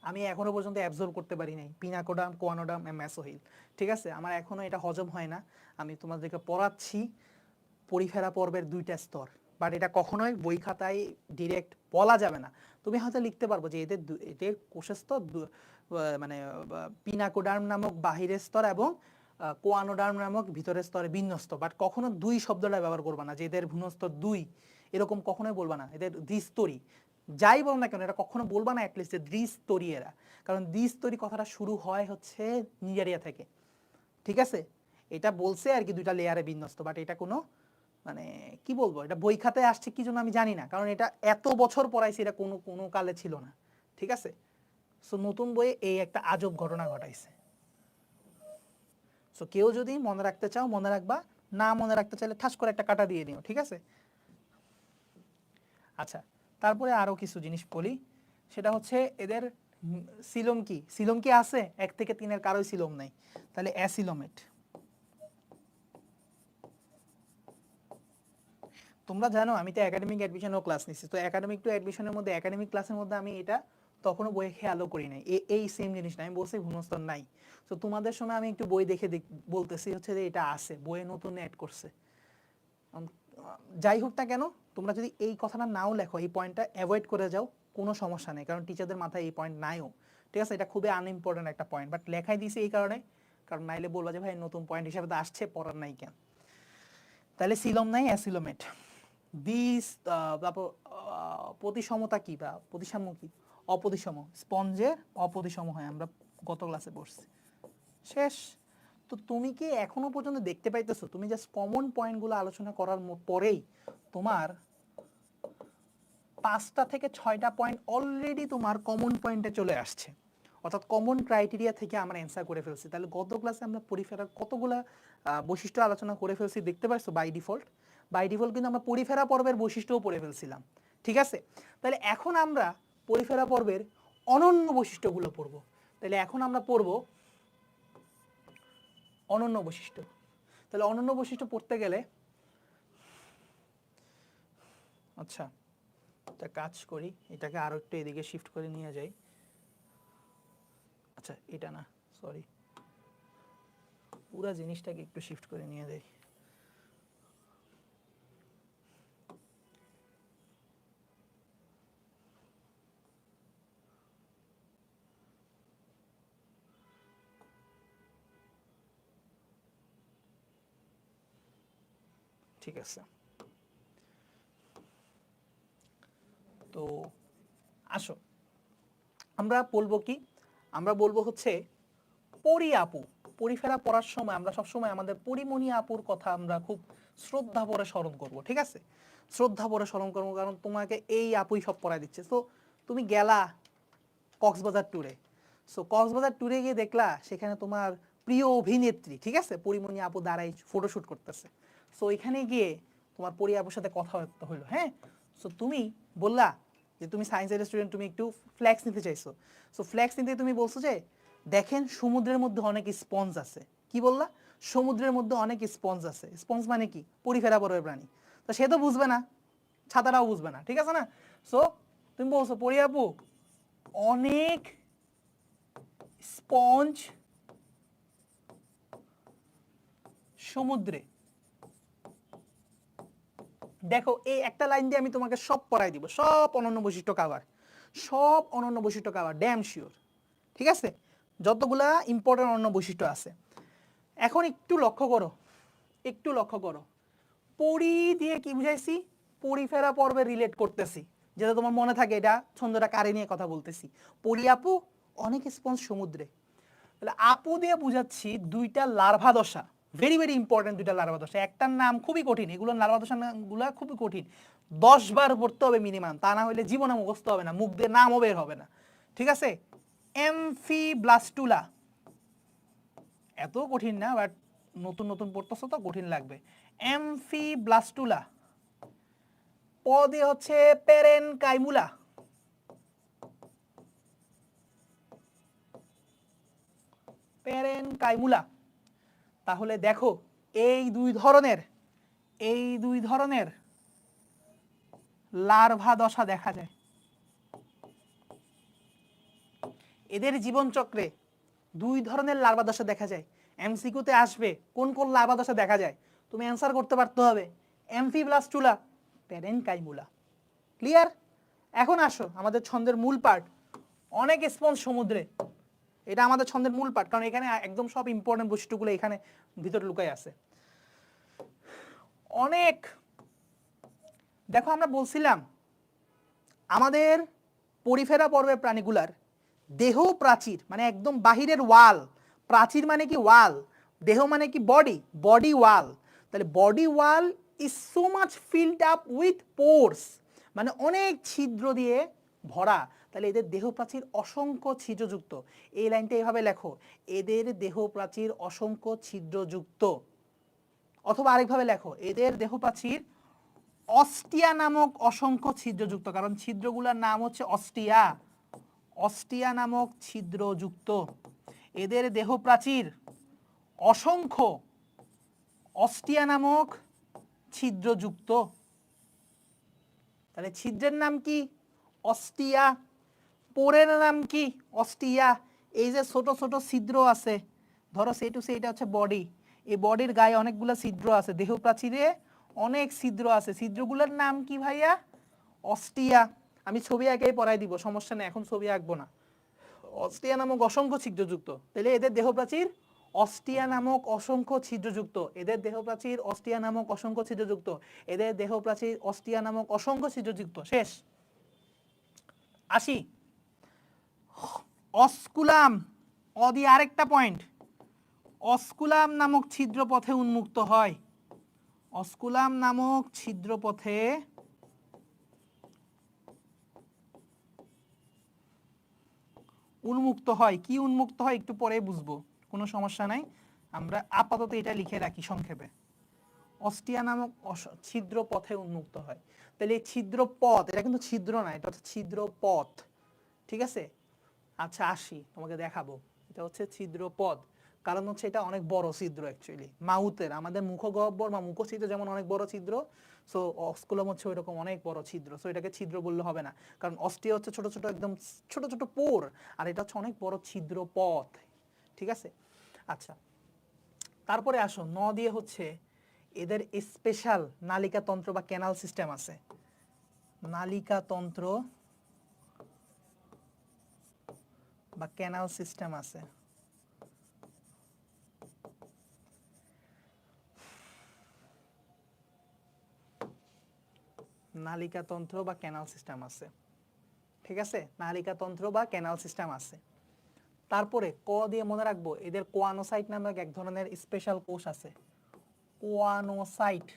আমি এখনো পর্যন্ত অ্যাবজর্ব করতে পারি নাই পিনাকোডার্ম, কোয়ানোডার্ম, মেসোহিল। ঠিক আছে, আমার এখনো এটা হজম হয় না। আমি তোমাদেরকে পড়াচ্ছি পরিফেরা পর্বের দুইটা স্তর, বাট এটা কখনোই বই খাতায় ডিরেক্ট বলা যাবে না। তুমি হয়তো লিখতে পারবো যে এদের কোষস্তর মানে পিনাকোডার্ম নামক বাহিরের স্তর এবং কোয়ানোডার্ম নামক ভিতরের স্তরে বিন্যস্ত, বাট কখনো দুই শব্দটা ব্যবহার করবা না যে এদের ভ্রূণস্তর দুই, এরকম কখনোই বলবা না। এদের দ্বিস্তরী, যাই বল না কেন এটা কখনো বলবা না অ্যাটলিস্ট যে দ্বিস্তরী এরা, কারণ দ্বিস্তরী কথাটা শুরু হয় হচ্ছে নিজারিয়া থেকে, ঠিক আছে? এটা বলছে আর কি দুইটা লেয়ারে বিন্যস্ত, বাট এটা কোনো মানে কি বলবো, এটা বই খাতায় আসছে কি জন্য আমি জানি না, কারণ এটা এত বছর পড়াইছে, এটা কোনো কোনো কালে ছিল না, ঠিক আছে? সো নতুন বইয়ে এই একটা আজব ঘটনা ঘটাইছে। সো কেউ যদি মনে রাখতে চাও মনে রাখবা, না মনে রাখতে চাইলে ঠাস করে একটা কাটা দিয়ে নিও, ঠিক আছে? আচ্ছা, তারপরে আরো কিছু জিনিস বলি, সেটা হচ্ছে এদের সিলোম কি, সিলোম কি আছে? 1 থেকে 3 কারোই সিলোম নাই, তাহলে অ্যাসিলোমেট। তোমরা জানো আমি তো একাডেমিক অ্যাডমিশনেও ক্লাস নিচ্ছি, তো একাডেমিক টু অ্যাডমিশনের মধ্যে একাডেমিক ক্লাসের মধ্যে আমি এটা তখনও বইয়ে খেয়ালও করি নাই, এই সেম জিনিসটা আমি বলছি ভূমস্তর নাই। তো তোমাদের সময় আমি একটু বই দেখে বলতেছি হচ্ছে যে এটা আছে, বইয়ে নতুন অ্যাড করছে। যাই হোক না কেন, তোমরা যদি এই কথাটা নাও লেখো, এই পয়েন্টটা অ্যাভয়েড করে যাও, কোনো সমস্যা নেই, কারণ টিচারদের মাথায় এই পয়েন্ট নাইও, ঠিক আছে? এটা খুবই আনইম্পর্টেন্ট একটা পয়েন্ট, বাট লেখাই দিয়েছি এই কারণে, কারণ নাইলে বলবা যে ভাই নতুন পয়েন্ট হিসাবে তো আসছে, পড়ার নাই কেন। তাহলে সিলোম নাই, অ্যাসিলোমেট। তারপর প্রতিসমতা কি বা প্রতিসাম্য কি? অপ্রতিসম, স্পঞ্জের অপ্রতিসম হয়, আমরা গত ক্লাসে পড়ছি। শেষ। তো তুমি কি এখনো পর্যন্ত দেখতে পাইতেছো, তুমি জাস্ট কমন পয়েন্টগুলো আলোচনা করার পরেই তোমার 5টা থেকে 6টা পয়েন্ট অলরেডি তোমার কমন পয়েন্টে চলে আসছে, অর্থাৎ কমন ক্রাইটেরিয়া থেকে আমরা অ্যান্সার করে ফেলছি। তাহলে গত ক্লাসে আমরা পরিফেরার কতগুলা বৈশিষ্ট্য আলোচনা করে ফেলছি দেখতে পাচ্ছ। বাই ডিফল্ট কিন্তু আমরা পরিফেরা পর্বের বৈশিষ্ট্যও পড়ে ফেলছিলাম, ঠিক আছে? তাহলে এখন আমরা পরিফেরা পর্বের অনন্য বৈশিষ্ট্যগুলো পড়ব। তাহলে এখন আমরা পড়ব অনন্য বৈশিষ্ট্য। তাহলে অনন্য বৈশিষ্ট্য পড়তে গেলে আচ্ছা একটা কাজ করি, এটাকে আরো একটু এদিকে শিফট করে নিয়ে যাই। আচ্ছা এটা না, সরি, পুরো জিনিসটাকে একটু শিফট করে নিয়ে যাই। ঠিক আছে, তো আসো আমরা বলবো কি, আমরা বলবো হচ্ছে পরি আপু। পরিফেরা পড়ার সময় আমরা সবসময় আমাদের পরিমণি আপুর কথা আমরা খুব শ্রদ্ধা ভরে স্মরণ করব, ঠিক আছে? শ্রদ্ধা ভরে স্মরণ করবো, কারণ তোমাকে এই আপুই সব পড়াই দিচ্ছে। তো তুমি গেলা কক্সবাজার ট্যুরে, সো কক্সবাজার ট্যুরে গিয়ে দেখলা সেখানে তোমার প্রিয় অভিনেত্রী, ঠিক আছে, পরিমণি আপু দাঁড়াই ফটোশুট করতেছে। সো এখানে গিয়ে তোমার পরি আপুর সাথে কথাবার্তা হইলো, হ্যাঁ? সো তুমি বললা যে তুমি সায়েন্সের স্টুডেন্ট, তুমি একটু ফ্ল্যাক্স নিতে চাইছো। সো ফ্ল্যাক্স নিতে তুমি বলছো যে দেখেন সমুদ্রের মধ্যে অনেক স্পঞ্জ আছে। কি বললা? সমুদ্রের মধ্যে অনেক স্পঞ্জ আছে। স্পঞ্জ মানে কি? পরিফেরা পর্বের প্রাণী। তো সে তো বুঝবে না, ছাতাটাও বুঝবে না, ঠিক আছে না? সো তুমি বলছো পরি আপু অনেক স্পঞ্জ সমুদ্রে। দেখো এই একটা লাইন দিয়ে আমি তোমাকে সব পড়াই দিব, সব অনন্য বৈশিষ্ট্য কাভার, সব অনন্য বৈশিষ্ট্য কাভার, ড্যাম শিওর, ঠিক আছে? যতগুলা ইম্পর্টেন্ট অনন্য বৈশিষ্ট্য আছে। এখন একটু লক্ষ্য করো, একটু লক্ষ্য করো, পরি দিয়ে কি বুঝাইছি? পরিফেরা পর্বে রিলেট করতেছি, যেটা তোমার মনে থাকে, এটা ছন্দটা কারে নিয়ে কথা বলতেছি। পরি আপু অনেক স্পঞ্জ সমুদ্রে। তাহলে আপু দিয়ে বুঝাচ্ছি দুইটা লার্ভা দশা, ভেরি ভেরি ইম্পর্টেন্ট দুইটা লার্ভা দশা। একটার নাম খুবই কঠিন, এগুলো লার্ভা দশা নামগুলো খুবই কঠিন, 10 বার পড়তে হবে মিনিমাম, তা না হলে জীবনে মুখস্থ হবে না, মুখ দিয়ে নামও বের হবে না, ঠিক আছে? এমফিব্লাস্টুলা, এত কঠিন না, বাট নতুন নতুন পড়তেছো তো কঠিন লাগবে। এমফিব্লাস্টুলা। প দিয়ে হচ্ছে পেরেনকাইমুলা, পেরেনকাইমুলা। তাহলে দেখো এই দুই ধরনের লার্ভা দশা দেখা যায় এদের জীবন চক্রে। দুই ধরনের লার্ভা দশা দেখা যায়, এমসিকিউতে আসবে কোন কোন লার্ভা দশা দেখা যায়, তুমি অ্যান্সার করতে পারতে হবে। এমফিব্লাস্টুলা প্যারেনকাইমুলা। ক্লিয়ার? এখন আসো আমাদের ছন্দের মূল পার্ট, অনেক স্পঞ্জ সমুদ্রে। এটা আমাদের ছন্দের মূল পার্ট, কারণ এখানে একদম সব ইম্পর্টেন্ট বৈশিষ্ট্যগুলো এখানে ভিতরে লুকাই আছে। অনেক, দেখো আমরা বলছিলাম আমাদের পরিফেরা পর্বের প্রাণীগুলার দেহ প্রাচীর মানে একদম বাহিরের ওয়াল, প্রাচীর মানে কি ওয়াল, দেহ মানে কি বডি, বডি ওয়াল। তাহলে body wall is so much filled up with pores, মানে অনেক ছিদ্র দিয়ে ভরা। তাহলে এদের দেহ প্রাচীর অসংখ্য ছিদ্রযুক্ত। এই লাইনটা এইভাবে লেখো, এদের দেহ প্রাচীর অসংখ্য ছিদ্রযুক্ত। অথবা আরেকভাবে লেখো, এদের দেহ প্রাচীর অস্টিয়া নামক অসংখ্য ছিদ্রযুক্ত, কারণ ছিদ্রগুলোর নাম হচ্ছে অস্টিয়া, অস্টিয়া নামক ছিদ্রযুক্ত। এদের দেহ প্রাচীর অসংখ্য অস্টিয়া নামক ছিদ্রযুক্ত। তাহলে ছিদ্রের নাম কি? অস্টিয়া। পোরের নাম কি? অস্টিয়া। এই যে ছোট ছোট ছিদ্র আছে, ধরো সেই টু সেইটা হচ্ছে বডি, এই বডির গায়ে অনেকগুলো ছিদ্র আছে, দেহ প্রাচীরে অনেক ছিদ্র আছে, ছিদ্রগুলোর নাম কি ভাইয়া? অস্টিয়া। আমি ছবি একেই পড়াই দিব, সমস্যা নেই, এখন ছবি আঁকবো না। অস্টিয়া নামক অসংখ্য ছিদ্রযুক্ত। তাহলে এদের দেহ প্রাচীর অস্টিয়া নামক অসংখ্য ছিদ্রযুক্ত, এদের দেহ প্রাচীর অস্টিয়া নামক অসংখ্য ছিদ্রযুক্ত, এদের দেহ প্রাচীর অস্টিয়া নামক অসংখ্য ছিদ্রযুক্ত। শেষ। আসি অস্কুলাম, অদি আরেকটা পয়েন্ট, অস্কুলাম নামক ছিদ্রপথে উন্মুক্ত হয়, অস্কুলাম নামক ছিদ্রপথে উন্মুক্ত হয়। কি উন্মুক্ত হয় একটু পরে বুঝবো, কোনো সমস্যা নাই, আমরা আপাতত এটা লিখে রাখি সংক্ষেপে। অস্টিয়া নামক ছিদ্র পথে উন্মুক্ত হয়। তাহলে এই ছিদ্র পথ, এটা কিন্তু ছিদ্র না, এটা হচ্ছে ছিদ্র পথ। ঠিক আছে? আচ্ছা আসি, তোমাকে দেখাবো। এটা হচ্ছে ছিদ্র পথ, কারণ হচ্ছে এটা অনেক বড় ছিদ্র অ্যাকচুয়ালি। মাউথের আমাদের মুখগহ্বর বা মুখছিদ্র যেমন অনেক বড় ছিদ্র, সো অস্কুলাম হচ্ছে ওইরকম অনেক বড় ছিদ্র। সো এটাকে ছিদ্র বললে হবে না, কারণ অস্টিয়া হচ্ছে ছোট ছোট একদম ছোট ছোট পোর, আর এটা হচ্ছে অনেক বড় ছিদ্র পথ। ঠিক আছে? আচ্ছা তারপরে আসো, ন দিয়ে হচ্ছে এদের স্পেশাল নালিকাতন্ত্র বা ক্যানাল সিস্টেম আছে। নালিকাতন্ত্র বা ক্যানাল সিস্টেম আছে। নালিকাতন্ত্র বা ক্যানাল সিস্টেম আছে। ঠিক আছে? নালিকাতন্ত্র বা ক্যানাল সিস্টেম আছে। তারপরে ক দিয়ে মনে রাখবো, এদের কোয়ানোসাইট নামক এক ধরনের স্পেশাল কোষ আছে। কোয়ানোসাইট,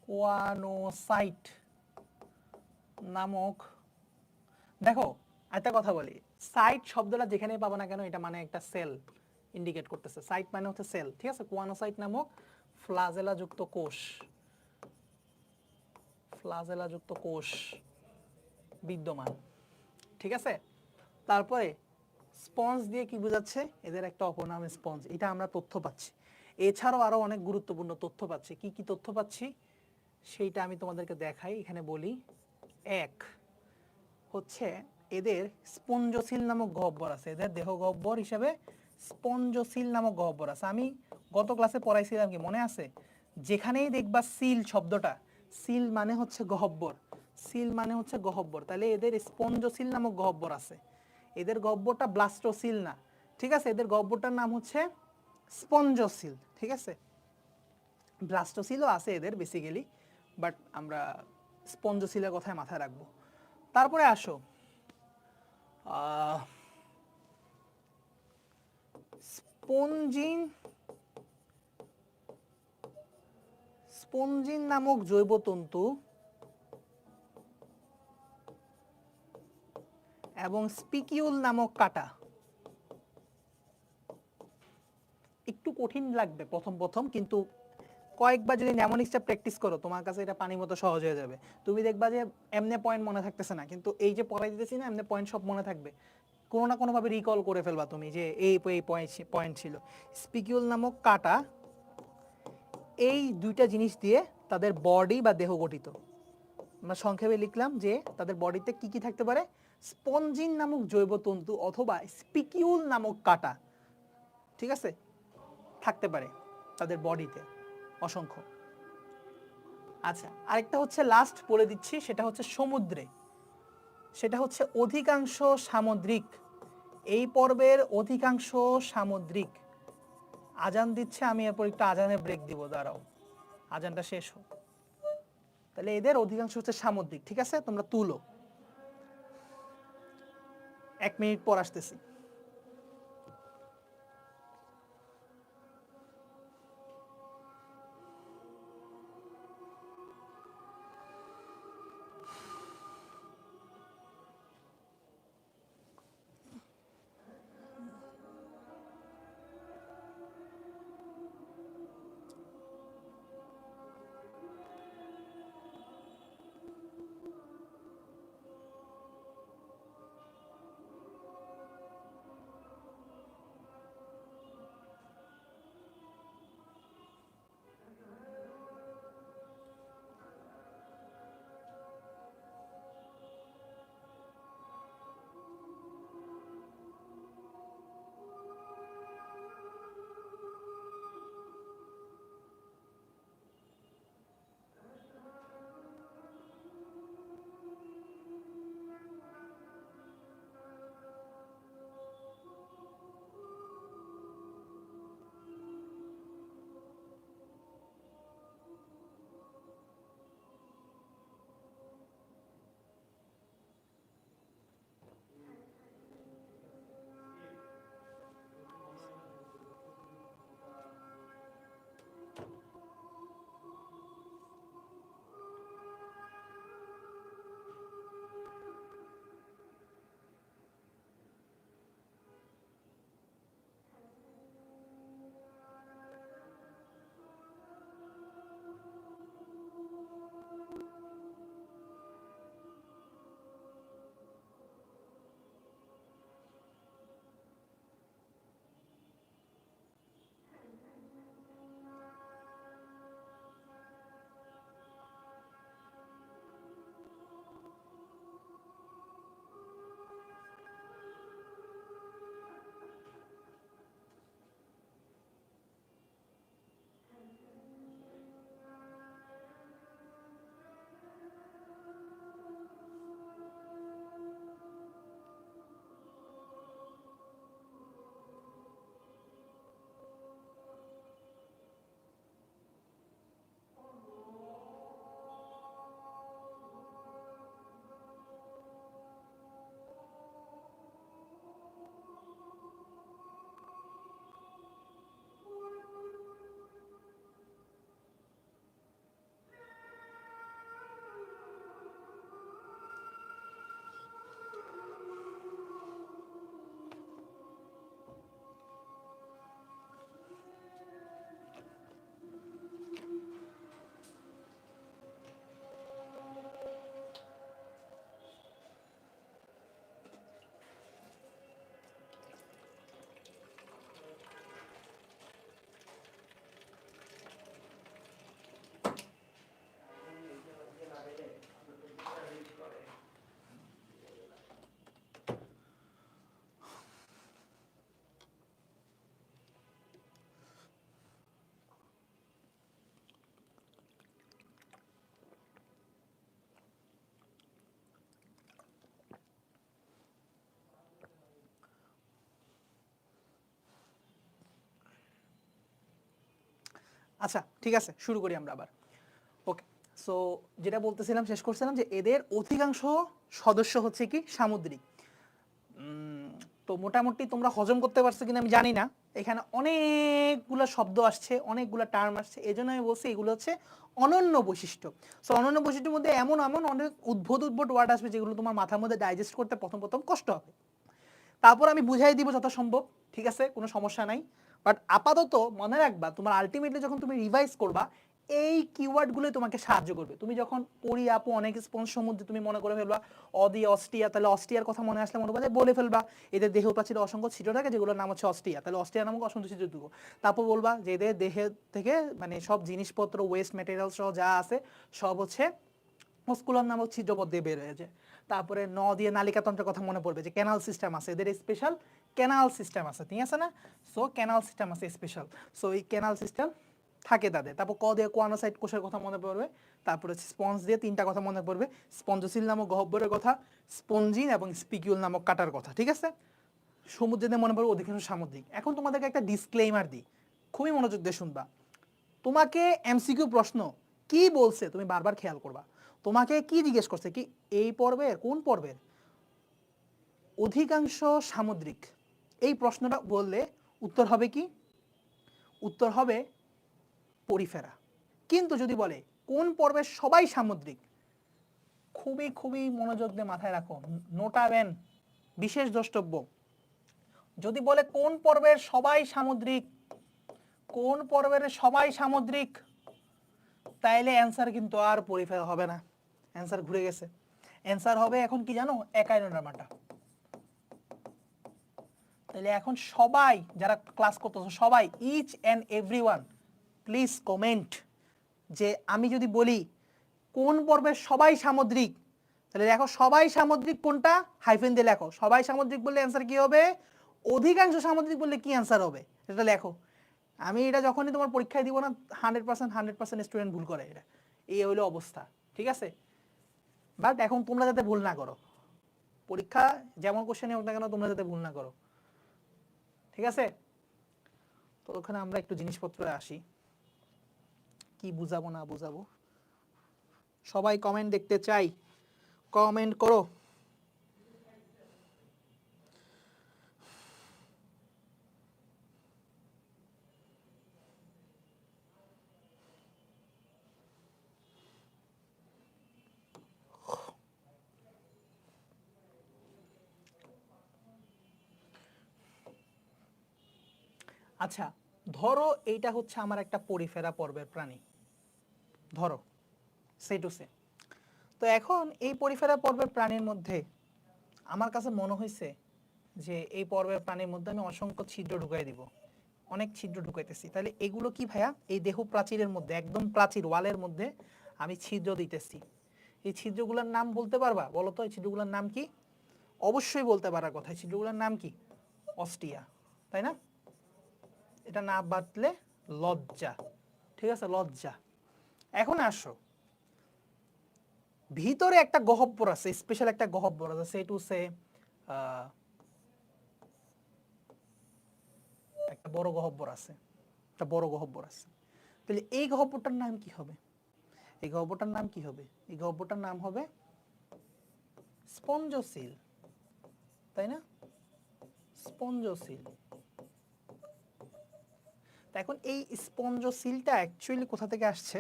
কোয়ানোসাইট নামক, দেখো একটা কথা বলি, সাইট শব্দটা যেখানেই পাবো না কেন এটা মানে একটা সেল ইন্ডিকেট করতেছে। সাইট মানে হচ্ছে সেল। ঠিক আছে? কোয়ানোসাইট নামক ফ্লাজেলা যুক্ত কোষ, ফ্লাজেলা যুক্ত কোষ বিদ্যমান। ঠিক আছে? তারপরে স্পঞ্জ দিয়ে কি বোঝাচ্ছে? এদের একটা অপর নাম স্পঞ্জ, এটা আমরা তথ্য পাচ্ছি। এছাড়াও আরো অনেক গুরুত্বপূর্ণ তথ্য পাচ্ছি। কি কি তথ্য পাচ্ছি সেইটা আমি তোমাদেরকে দেখাই, এখানে বলি। এক হচ্ছে এদের স্পঞ্জসিল নামক গহ্বর আছে, এদের দেহ গহ্বর হিসেবে স্পঞ্জসিল নামক গহ্বর আছে। আমি গত ক্লাসে পড়াইছিলাম, কি মনে আছে? যেখানেই দেখবা সিল শব্দটা, সিল মানে হচ্ছে গহ্বর, সিল মানে হচ্ছে গহ্বর, তাহলে এদের স্পঞ্জসিল নামক গহ্বর আছে। এদের গহ্বরটা ব্লাস্টোসিল না। ঠিক আছে? এদের গহ্বরটার নাম হচ্ছে স্পঞ্জসিল। ঠিক আছে? ব্লাস্টোসিলও আছে এদের বেসিক্যালি, বাট আমরা স্পঞ্জসিলের কথায় মাথায় রাখবো। তারপরে আসো স্পঞ্জিন, স্পঞ্জিন নামক জৈবতন্তু এবং স্পিকিউল নামক কাটা। একটু কঠিন লাগবে প্রথম প্রথম, কিন্তু কয়েকবার যদি নেমোনিক্সটা প্র্যাকটিস করো তোমার কাছে এটা পানির মতো সহজ হয়ে যাবে। তুমি দেখবা যে এমনি পয়েন্ট মনে থাকতেছে না, কিন্তু এই যে পড়াই দিতেছি না এমনি পয়েন্ট সব মনে থাকবে, কোনো না কোনোভাবে রিকল করে ফেলবা তুমি যে এই পয়েন্ট ছিল। স্পিকিউল নামক কাটা, এই দুইটা জিনিস দিয়ে তাদের বডি বা দেহ গঠিত। আমরা সংক্ষেপে লিখলাম যে তাদের বডিতে কি কি থাকতে পারে? স্পঞ্জিন নামক জৈবতন্তু অথবা স্পিকিউল নামক কাটা, ঠিক আছে, থাকতে পারে তাদের বডিতে অসংখ্য। আচ্ছা, আরেকটা হচ্ছে লাস্ট বলে দিচ্ছি, সেটা হচ্ছে সমুদ্রে, সেটা হচ্ছে অধিকাংশ সামুদ্রিক। এই পর্বের অধিকাংশ সামুদ্রিক। আজান দিচ্ছে, আমি এরপর একটু আজানের ব্রেক দিব, দাঁড়াও আজানটা শেষ হোক। তাহলে এদের অধিকাংশ হচ্ছে সামুদ্রিক, ঠিক আছে? তোমরা তুলো, 1 মিনিট পর আসতেছি। আচ্ছা ঠিক আছে, শুরু করি আমরা আবার। ওকে, সো যেটা বলতেছিলাম, শেষ করছিলাম যে এদের অধিকাংশ সদস্য হচ্ছে কি সামুদ্রিক। তো মোটামুটি তোমরা হজম করতে পারছো কিনা আমি জানি না, এখানে অনেকগুলা শব্দ আসছে, অনেকগুলা টার্ম আসছে, এই জন্য আমি বলছি এগুলো হচ্ছে অনন্য বৈশিষ্ট্য। সো অনন্য বৈশিষ্ট্যের মধ্যে এমন এমন অনেক উদ্ভট উদ্ভট ওয়ার্ড আসবে যেগুলো তোমার মাথার মধ্যে ডাইজেস্ট করতে প্রথম প্রথম কষ্ট হবে, তারপর আমি বুঝাই দিব যথাসম্ভব, ঠিক আছে, কোনো সমস্যা নাই। বাট আপাতত মনে রাখবা, তোমার আলটিমেটলি যখন তুমি রিভাইজ করবা, এই কিওয়ার্ডগুলোই তোমাকে সাহায্য করবে। তুমি যখন পড়ি আপু অনেক স্পঞ্জ সমুদ্রে তুমি মনে করে ফেলবা অদি অস্ট্রিয়া, তাহলে অস্ট্রিয়ার কথা মনে আসলে মনে করবে বলে ফেলবা এদের দেহ প্রাচীরে অসংখ্য ছিদ্র থাকে যেগুলোর নাম হচ্ছে অস্ট্রিয়া, তাহলে অস্ট্রিয়া নামক অসংখ্য ছিদ্র দুর্গ। তারপর বলবা যে এদের দেহের থেকে মানে সব জিনিসপত্র ওয়েস্ট ম্যাটেরিয়াল সহ যা আছে সব হচ্ছে মস্কুলার নামক ছিদ্রপথ দিয়ে বের হয়েছে। তারপরে দিয়ে নালিকাতন্ত্রের কথা মনে পড়বে যে ক্যানাল সিস্টেম আছে, এদের স্পেশাল ক্যানাল সিস্টেম আছে, ঠিক আছে না? সো ক্যানাল সিস্টেম আছে স্পেশাল। সো এই ক্যানাল সিস্টেম থাকে তাদের। তারপর ক দিয়ে কোয়ানোসাইট কোষের কথা মনে পড়বে, তারপরে স্পঞ্জ দিয়ে 3টা কথা মনে পড়বে, স্পঞ্জোসিল নামক গহ্বরের কথা, স্পঞ্জিন এবং স্পিকিউল নামক কাটার কথা। ঠিক আছে, সমুদ্রে দিয়ে মনে পড়বে অধিকাংশ সামুদ্রিক। এখন তোমাদেরকে একটা ডিসক্লেইমার দিই, খুবই মনোযোগ দিয়ে শুনবা। তোমাকে এমসিকিউ প্রশ্ন কি বলছে তুমি বারবার খেয়াল করবা। তোমাকে কি জিজ্ঞেস করছে, কি এই পর্বের কোন পর্বের অধিকাংশ সামুদ্রিক, এই প্রশ্নটা বললে উত্তর হবে কি? উত্তর হবে পরিফেরা। কিন্তু যদি বলে কোন পর্বের সবাই সামুদ্রিক, খুবই খুবই মনোযোগ দিয়ে মাথায় রাখো, নোটাবেন, বিশেষ দ্রষ্টব্য। যদি বলে কোন পর্বের সবাই সামুদ্রিক, কোন পর্বের সবাই সামুদ্রিক, তাইলে অ্যান্সার কিন্তু আর পরিফেরা হবে না, অ্যান্সার ঘুরে গেছে। অ্যান্সার হবে এখন কি জানো? একাইনোডার্মাটা। তাহলে এখন সবাই যারা ক্লাস করতেছো সবাই, each and everyone, please comment যে আমি যদি বলি কোন পর্বের সবাই সামুদ্রিক, তাহলে দেখো সবাই সামুদ্রিক কোনটা, হাইফেন দিয়ে লেখো। সবাই সামুদ্রিক বললে অ্যান্সার কি হবে? অধিকাংশ সামুদ্রিক বললে কি অ্যান্সার হবে এটা লেখো। আমি এটা যখনই তোমার পরীক্ষায় দিব না, 100% স্টুডেন্ট ভুল করে, এটা এই হলো অবস্থা। ঠিক আছে, বাট এখন তোমরা যাতে ভুল না করো, পরীক্ষা যেমন কোশ্চেন হোক না কেন তোমরা যাতে ভুল না করো। ঠিক আছে, তো ওখানে আমরা একটু জিনিসপত্রে আসি, কি বুঝাবো না বুঝাবো। সবাই কমেন্ট দেখতে চাই, কমেন্ট করো। আচ্ছা, ধরো এইটা হচ্ছে আমার একটা পরিফেরা পর্বের প্রাণী, ধরো সে টু সে। তো এখন এই পরিফেরা পর্বের প্রাণীর মধ্যে আমার কাছে মনে হয়েছে যে এই পর্বের প্রাণীর মধ্যে আমি অসংখ্য ছিদ্র ঢুকাই দিব, অনেক ছিদ্র ঢুকাইতেছি। তাহলে এগুলো কি ভাইয়া? এই দেহ প্রাচীরের মধ্যে, একদম প্রাচীর ওয়ালের মধ্যে আমি ছিদ্র দিতেছি। এই ছিদ্রগুলোর নাম বলতে পারবা? বলো তো এই ছিদ্রগুলোর নাম কি? অবশ্যই বলতে পারার কথা। এই ছিদ্রগুলোর নাম কি? অস্টিয়া, তাই না? এটা না বাতলে লজ্জা। ঠিক আছে, লজ্জা। এখন আসো, ভিতরে একটা গহ্বর আছে, স্পেশাল একটা গহ্বর আছে, সে টু সে একটা বড় গহ্বর আছে, একটা বড় গহ্বর আছে। তাহলে এই গহ্বরটার নাম কি হবে? এই গহ্বরটার নাম কি হবে? এই গহ্বরটার নাম হবে স্পঞ্জোসিল, তাই না? স্পঞ্জোসিল। এখন এই স্পঞ্জোসিলটা অ্যাকচুয়ালি কোথা থেকে আসছে?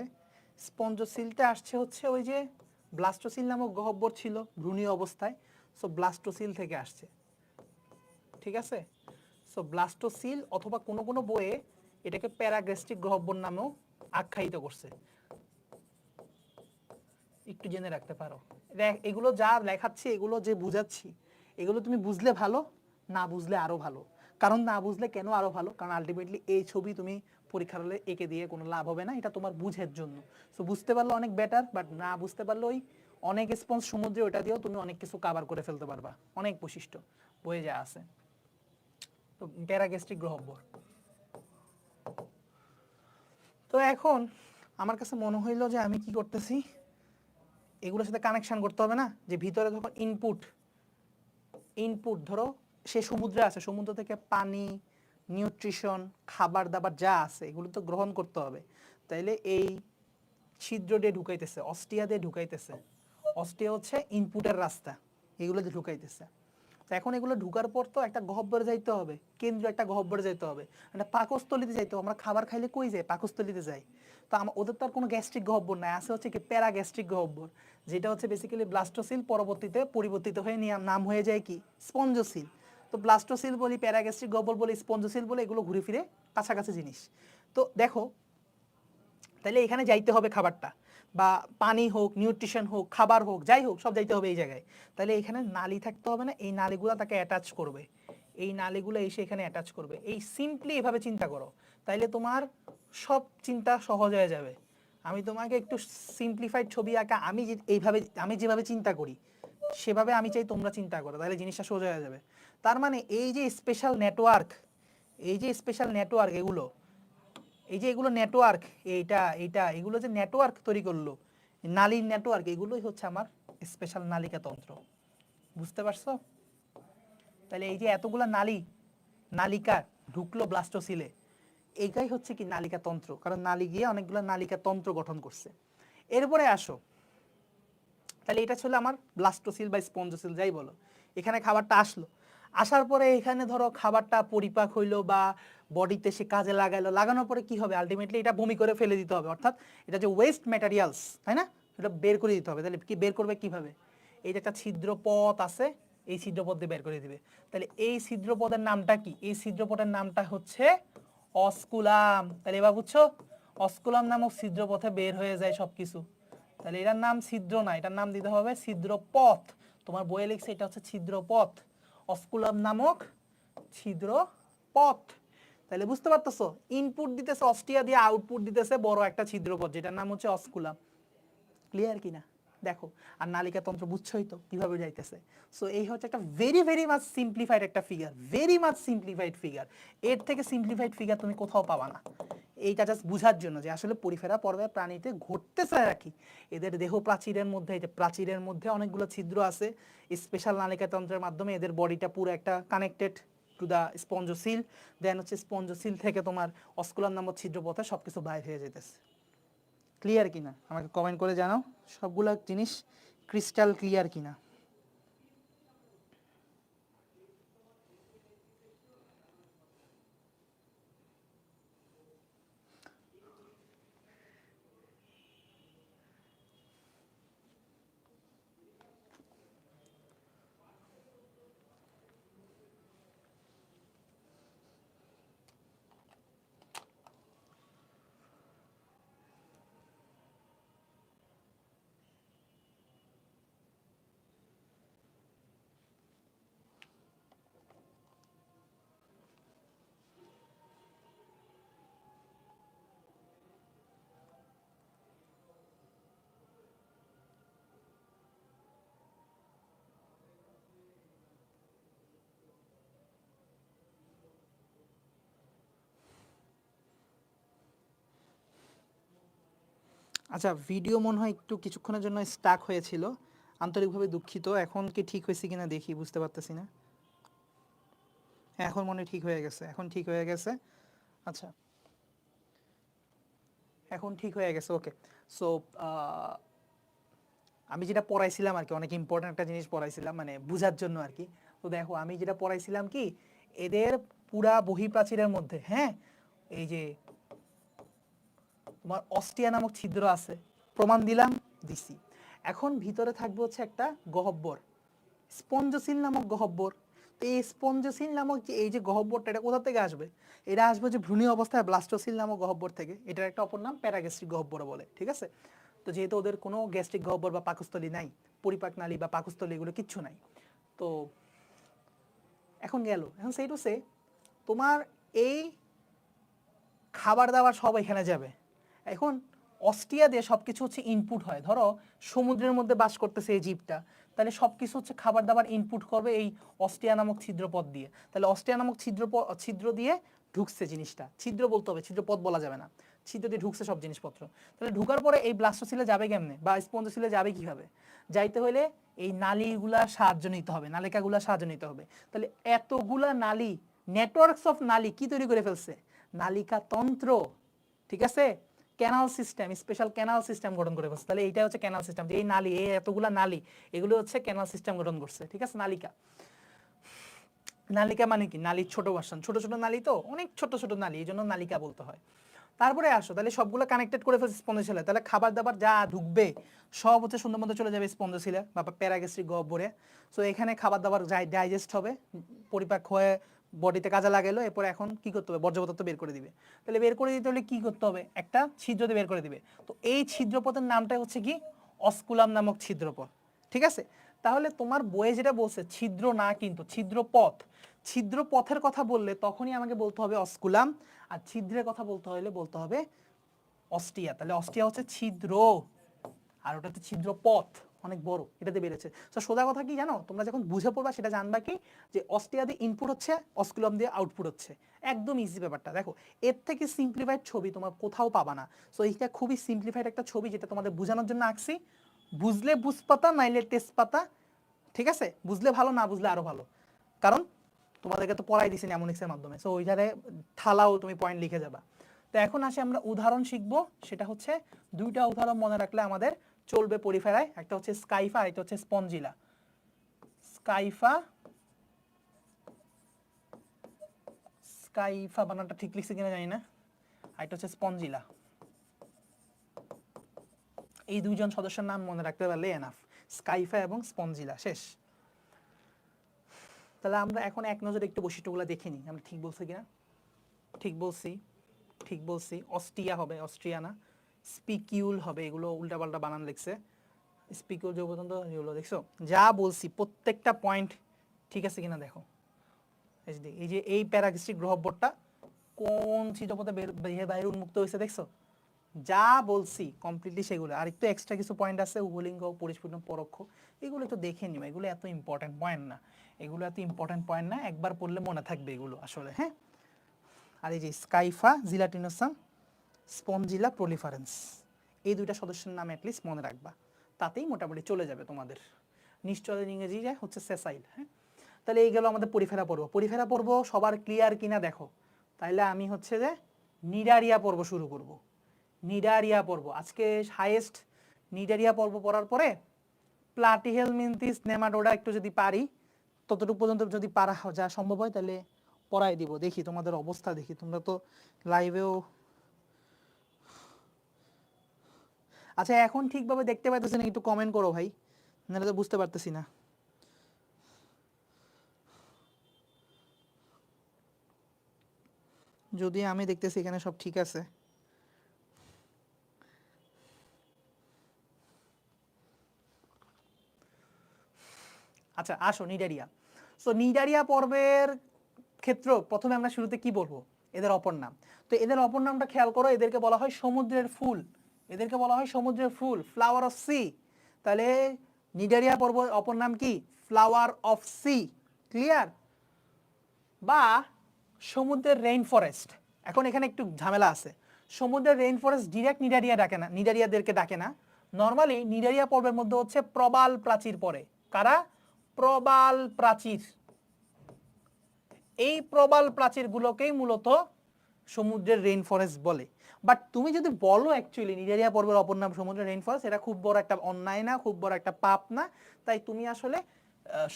স্পঞ্জোসিলটা আসছে হচ্ছে ওই যে ব্লাস্টোসিল নামক গহ্বর ছিল ভ্রূণীয় অবস্থায়, সো ব্লাস্টোসিল থেকে আসছে। ঠিক আছে, সো ব্লাস্টোসিল অথবা কোনো কোনো বইয়ে এটাকে প্যারাগ্যাস্ট্রিক গহ্বর নামেও আখ্যায়িত করছে, একটু জেনে রাখতে পারো। এগুলো যা লেখাচ্ছি, এগুলো যে বুঝাচ্ছি, এগুলো তুমি বুঝলে ভালো, না বুঝলে আরো ভালো। কারণ না বুঝলে কেন আরো ভালো? কারণ আলটিমেটলি এই ছবি তুমি পরীক্ষার হলে এঁকে দিয়ে কোনো লাভ হবে না, এটা তোমার বুঝের জন্য। সো বুঝতে পারলে অনেক বেটার, বাট না বুঝতে পারলে ওই অনেক স্পঞ্জ সমুদ্রে, ওটা দিয়েও তুমি অনেক কিছু কাভার করে ফেলতে পারবা, অনেক বৈশিষ্ট্য বয়ে যা আছে। তো প্যারাগ্যাস্ট্রিক গহ্বর। তো এখন আমার কাছে মনে হইলো যে আমি কি করতেছি, এগুলোর সাথে কানেকশন করতে হবে না? যে ভিতরে যখন ইনপুট ইনপুট ধরো সে সমুদ্রে আছে, সমুদ্র থেকে পানি, নিউট্রিশন, খাবার দাবার যা আছে এগুলো তো গ্রহণ করতে হবে। তাইলে এই ছিদ্র দিয়ে ঢুকাইতেছে, অস্টিয়া দিয়ে ঢুকাইতেছে। অস্টিয়া হচ্ছে ইনপুটের রাস্তা, এগুলো দিয়ে ঢুকাইতেছে। তো এখন এগুলো ঢুকার পর তো একটা গহ্বরে যাইতে হবে, কেন্দ্রীয় একটা গহ্বরে যাইতে হবে, একটা পাকস্থলিতে যাইতে হবে। আমরা খাবার খাইলে কই যাই? পাকস্থলিতে যাই। তো ওদের তো আর কোনো গ্যাস্ট্রিক গহ্বর নাই, আছে হচ্ছে কি প্যারাগ্যাস্ট্রিক গহ্বর, যেটা হচ্ছে বেসিক্যালি ব্লাস্টোসিল পরবর্তীতে পরিবর্তিত হয়ে নাম হয়ে যায় কি স্পঞ্জোসিল। তো ব্লাস্টোসিল বলি, প্যারাগ্যাস্ট্রিক গহ্বর বলি, স্পঞ্জোসিল বলি, এগুলো ঘুরে ফিরে কাছাকাছি জিনিস। তো দেখো, তাহলে এখানে যাইতে হবে খাবারটা, বা পানি হোক, নিউট্রিশন হোক, খাবার হোক, যাই হোক সব যাইতে হবে এই জায়গায়। তাহলে এখানে নালী থাকতে হবে না? এই নালীগুলো তাকে অ্যাটাচ করবে, এই নালীগুলো এসে এখানে অ্যাটাচ করবে। এই সিম্পলি এভাবে চিন্তা করো, তাইলে তোমার সব চিন্তা সহজ হয়ে যাবে। আমি তোমাকে একটু সিম্পলিফাইড ছবি আঁকা, আমি যেভাবে চিন্তা করি সেভাবে আমি চাই তোমরা চিন্তা করো, তাহলে জিনিসটা সোজা হয়ে যাবে। তার মানে এই যে স্পেশাল নেটওয়ার্ক, এগুলো এই যে এগুলো নেটওয়ার্ক, এইটা এইটা এগুলো যে নেটওয়ার্ক তৈরি করলো, নালীর নেটওয়ার্ক, এগুলোই হচ্ছে আমার স্পেশাল নালিকা তন্ত্র। বুঝতে পারছো? তাহলে এই যে এতগুলা নালী, নালিকা ঢুকলো ব্লাস্টোসিলে, এইটাই হচ্ছে কি নালিকা তন্ত্র, কারণ নালী গিয়ে অনেকগুলো নালিকা তন্ত্র গঠন করছে। এরপরে আসো, তাহলে এটা ছিল আমার ব্লাস্টোসিল বা স্পঞ্জোসিল যাই বলো। এখানে খাবারটা আসলো, আসার পরে এখানে ধরো খাবারটা পরিপাক হইলো বা বডিতে সে কাজে লাগাইলো, লাগানোর পরে কি হবে, আলটিমেটলি এটা বমি করে ফেলে দিতে হবে, অর্থাৎ এটা যে ওয়েস্ট ম্যাটেরিয়ালস, তাই না, এটা বের করে দিতে হবে। তাহলে কি বের করবে কিভাবে? এই যে একটা ছিদ্রপথ আছে, এই ছিদ্রপথ দিয়ে বের করে দিবে। তাহলে এই ছিদ্রপথের নামটা কি? এই ছিদ্রপথের নামটা হচ্ছে অস্কুলাম। তাহলে এবার বুঝছো, অস্কুলাম নামক ছিদ্রপথে বের হয়ে যায় সবকিছু। তাহলে এটার নাম ছিদ্র না, এটার নাম দিতে হবে ছিদ্রপথ। তোমার বইয়ে লিখছে এটা হচ্ছে ছিদ্রপথ, অস্কুলাম নামক ছিদ্রপথ। তাহলে বুঝতে পারতেছো, ইনপুট দিতেছে অস্টিয়া দিয়ে, আউটপুট দিতেছে বড় একটা ছিদ্রপথ, যেটার নাম হচ্ছে অস্কুলাম। ক্লিয়ার কিনা দেখো। আর নালিকা তন্ত্র বুঝছোই তো কিভাবে যাইতেছে। সো এই হচ্ছে একটা ভেরি ভেরি মাচ সিম্পলিফাইড একটা figure, very much simplified figure. এর থেকে সিম্পলিফাইড ফিগার তুমি কোথাও পাবা না। এইটা জাস্ট বুঝার জন্য যে আসলে পরিফেরা পর্বে প্রাণীতে ঘটতেছে রাখি, এদের দেহ প্রাচীরের মধ্যে, এই যে প্রাচীরের মধ্যে অনেকগুলো ছিদ্র আছে, স্পেশাল নালিকা তন্ত্রের মাধ্যমে এদের বডিটা পুরো একটা কানেক্টেড টু দা স্পঞ্জোসিল। দেন হচ্ছে স্পঞ্জোসিল থেকে তোমার অস্কুলাম নামক ছিদ্রপথে সবকিছু বাইর হয়ে যেতেছে। ক্লিয়ার কিনা আমাকে কমেন্ট করে জানাও, সবগুলা জিনিস ক্রিস্টাল ক্লিয়ার কিনা। আচ্ছা, ভিডিও মনে হয় একটু কিছুক্ষণের জন্য স্টাক হয়েছিল, আন্তরিকভাবে দুঃখিত। এখন কি ঠিক হয়েছে কিনা দেখি, বুঝতে পারতেছি না। হ্যাঁ, এখন মনে হয় ঠিক হয়ে গেছে, এখন ঠিক হয়ে গেছে। আচ্ছা, এখন ঠিক হয়ে গেছে, ওকে। সো আমি যেটা পড়াইছিলাম আর কি, অনেক ইম্পর্টেন্ট একটা জিনিস পড়াইছিলাম মানে বুঝার জন্য আর কি। তো দেখো আমি যেটা পড়াইছিলাম কি, এদের পুরা বহিঃপ্রাচীরের মধ্যে, হ্যাঁ, এই যে তোমার অস্টিয়া নামক ছিদ্র আছে, প্রমাণ দিলাম, দিছি। এখন ভিতরে থাকবে হচ্ছে একটা গহ্বর, স্পঞ্জোসিল নামক গহ্বর। তো এই স্পঞ্জোসিল নামক যে এই যে গহ্বরটা, এটা কোথা থেকে আসবে? এটা আসবে যে ভ্রূণীয় অবস্থায় ব্লাস্টোসিল নামক গহ্বর থেকে। এটার একটা অপর নাম প্যারাগ্যাস্ট্রিক গহ্বর বলে, ঠিক আছে? তো যেহেতু ওদের কোনো গ্যাস্ট্রিক গহ্বর বা পাকস্থলী নাই, পরিপাক নালী বা পাকস্থলী এগুলো কিচ্ছু নাই, তো এখন গেল, এখন সেই টু সে তোমার এই খাবার দাবার সব এখানে যাবে। এখন অস্ট্রিয়া দিয়ে সবকিছু হচ্ছে ইনপুট হয়, ধরো সমুদ্রের মধ্যে বাস করতেছে এই জীবটা, তাহলে সবকিছু হচ্ছে খাবার দাবার ইনপুট করবে এই অস্ট্রিয়া নামক ছিদ্রপথ দিয়ে। তাহলে অস্ট্রিয়া নামক ছিদ্র দিয়ে ঢুকছে জিনিসটা, ছিদ্র বলতে হবে, ছিদ্রপথ বলা যাবে না, ছিদ্র দিয়ে ঢুকছে সব জিনিসপত্র। তাহলে ঢুকার পরে এই ব্লাস্টোসিলে যাবে কেমনে বা স্পঞ্জোসিলে যাবে কিভাবে? যাইতে হলে এই নালীগুলার সাহায্য নিতে হবে, নালিকাগুলার সাহায্য নিতে হবে। তাহলে এতগুলা নালী, নেটওয়ার্কস অফ নালী কি তৈরি করে ফেলছে? নালিকা তন্ত্র, ঠিক আছে? Canal system, special canal system গঠন করে ফেলছে। তাহলে এইটা হচ্ছে ক্যানাল সিস্টেম, যে এই নালী, এই এতগুলা নালী, এগুলো হচ্ছে ক্যানাল সিস্টেম গঠন করছে, ঠিক আছে? নালিকা, নালিকা মানে কি? নালীর ছোট ভার্সন, ছোট ছোট নালী, তো অনেক ছোট ছোট নালী, এই জন্য নালিকা বলতে হয়। তারপরে আসো, তাহলে সবগুলো কানেক্টেড করে ফেলছে স্পঞ্জোসিলে, তাহলে খাবার দাবার যা ঢুকবে সব হচ্ছে সুন্দর মতো চলে যাবে স্পঞ্জোসিলে বা প্যারাগ্যাস্ট্রিক গহ্বরে। সো এখানে খাবার দাবার ডাইজেস্ট হবে, পরিপাক হয়ে বডিতে কাজে লাগাইলো, এরপরে এখন কি করতে হবে? বর্জ্য পদার্থ বের করে দিবে। তাহলে বের করে দিতে হলে কি করতে হবে? একটা ছিদ্র দিয়ে বের করে দিবে। তো এই ছিদ্রপথের নামটা হচ্ছে কি? অস্কুলাম নামক ছিদ্রপথ, ঠিক আছে? তাহলে তোমার বইয়ে যেটা বলছে ছিদ্র না, কিন্তু ছিদ্রপথ, ছিদ্রপথের কথা বললে তখনই আমাকে বলতে হবে অস্কুলাম, আর ছিদ্রের কথা বলতে হলে বলতে হবে অস্টিয়া। তাহলে অস্টিয়া হচ্ছে ছিদ্র, আর ওটা হচ্ছে ছিদ্রপথ, অনেক বড়, এটাতে বেড়েছে। তো সোজা কথা কি জানো, তোমরা যখন বুঝে পড়বা সেটা জানবা কি যে অস্ট্রিয়া দিয়ে ইনপুট হচ্ছে, অস্কুলাম দিয়ে আউটপুট হচ্ছে। একদম ইজি ব্যাপারটা। দেখো এর থেকে সিম্পলিফাইড ছবি তোমার কোথাও পাবা না। সো এইটা খুবই সিম্পলিফাইড একটা ছবি যেটা তোমাদের বোঝানোর জন্য আঁকছি। বুঝলে বুঝপাতা, নাইলে টেস্ট পাতা। ঠিক আছে, বুঝলে ভালো, না বুঝলে আরো ভালো, কারণ তোমাদেরকে তো পড়াই দিছি ন্যামোনিক্সের মাধ্যমে। সো ওইখানে ঠালাও তুমি পয়েন্ট লিখে যাবা। তো এখন আসি আমরা উদাহরণ শিখবো, সেটা হচ্ছে দুইটা উদাহরণ মনে রাখলে আমাদের চলবে পরিফেরায়। একটা হচ্ছে স্কাইফা, একটা হচ্ছে স্পঞ্জিলা। স্কাইফা, স্কাইফা বানানটা ঠিক লিখছে কিনা জানি না, আর এটা হচ্ছে স্পঞ্জিলা। এই দুইজন সদস্যের নাম মনে রাখতে পারলে এনাফ, স্কাইফা এবং স্পঞ্জিলা, শেষ। তাহলে আমরা এখন এক নজরে একটু বৈশিষ্ট্যগুলো দেখে নিই, আমরা ঠিক বলছি কিনা। ঠিক বলছি, ঠিক বলছি। অস্ট্রিয়া হবে, অস্ট্রিয়া না। স্পিকিউল হবে, এগুলো উল্টাপাল্টা বানান লিখছে। স্পিকিউল যে পর্যন্ত এগুলো দেখছো, যা বলছি প্রত্যেকটা পয়েন্ট ঠিক আছে কিনা দেখো। এই যে এই প্যারাগ্রিস্টিক গ্রহবর্তটা কোন ছিদ্রপথে বাইরে উন্মুক্ত হয়েছে দেখছো, যা বলছি কমপ্লিটলি সেগুলো। আর একটু এক্সট্রা কিছু পয়েন্ট আছে, উভলিঙ্গ, পরিস্ফুটন, পরোক্ষ, এগুলো একটু দেখে নিও। এগুলো এত ইম্পর্টেন্ট পয়েন্ট না, এগুলো এত ইম্পর্টেন্ট পয়েন্ট না, একবার পড়লে মনে থাকবে এগুলো আসলে, হ্যাঁ। আর এই যে স্কাইফা জিলাটিনোসাম, স্পঞ্জিলা প্রলিফারেন্স, এই দুইটা সদস্যের নাম অ্যাটলিস্ট মনে রাখবা, তাতেই মোটামুটি চলে যাবে তোমাদের। নিশ্চয়ই ইংরেজি হচ্ছে সেসাইল, হ্যাঁ। তাহলে এই গেল আমাদের পরিফেরা পর্ব। পরিফেরা পর্ব সবার ক্লিয়ার কিনা দেখো। তাহলে আমি হচ্ছে যে নিডারিয়া পর্ব শুরু করব। নিডারিয়া পর্ব আজকে হাইয়েস্ট। নিডারিয়া পর্ব পড়ার পরে প্লাটিহেলমিনথিস নেমাটোডা একটু যদি পারি, ততটুকু পর্যন্ত যদি পারা যা সম্ভব হয় তাহলে পড়াই দিব। দেখি তোমাদের অবস্থা, দেখি তোমরা তো লাইভেও। আচ্ছা এখন ঠিকভাবে দেখতে পাইতেছি না, একটু কমেন্ট করো ভাই, নাহলে তো বুঝতে পারতেছি না। যদি আমি দেখতেছি এখানে সব ঠিক আছে। আচ্ছা আসো নিডারিয়া। সো নিডারিয়া পর্বের ক্ষেত্র প্রথমে আমরা শুরুতে কি বলবো, এদের অপর নাম। তো এদের অপর নামটা খেয়াল করো, এদেরকে বলা হয় সমুদ্রের ফুল। এদেরকে বলা হয় সমুদ্রের ফুল, ফ্লাওয়ার অফ সি। তাহলে নিডারিয়া পর্ব অপর নাম কি, ফ্লাওয়ার অফ সি, ক্লিয়ার। বা সমুদ্রের রেইন ফরেস্ট। এখন এখানে একটু ঝামেলা আছে, সমুদ্রের রেইন ফরেস্ট ডিরেক্ট নিডারিয়া ডাকে না, নিডারিয়াদেরকে ডাকে না। নর্মালি নিডারিয়া পর্বের মধ্যে হচ্ছে প্রবাল প্রাচীর পড়ে। কারা? প্রবাল প্রাচীর। এই প্রবাল প্রাচীরগুলোকেই মূলত সমুদ্রের রেইন ফরেস্ট বলে। বাট তুমি যদি বলো অ্যাকচুয়ালি নিডারিয়া পর্বের অপর নাম সমুদ্রের রেইন ফরেস্ট, এটা খুব বড় একটা অন্যায় না, খুব বড় একটা পাপ না। তাই তুমি আসলে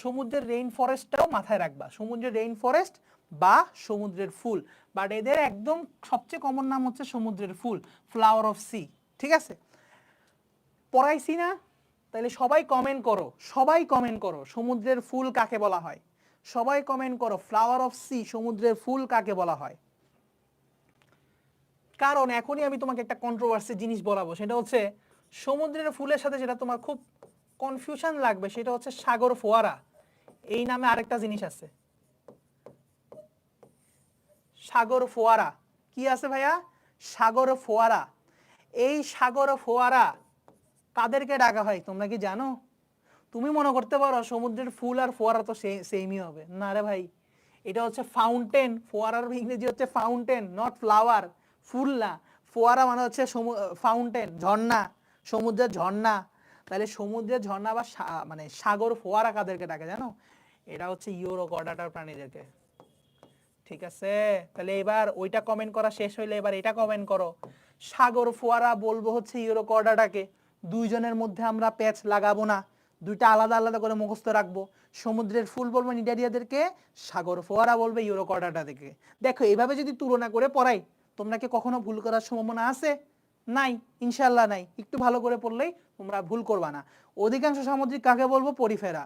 সমুদ্রের রেইন ফরেস্টটাও মাথায় রাখবা, সমুদ্রের রেইন ফরেস্ট বা সমুদ্রের ফুল। বাট এদের একদম সবচেয়ে কমন নাম হচ্ছে সমুদ্রের ফুল, ফ্লাওয়ার অফ সি। ঠিক আছে, পড়াইছি না? তাহলে সবাই কমেন্ট করো, সবাই কমেন্ট করো সমুদ্রের ফুল কাকে বলা হয়। সবাই কমেন্ট করো ফ্লাওয়ার অফ সি, সমুদ্রের ফুল কাকে বলা হয়। কারণ এখনই আমি তোমাকে একটা কন্ট্রোভার্সি জিনিস বলাবো, সেটা হচ্ছে সমুদ্রের ফুলের সাথে যেটা তোমার খুব কনফিউশন লাগবে সেটা হচ্ছে সাগর ফোয়ারা। এই নামে আরেকটা জিনিস আছে, সাগর ফোয়ারা। কি আছে ভাইয়া? সাগর ফোয়ারা। এই সাগর ফোয়ারা কাদেরকে ডাকা হয় তোমরা কি জানো? তুমি মনে করতে পারো সমুদ্রের ফুল আর ফোয়ারা তো সেমই হবে, না রে ভাই। এটা হচ্ছে ফাউন্টেন, ফোয়ারার ইংরেজি হচ্ছে ফাউন্টেন, নট ফ্লাওয়ার। ফুল না, ফোয়ারা মানে হচ্ছে ফাউন্টেন, ঝর্ণা, সমুদ্রের ঝর্ণা। তাহলে সমুদ্রের ঝর্ণা বা মানে সাগর ফোয়ারা কাদেরকে ডাকে জানো? এটা হচ্ছে ইউরোকর্ডাটার প্রাণীদেরকে। ঠিক আছে, তাহলে এবার ওইটা কমেন্ট করা শেষ হইলে এবার এটা কমেন্ট করো, সাগর ফোয়ারা বলবো হচ্ছে ইউরোকর্ডাটাকে। দুইজনের মধ্যে আমরা প্যাচ লাগাবো না, দুইটা আলাদা আলাদা করে মুখস্থ রাখবো। সমুদ্রের ফুল বলবো নিডারিয়াদেরকে, সাগর ফোয়ারা বলবে ইউরোকর্ডাটাদেরকে। দেখো এভাবে যদি তুলনা করে পড়াই, তোমরা কি কখনো ভুল করার সম্ভাবনা আছে? নাই, ইনশাল্লাহ নাই। একটু ভালো করে পড়লেই তোমরা ভুল করবা না। অধিকাংশ সামুদ্রিক কাকে বলবো? পরিফেরা।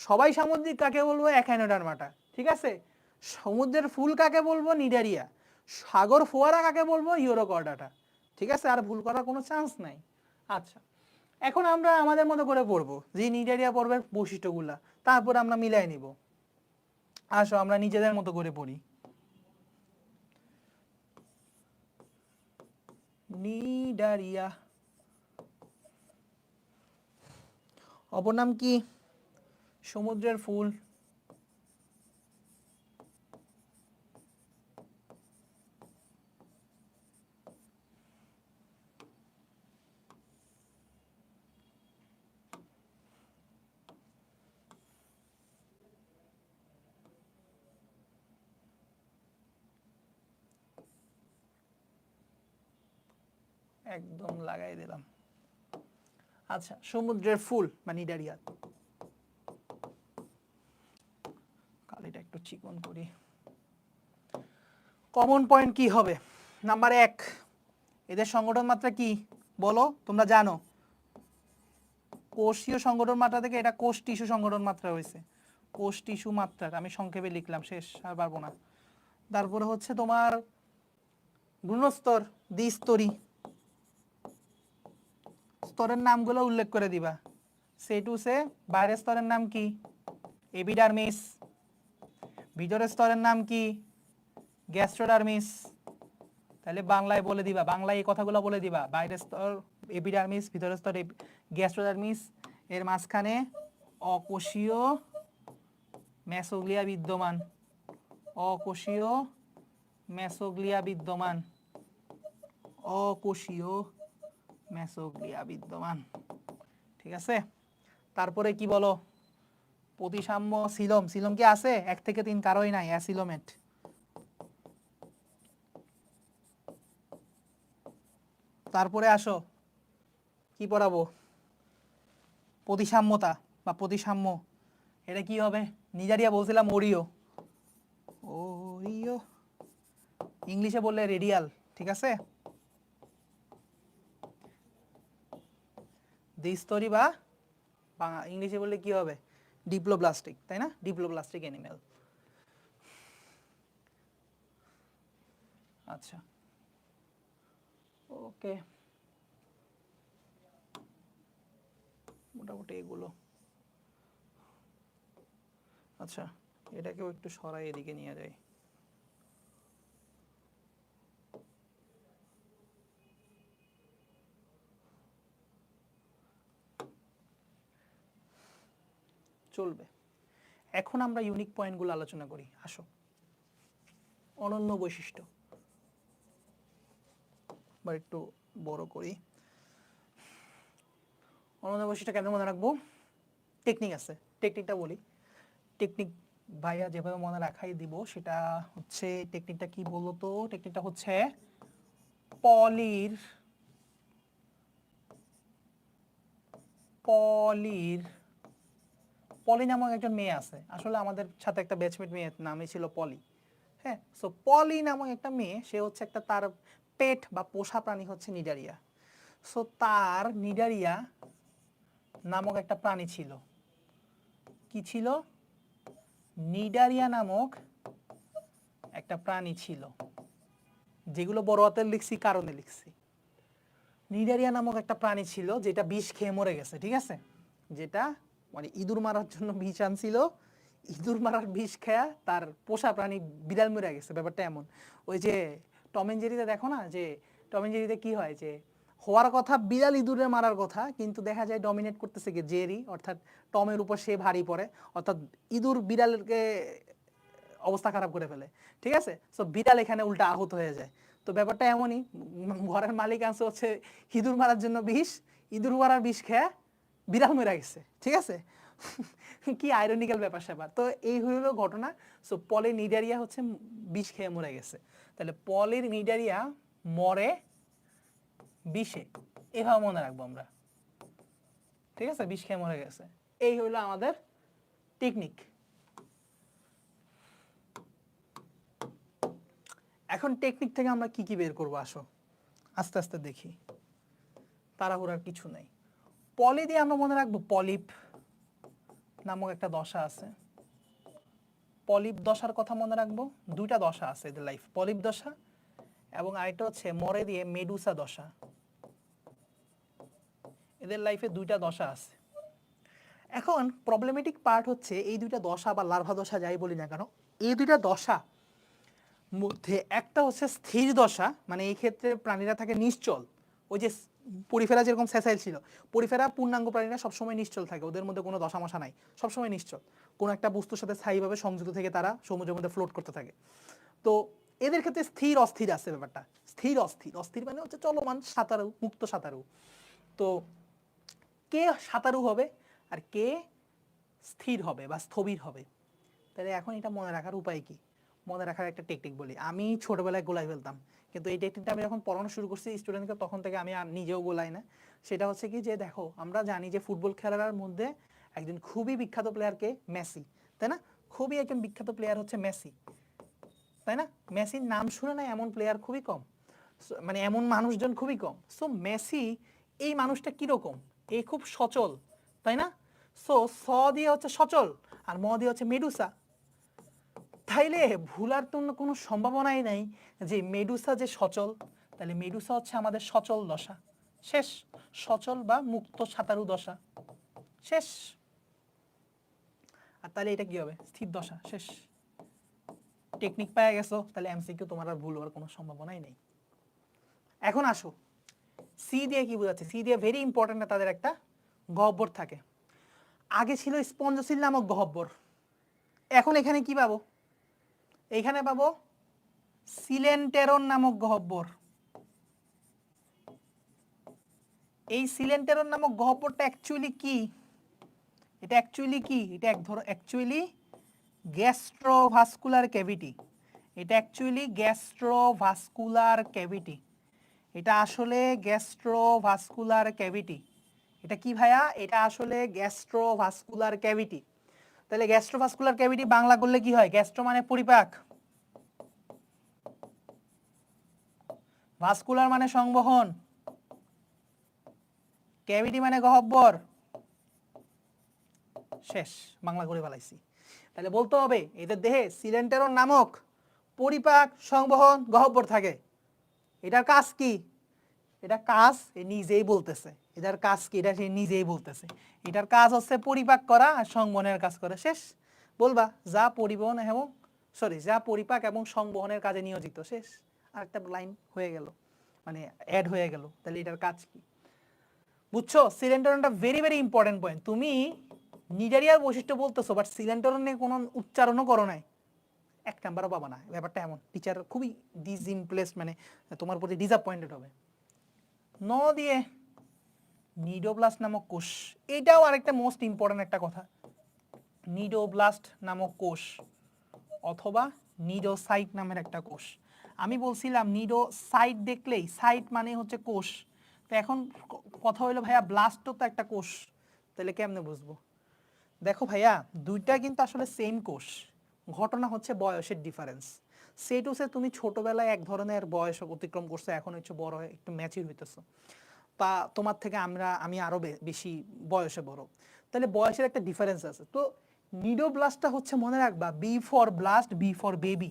সবাই সামুদ্রিক কাকে বলবো? এখাইনোডার্মাটা। ঠিক আছে, সমুদ্রের ফুল কাকে বলবো? নিডারিয়া। সাগর ফোয়ারা কাকে বলবো? ইউরোকর্ডাটা। ঠিক আছে, আর ভুল করার কোনো চান্স নাই। আচ্ছা, এখন আমরা আমাদের মতো করে পড়বো যে নিডারিয়া পর্বের বৈশিষ্ট্যগুলা, তারপর আমরা মিলাই নিব। আসো আমরা নিজেদের মতো করে পড়ি। নিডারিয়া অপর নাম কি? সমুদ্রের ফুল। একদম লাগাই দিলাম। আচ্ছা, সমুদ্রের ফুল বা নিডারিয়া। কালিটা একটু চিকন করি। কমন পয়েন্ট কি হবে? নাম্বার 1, এদের সংগঠন মাত্রা কি বলো? তোমরা জানো কোষীয় সংগঠন মাত্রা থেকে এটা কোষ টিস্যু সংগঠন মাত্রা হয়েছে। কোষ টিস্যু মাত্রা আমি সংক্ষেপে লিখলাম, শেষ আর পারবো না। তারপরে হচ্ছে তোমার গুণস্তর, দ্বিস্তরী। স্তরের নামগুলো উল্লেখ করে দিবা। সে টু সে বাইরের স্তরের নাম কি? এপিডার্মিস। ভিতরের স্তরের নাম কি? গ্যাস্ট্রোডার্মিস। তাহলে বাংলায় বলে দিবা, বাংলায় এই কথাগুলো বলে দিবা। বাইরের স্তর এপিডার্মিস, ভিতরের স্তর গ্যাস্ট্রোডার্মিস, এর মাঝখানে অকোষীয় মেসোগ্লিয়া বিদ্যমান। অকোষীয় মেসোগ্লিয়া বিদ্যমান। অকোষীয় মেসোগ্লিয়া বিদ্যমান। ঠিক আছে? তারপরে কি বলো? প্রতিসাম্য সিলম। সিলম কি আছে? 1 থেকে 3 কারোই নাই, অ্যাসিলোমেট। তারপরে আসো, কি পড়াবো? প্রতিসাম্যতা বা প্রতিসাম্য। এটা কি হবে? নিজারিয়া বলছিলাম ওরিও। ওরিও ইংলিশে বললে রেডিয়াল। ঠিক আছে? দ্বিস্তরী বা ইংলিশে বললে কি হবে? ডিপ্লোব্লাস্টিক, তাই না? Diploblastic animal. আচ্ছা, ওকে, মোটামুটি এগুলো। আচ্ছা, এটাকেও একটু সরাই এদিকে নিয়ে যাই। চলবে। এখন আমরা ইউনিক পয়েন্টগুলো আলোচনা করি। আসো, অনন্য বৈশিষ্ট্য বা একটু বড় করি। অনন্য বৈশিষ্ট্য কেন মনে রাখবো? টেকনিক আছে, টেকনিকটা বলি। টেকনিক ভাইয়া যেভাবে মনে রাখাই দিব সেটা হচ্ছে, টেকনিকটা কি বলতো? টেকনিকটা হচ্ছে পলির পলির পলি নামক একজন মেয়ে আছে। আসলে আমাদের সাথে একটা ব্যাচমেট মেয়ের নামই ছিল পলি। হ্যাঁ, সো পলি নামক একটা মেয়ে, সে হচ্ছে একটা, তার পেট বা পোষা প্রাণী হচ্ছে নিডারিয়া। সো তার নিডারিয়া নামক একটা প্রাণী ছিল। কি ছিল? নিডারিয়া নামক একটা প্রাণী ছিল। যেগুলো বড় হাতের লিখছি কারণে লিখছি। নিডারিয়া নামক একটা প্রাণী ছিল যেটা বিষ খেয়ে মরে গেছে। ঠিক আছে? যেটা মানে ইঁদুর মারার জন্য বিষ আনছিল, ইঁদুর মারার বিষ খেয়া তার পোষা প্রাণী বিড়াল মরে গেছে। ব্যাপারটা এমন, ওই যে টম এন্ড জেরিতে দেখো না, যে টম এন্ড জেরিতে কি হয়, যে হওয়ার কথা বিড়াল ইঁদুরে মারার কথা, কিন্তু দেখা যায় ডমিনেট করতেছে কি জেরি, অর্থাৎ টমের উপর সে ভারী পড়ে, অর্থাৎ ইঁদুর বিড়ালকে অবস্থা খারাপ করে ফেলে। ঠিক আছে? সো বিড়াল এখানে উল্টা আহত হয়ে যায়। তো ব্যাপারটা এমনই, ঘরের মালিক আছে হচ্ছে ইঁদুর মারার জন্য বিষ, ইঁদুর মারার বিষ খেয়ে বিড়াল মরে গেছে। ঠিক আছে? কি আইরনিক্যাল ব্যাপার স্যাপার। তো এই হলো ঘটনা। সো পলির নিডারিয়া হচ্ছে বিষ খেয়ে মরে গেছে। তাহলে পলির নিডারিয়া মরে বিষে, এভাবে মনে রাখবো আমরা। ঠিক আছে? বিষ খেয়ে মরে গেছে। এই হলো আমাদের টেকনিক। এখন টেকনিক থেকে আমরা কি কি বের করবো? আসো আস্তে আস্তে দেখি, তাড়াহুড়ার কিছু নাই। পলি দিয়ে আমরা মনে রাখবো পলিপ নামক একটা দশা আছে। পলিপ দশার কথা মনে রাখবো। দুইটা দশা আছে এদের লাইফ, পলিপ দশা এবং আরেকটা হচ্ছে মরে দিয়ে মেডুসা দশা। এদের লাইফে দুইটা দশা আছে। এখন প্রবলেমেটিক পার্ট হচ্ছে এই দুইটা দশা বা লার্ভা দশা যাই বলি না কেন, এই দুইটা দশা মধ্যে একটা হচ্ছে স্থির দশা, মানে এই ক্ষেত্রে প্রাণীরা থাকে নিশ্চল। ওই যে পরিফেরা যেরকম সেসাইল ছিল, পরিফেরা পূর্ণাঙ্গ প্রাণীরা সবসময় নিশ্চল থাকে, ওদের মধ্যে কোনো দশামশা নাই, সবসময় নিশ্চল, কোনো একটা বস্তুর সাথে স্থায়ীভাবে সংযুক্ত থেকে তারা সমুদ্রের মধ্যে ফ্লোট করতে থাকে। তো এদের ক্ষেত্রে স্থির অস্থির আছে ব্যাপারটা, স্থির অস্থির, অস্থির মানে হচ্ছে চলমান সাঁতারু, মুক্ত সাঁতারু। তো কে সাঁতারু হবে আর কে স্থির হবে বা স্থবির হবে, তাহলে এখন এটা মনে রাখার উপায় কি? মনে রাখার একটা টেকনিক বলি। আমি ছোটবেলায় গোলাই ফেলতাম, কিন্তু এই টেকনিকটা আমি যখন পড়ানো শুরু করছি স্টুডেন্টকে, তখন থেকে আমি আর নিজেও গোলাই না। সেটা হচ্ছে কি যে দেখো, আমরা জানি যে ফুটবল খেলার মধ্যে একজন খুবই বিখ্যাত প্লেয়ারকে মেসি, তাই না? খুবই একজন বিখ্যাত প্লেয়ার হচ্ছে মেসি, তাই না? মেসির নাম শুনে না এমন প্লেয়ার খুবই কম, মানে এমন মানুষজন খুবই কম। সো মেসি এই মানুষটা কিরকম? এই খুব সচল, তাই না? সো স দিয়ে হচ্ছে সচল আর ম দিয়ে হচ্ছে মেডুসা। তাইলে ভুলার তো কোনো সম্ভাবনাই নাই যে মেডুসা যে সচল, তাহলে মেডুসা হচ্ছে আমাদের সচল দশা, শেষ। সচল বা মুক্ত সাঁতারু দশা, শেষ। আর তাহলে এটা কি হবে? স্থির দশা, শেষ। টেকনিক পেয়ে গেছো, তাহলে এমসিকিউ তোমার আর ভুল হওয়ার কোনো সম্ভাবনাই নেই। এখন আসো, সি দিয়ে কি বোঝাচ্ছে? সি দিয়ে ভেরি ইম্পর্টেন্ট, তাদের একটা গহ্বর থাকে। আগে ছিল স্পঞ্জসিল নামক গহ্বর, এখন এখানে কি পাবো? এইখানে পাবো সিলেন্টেরন নামক গহ্বর। এই সিলেন্টেরন নামক গহ্বরটা অ্যাকচুয়ালি কি? এটা অ্যাকচুয়ালি কি? এটা অ্যাকচুয়ালি গ্যাস্ট্রোভাস্কুলার ক্যাভিটি। এটা অ্যাকচুয়ালি গ্যাস্ট্রোভাস্কুলার ক্যাভিটি। এটা আসলে গ্যাস্ট্রোভাস্কুলার ক্যাভিটি। এটা কি ভাইয়া? এটা আসলে গ্যাস্ট্রোভাস্কুলার ক্যাভিটি। তাহলে গ্যাস্ট্রোভাস্কুলার ক্যাভিটি বাংলা করলে কি হয়? গ্যাস্ট্রো মানে পরিপাক, ভাস্কুলার মানে সংবহন, ক্যাভিটি মানে গহ্বর, শেষ, বাংলা করে ফেলাইছি। তাহলে বলতে হবে এদের দেহে সিলেন্টেরন নামক পরিপাক, সংবহন, গহ্বর থাকে। এটার কাজ কি? এটা কাজ এ নিজেই বলতেছে। এটার কাজ কি? এটা সে নিজেই বলতেছে। এটার কাজ হচ্ছে পরিপাক করা আর সংবহনের কাজ করে, শেষ। বলবা যা পরিবহন এবং যা পরিপাক এবং সংবহনের কাজে নিয়োজিত, শেষ। আরেকটা লাইন হয়ে গেল, মানে অ্যাড হয়ে গেল। তাহলে এটার কাজ কি? বুঝছো? সিলেন্টেরনটা ভেরি ভেরি ইম্পর্টেন্ট পয়েন্ট। তুমি নিডারিয়ার বৈশিষ্ট্য বলতেছো, বাট সিলেন্টেরনে কোনো উচ্চারণও করো নাই, এক নাম্বারও পাবা না। ব্যাপারটা এমন, টিচার খুবই ডিসইমপ্লেস, মানে তোমার প্রতি ডিসঅ্যাপয়েন্টেড হবে। ন দিয়ে নিডোব্লাস্ট নামক কোষ, এটাও আরেকটা মোস্ট ইম্পর্টেন্ট একটা কথা। নিডোব্লাস্ট নামক কোষ অথবা নিডোসাইট নামের একটা কোষ। আমি বলছিলাম নিডোসাইট দেখলেই, সাইট মানে হচ্ছে কোষ, তো এখন কথা হইলো ভাইয়া ব্লাস্টও তো একটা কোষ, তাহলে কেমনে বুঝবো? দেখো ভাইয়া, দুইটা কিন্তু আসলে সেম কোষ, ঘটনা হচ্ছে বয়সের ডিফারেন্স। সেটুসে তুমি ছোটবেলায় এক ধরনের বয়স অতিক্রম করছো, এখন হচ্ছে বড় হয়ে একটু ম্যাচিউর হইতেছো, তা তোমার থেকে আমি আরো বেশি বয়সে বড়, তাহলে বয়সের একটা ডিফারেন্স আছে। তো নিডোব্লাস্টটা হচ্ছে, মনে রাখবা, B for blast, B for baby,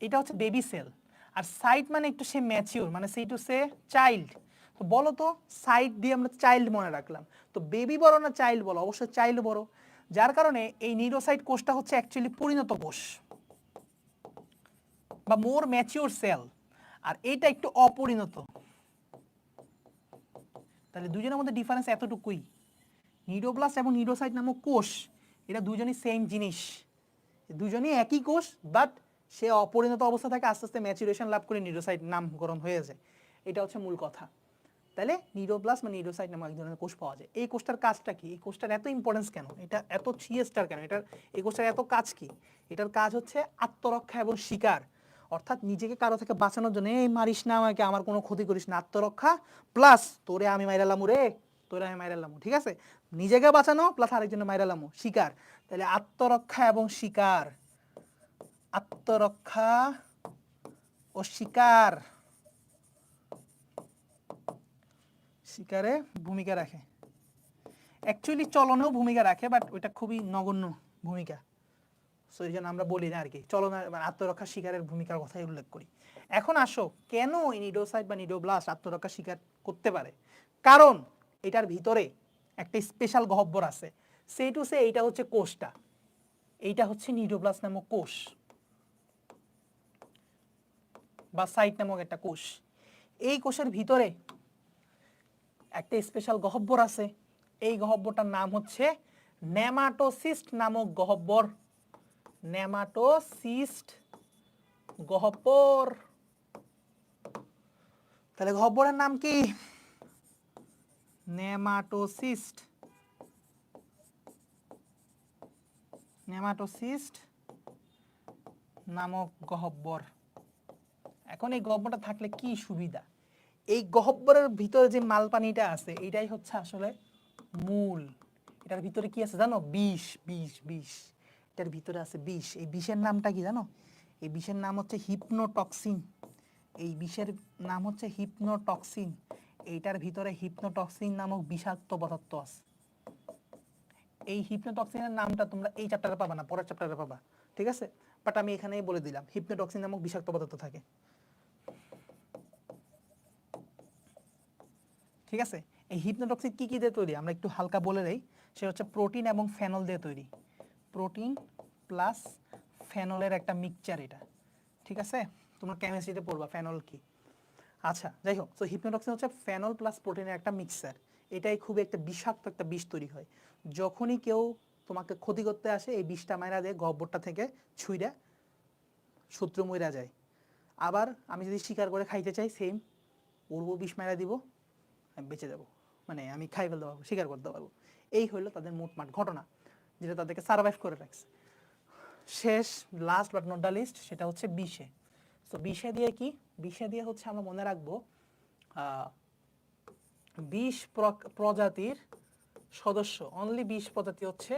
এটা হচ্ছে বেবি সেল। আর সাইট মানে একটু সে ম্যাচিউর, মানে সেই টু সে চাইল্ড। তো বলো তো, সাইট দিয়ে আমরা চাইল্ড মনে রাখলাম, তো বেবি বড় না চাইল্ড বলো? অবশ্যই চাইল্ড বড়। যার কারণে এই নিডোসাইট কোষটা হচ্ছে অ্যাকচুয়ালি পরিণত কোষ বা মোর ম্যাচিউর সেল, আর এইটা একটু অপরিণত। তাহলে দুজনের মধ্যে ডিফারেন্স এতটুকুই। নিডোব্লাস্ট এবং নিডোসাইট নামক কোষ, এটা দুজনই সেম জিনিস, দুজনই একই কোষ, বাট সে অপরিণত অবস্থা থেকে আস্তে আস্তে ম্যাচুরেশন লাভ করে নিডোসাইট নামকরণ হয়ে যায়। এটা হচ্ছে মূল কথা। তাহলে নিডোব্লাস্ট বা নিডোসাইট নামক এক ধরনের কোষ পাওয়া যায়। এই কোষটার কাজটা কি? এই কোষটার এত ইম্পর্টেন্স কেন? এটা এত সিএসটার কেন? এই কোষটার এত কাজ কি? এটার কাজ হচ্ছে আত্মরক্ষা এবং শিকার, অর্থাৎ নিজেকে কারো থেকে বাঁচানোর জন্য, এই মারিস না আমাকে, আমার কোনো ক্ষতি করিস না, আত্মরক্ষা প্লাস তোরে আমি মাইরালামু রে, তোরে আমি মাইরালামু, ঠিক আছে? নিজেকে বাঁচানো প্লাস আরেকজনের মাইরালামু, শিকার। তাহলে আত্মরক্ষা এবং শিকার, আত্মরক্ষা ও শিকার, শিকারে ভূমিকা রাখে। অ্যাকচুয়ালি চলনেও ভূমিকা রাখে, বাট ওইটা খুবই নগণ্য ভূমিকা, সো এই জন্য আমরা বলি না আর কি, চলন আত্মরক্ষা শিকারের ভূমিকার কথাই উল্লেখ করি। এখন আসো, কেন এই নিডোসাইট বা নিডোব্লাস্ট আত্মরক্ষা শিকার করতে পারে? কারণ এটার ভিতরে একটা স্পেশাল গহ্বর আছে, সেই টু সে এইটা হচ্ছে কোষটা, এইটা হচ্ছে নিডোব্লাস্ট নামক কোষ বা সাইট নামক একটা কোষ। এই কোষের ভিতরে একটা স্পেশাল গহ্বর আছে, এই গহ্বরটার নাম হচ্ছে নেমাটোসিস্ট নামক গহ্বর। নেমাটোসিস্ট গহ্বর। তাহলে গহ্বরের নাম কি? নেমাটোসিস্ট। নেমাটোসিস্ট নামক গহ্বর। এখন এই গহ্বরটা থাকলে কি সুবিধা? এই গহ্বরের ভিতরে যে মালপানিটা আছে এটাই হচ্ছে আসলে মূল। এটার ভিতরে কি আছে জানো? বিষ। বিষ বিষ এটার ভিতরে আছে বিষ। এই বিষের নামটা কি জানো? এই বিষের নাম হচ্ছে হিপনোটক্সিন। এই বিষের নাম হচ্ছে হিপনোটক্সিন। এইটার ভিতরে হিপনোটক্সিন নামক বিষাক্ত পদার্থ আছে। এই হিপনোটক্সিনের নামটা তোমরা এই চ্যাপ্টারে পাবা না, পরের চ্যাপ্টারে পাবা, ঠিক আছে? বাট আমি এখানেই বলে দিলাম হিপনোটক্সিন নামক বিষাক্ত পদার্থ থাকে, ঠিক আছে? এই হিপনোটক্সিন কি কি দিয়ে তৈরি আমরা একটু হালকা বলে দেই। সে হচ্ছে প্রোটিন এবং ফেনল দিয়ে তৈরি। প্রোটিন প্লাস ফেনলের একটা মিক্সচার এটা, ঠিক আছে? তোমরা কেমিস্ট্রিতে পড়বা ফেনল কি। আচ্ছা যাই হোক, তো হিপনোটক্সিন হচ্ছে ফেনল প্লাস প্রোটিনের একটা মিক্সচার। এটাই খুব একটা বিষাক্ত একটা বিষ তৈরি হয়। যখনই কেউ তোমাকে ক্ষতি করতে আসে এই বিষটা মাইরা দিয়ে গহ্বরটা থেকে ছুঁইরা শত্রু মইরা যায়। আবার আমি যদি শিকার করে খাইতে চাই, সেম উড়বো, বিষ মাইরা দিব, আমি বেঁচে যাবো, মানে আমি খাই ফেলতে পারবো, শিকার করতে পারবো। এই হইলো তাদের মোটমাট ঘটনা যেটা তাদেরকে সার্ভাইভ করে রাখছে। শেষ, last but not the least, সেটা হচ্ছে বিষে। তো বিষে দিয়ে কি? বিষে দিয়ে হচ্ছে আমরা মনে রাখবো 20 প্রজাতির সদস্য, অনলি 20 প্রজাতি হচ্ছে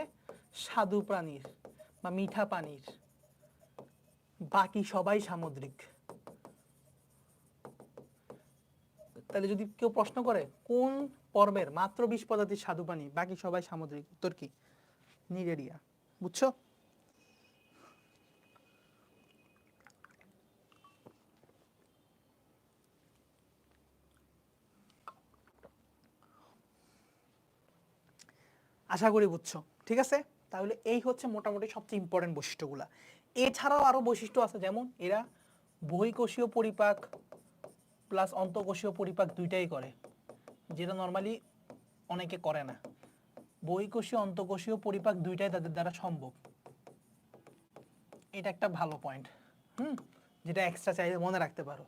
স্বাদু প্রাণীর বা মিঠা পানির, বাকি সবাই সামুদ্রিক। তাহলে যদি কেউ প্রশ্ন করে কোন পর্বের মাত্র 20 প্রজাতির স্বাদু পানি, বাকি সবাই সামুদ্রিক, উত্তর কি? নিগেরিয়া। বুঝছো? আশা করি বুঝছো, ঠিক আছে? তাহলে এই হচ্ছে মোটামুটি সবচেয়ে ইম্পর্টেন্ট বৈশিষ্ট্যগুলা। এছাড়াও আরো বৈশিষ্ট্য আছে, যেমন এরা বহিঃকোষীয় পরিপাক প্লাস অন্তঃকোষীয় পরিপাক দুইটাই করে, যেটা নর্মালি অনেকে করে না। বহিঃকোষীয় অন্তঃকোষীয় পরিপাক দুইটাই তাদের দ্বারা সম্ভব। এটা একটা ভালো পয়েন্ট, যেটা এক্সট্রা চাইলে মনে রাখতে পারো।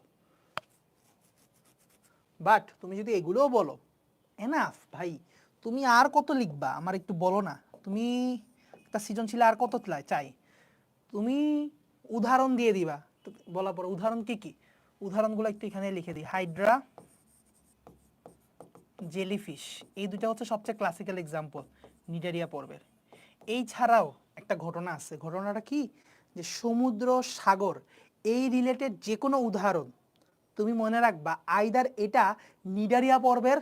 বাট তুমি যদি এগুলোও বলো, এনাফ ভাই, তুমি আর কত লিখবা আমার একটু বলো না। তুমি একটা সৃজনশীল আর কত চাই? তুমি উদাহরণ দিয়ে দিবা, বলার পরে উদাহরণ কি কি, উদাহরণগুলো একটু এখানে লিখে দিই। হাইড্রা, জেলিফিশ, এই দুটো হচ্ছে সবচেয়ে ক্লাসিক্যাল এক্সাম্পল নিডারিয়া পর্বের। এই ছাড়াও একটা ঘটনা আছে। ঘটনাটা কি? যে সমুদ্র, সাগর, এই রিলেটেড যে কোনো উদাহরণ তুমি মনে রাখবা আইদার এটা নিডারিয়া পর্বের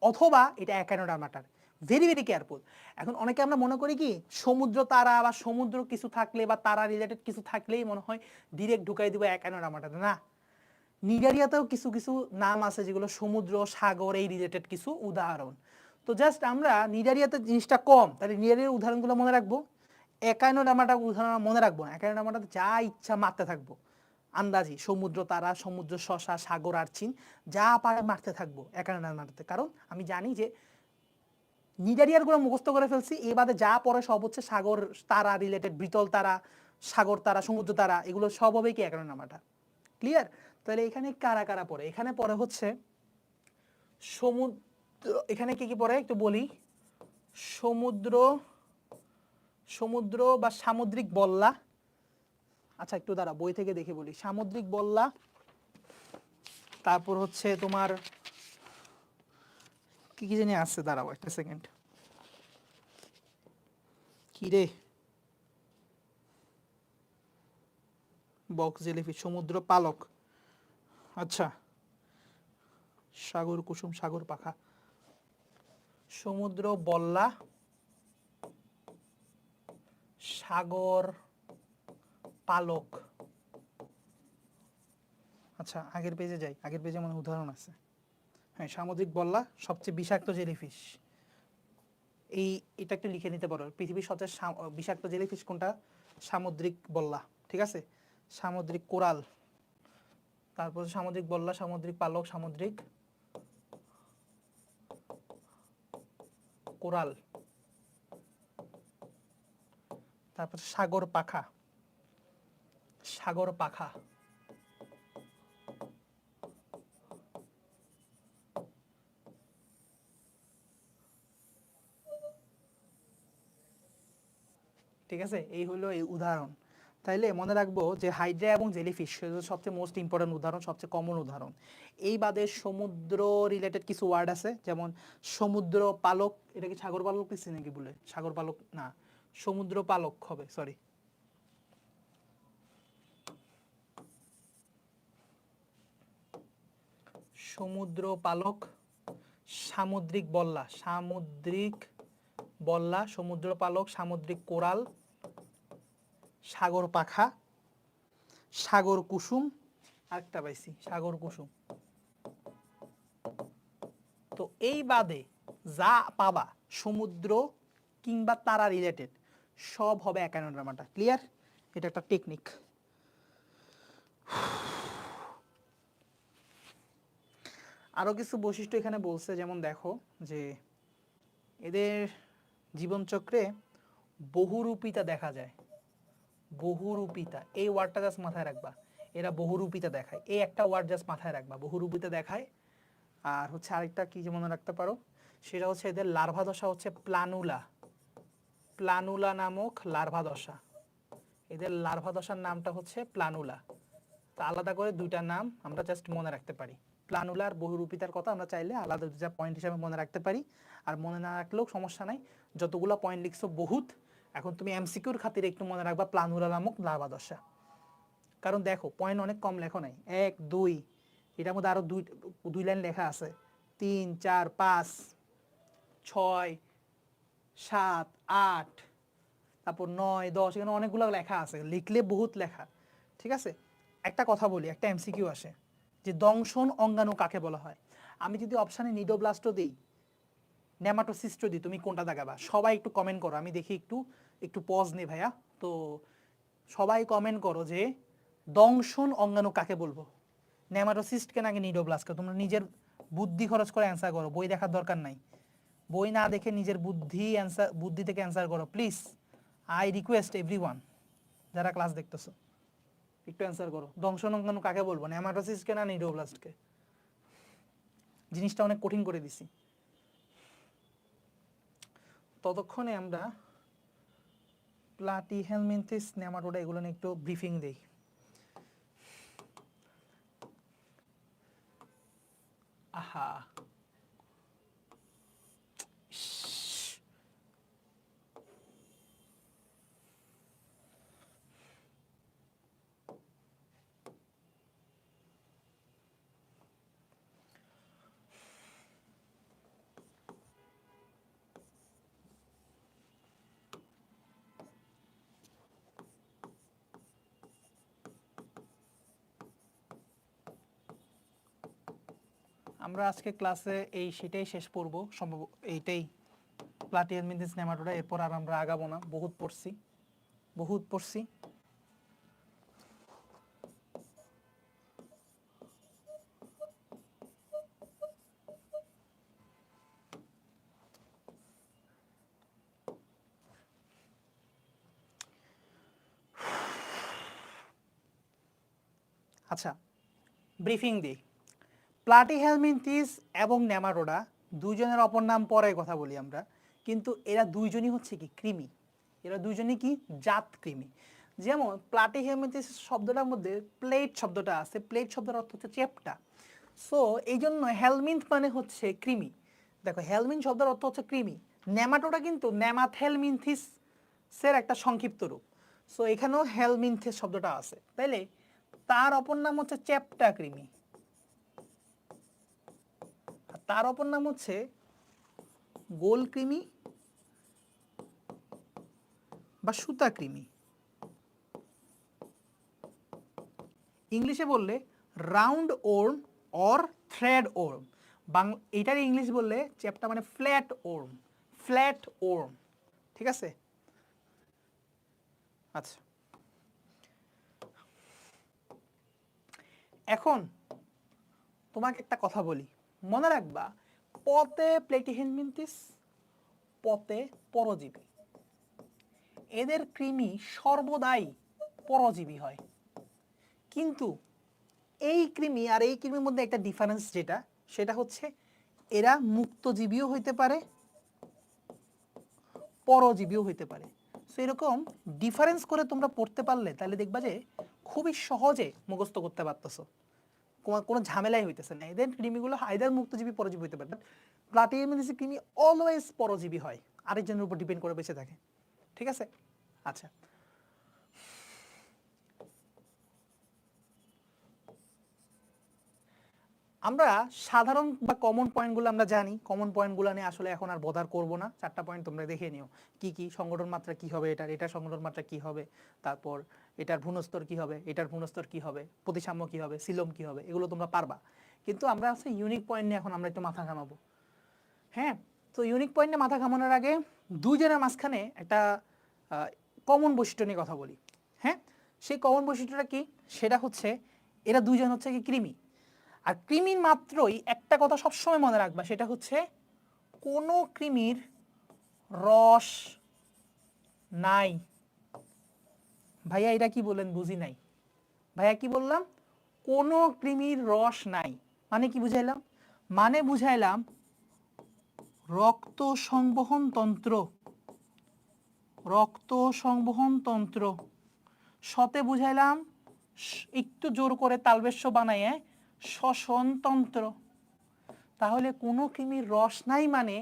অথবা এটা অ্যাকানোডার্মাটার। Very very careful. এখন অনেকে আমরা মনে করি কি সমুদ্র তারা বা সমুদ্র কিছু থাকলে বা তারা রিলেটেড কিছু থাকলেই মনে হয় ডিরেক্ট ঢুকাই দিব অ্যাকানোডার্মাটাতে। না, নিডারিয়াতেও কিছু কিছু নাম আছে যেগুলো সমুদ্র, সাগর এই রিলেটেড কিছু উদাহরণ। তো জাস্ট আমরা নিডারিয়াতে জিনিসটা কম, তাহলে নিডারিয়ার উদাহরণগুলো মনে রাখবো, অ্যাকানোডার্মাটার উদাহরণ মনে রাখবো না। অ্যাকানোডার্মাটাতে যা ইচ্ছা মারতে থাকবো আন্দাজি, সমুদ্র তারা, সমুদ্র শশা, সাগর আর্চিন, যা পারে মারতে থাকবো অ্যাকানোডার্মাটাতে। কারণ আমি জানি যে নিডারিয়ারগুলো মুখস্থ করে ফেলছি, এ বাদে যা পরে সব হচ্ছে সাগর তারা রিলেটেড, বিতল তারা, সাগর তারা, সমুদ্র তারা, এগুলো সব হবে কি অ্যাকানোডার্মাটা। ক্লিয়ার? তাহলে এখানে কারা কারা পড়ে? এখানে পড়ে হচ্ছে সমুদ্র। এখানে কি কি পড়ে একটু বলি। সমুদ্র, সমুদ্র বা সামুদ্রিক বল্লা। আচ্ছা একটু দাঁড়া, বই থেকে দেখে বলি। সামুদ্রিক বল্লা, তারপর হচ্ছে তোমার কি কি জানি আছে, দাঁড়াও একটা সেকেন্ড। কি রে, বক্স জেলিফিশ, সমুদ্র পালক, আচ্ছা সাগর কুসুম, সাগর পাখা, সমুদ্র বল্লা, সাগর পালক। আচ্ছা আগের পেজে যাই, আগের পেজে মনে উদাহরণ আছে। হ্যাঁ, সামুদ্রিক বল্লা সবচেয়ে বিষাক্ত জেলিফিশ। এটা একটু লিখে নিতে পারো, পৃথিবীর সবচেয়ে বিষাক্ত জেলিফিশ কোনটা? সামুদ্রিক বল্লা, ঠিক আছে? সামুদ্রিক কোরাল, তারপর সামুদ্রিক বল্লা, সামুদ্রিক পালক, সামুদ্রিক কোরাল, তারপর সাগর পাখা, সাগর পাখা, ঠিক আছে। এই হলো এই উদাহরণ। তাইলে মনে রাখবো যে হাইড্রা এবং জেলিফিশ সবচেয়ে মোস্ট ইম্পর্টেন্ট উদাহরণ, সবচেয়ে কমন উদাহরণ। এই বাদে সমুদ্র রিলেটেড কিছু ওয়ার্ড আছে, যেমন সমুদ্র পালক, এটা কি সাগর পালক দিচ্ছি নাকি বলে, সাগর পালক না, সমুদ্র পালক হবে, সরি। সমুদ্র পালক, সামুদ্রিক বল্লা, সামুদ্রিক বল্লা, সমুদ্র পালক, সামুদ্রিক কোরাল, সাগর পাখা, সাগর কুসুম, আরেকটা পাইছি সাগর কুসুম। তো এই বাদে যা পাবা সমুদ্র কিংবা তারা রিলেটেড সব হবে একানোড্রামাটা। ক্লিয়ার? এটা একটা টেকনিক। আরো কিছু বৈশিষ্ট্য এখানে বলছে, যেমন দেখো যে এদের জীবনচক্রে বহুরূপিতা দেখা যায়। বহুরূপিতা, এই ওয়ার্ডটা জাস্ট মাথায় রাখবা, এরা বহুরূপিতা দেখায়, এই একটা ওয়ার্ড জাস্ট মাথায় রাখবা, বহুরূপিতা দেখায়। আর হচ্ছে আরেকটা কি যে মনে রাখতে পারো, সেটা হচ্ছে এদের লার্ভা দশা হচ্ছে প্লানুলা, প্লানুলা নামক লার্ভা দশা। এদের লার্ভা দশার নামটা হচ্ছে প্লানুলা। তা আলাদা করে দুইটা নাম আমরা জাস্ট মনে রাখতে পারি। প্লানুলার বহুরূপিতার কথা আমরা চাইলে আলাদা দুটা পয়েন্ট হিসাবে মনে রাখতে পারি, আর মনে না রাখলেও সমস্যা নাই, যতগুলো পয়েন্ট লিখছো বহুত। এখন তুমি এমসিকিউর খাতিরে একটু মনে রাখবা প্লানুলা নামক লার্ভা দশা, কারণ দেখো পয়েন্ট অনেক কম লেখো নাই, 1 2, এটার মধ্যে আরো দুই লাইন লেখা আছে, 3 4 5 6 7 8, তারপর 9 10, এখানে অনেকগুলো লেখা আছে, লিখলে বহুত লেখা। ঠিক আছে, একটা কথা বলি, একটা এমসিকিউ আসে যে দংশন অঙ্গাণু কাকে বলা হয়। আমি যদি অপশানে নিডোব্লাস্টো দিই, নেমাটোসিস্টো দিই, তুমি কোনটা দেখাবা? সবাই একটু কমেন্ট করো, আমি দেখি একটু একটু পজ নে ভাইয়া। তো সবাই কমেন্ট করো যে দংশন অঙ্গাণু কাকে বলবো, নেমাটোসিস্টকে নাকি নিডোব্লাস্টকে? তোমরা নিজের বুদ্ধি খরচ করে অ্যান্সার করো, বই দেখার দরকার নাই। বই না দেখে নিজের বুদ্ধি থেকে অ্যান্সার করো প্লিজ। আই রিকোয়েস্ট এভরিওয়ান, যারা ক্লাস দেখতেছো একটু অ্যান্সার করো, দংশন অঙ্গাণু কাকে বলবো, নেমাটোসিস্টকে না নিডোব্লাস্টকে? জিনিসটা অনেক কঠিন করে দিছি। ততক্ষণে আমরা প্লাটিহেলমিনথিস, নেমাটোডা এগুলো নিয়ে একটু ব্রিফিং দেই। আহা, আমরা আজকে ক্লাসে সেটাই শেষ করব সম্ভব, এইটাই প্লাটিহেলমিনথিস নেমাটোডা। এরপর আর আমরা আগাবো না, বহুত পড়ছি বহুত পড়ছি। আচ্ছা, ব্রিফিং দিই। প্লাটিহেলমিনথিস এবং নেমাটোডা দুইজনের অপর নাম পরে কথা বলি আমরা, কিন্তু এরা দুইজনই হচ্ছে কি কৃমি, এরা দুইজনই কি জাত কৃমি। যেমন প্লাটিহেলমিনথিস শব্দটার মধ্যে প্লেট শব্দটা আছে, প্লেট শব্দের অর্থ হচ্ছে চেপটা। সো এই জন্য হেলমিন্থ মানে হচ্ছে কৃমি। দেখো হেলমিন্থ শব্দের অর্থ হচ্ছে কৃমি, নেমাটোডা কিন্তু নেমাথেলমিনথিসের একটা সংক্ষিপ্ত রূপ। সো এখানেও হেলমিনথিস শব্দটা আছে, তাইলে তার অপর নাম হচ্ছে চেপটা কৃমি, তার অপর নাম হচ্ছে গোল কৃমি বা সুতা কৃমি। ইংলিশে বললে round warm or thread warm, এটার ইংলিশ বললে চ্যাপ্টা মানে ফ্ল্যাট ওর্ম, ফ্ল্যাট ওর্ম। ঠিক আছে, আচ্ছা এখন তোমাকে একটা কথা বলি, মনে রাখবা পতে প্লেটিহেলমিনথিস, পথে পরজীবী। এদের কৃমি সর্বদাই পরজীবী হয়। কিন্তু এই কৃমি আর এই কৃমির মধ্যে একটা ডিফারেন্স যেটা, সেটা হচ্ছে এরা মুক্তজীবীও হইতে পারে, পরজীবীও হইতে পারে। সো এরকম ডিফারেন্স করে তোমরা পড়তে পারলে তাহলে দেখবা যে খুবই সহজে মুখস্থ করতে পারতেছো, কোনো ঝামেলাই হইতেছে না। এদের কৃমিগুলো আইদার মুক্তজীবী পরজীবী হইতে পারে, প্লাটিহেলমিনথেসিস কৃমি অলওয়েজ পরজীবী হয়, আরেকজনের উপর ডিপেন্ড করে বেঁচে থাকে। ঠিক আছে? আচ্ছা, আমরা সাধারণ বা কমন পয়েন্টগুলো আমরা জানি, কমন পয়েন্টগুলো নিয়ে আসলে এখন আর বদার করব না। 4টা পয়েন্ট তোমরা দেখে নিও, কি কি সংগঠন মাত্রা কি হবে, এটার সংগঠন মাত্রা কি হবে, তারপর এটার ভূণস্তর কি হবে, এটার ভূণস্তর কি হবে, প্রতিসাম্য কি হবে, সিলোম কি হবে, এগুলো তোমরা পারবা। কিন্তু আমরা আছে ইউনিক পয়েন্ট নিয়ে এখন আমরা একটু মাথা ঘামাবো। হ্যাঁ, তো ইউনিক পয়েন্ট নিয়ে মাথা ঘামানোর আগে দুইজনের মাঝখানে একটা কমন বৈশিষ্ট্য নিয়ে কথা বলি। হ্যাঁ, সেই কমন বৈশিষ্ট্যটা কি? সেটা হচ্ছে এরা দুইজন হচ্ছে কি কৃমি। আর কৃমির মাত্রই একটা কথা সবসময় মনে রাখবা, সেটা হচ্ছে কোনো কৃমির রস নাই। ভাইয়া এটা কি বললেন? বুঝি নাই ভাইয়া, কি বললাম? কোনো কৃমির রস নাই মানে কি বুঝাইলাম? মানে বুঝাইলাম রক্ত সংবহন তন্ত্র, রক্ত সংবহন তন্ত্র। সতে বুঝাইলাম একটু জোর করে তালবেশ্য বানাইয়ে শ্বসন তন্ত্র। তাহলে কোনো কৃমির রস নাই মানে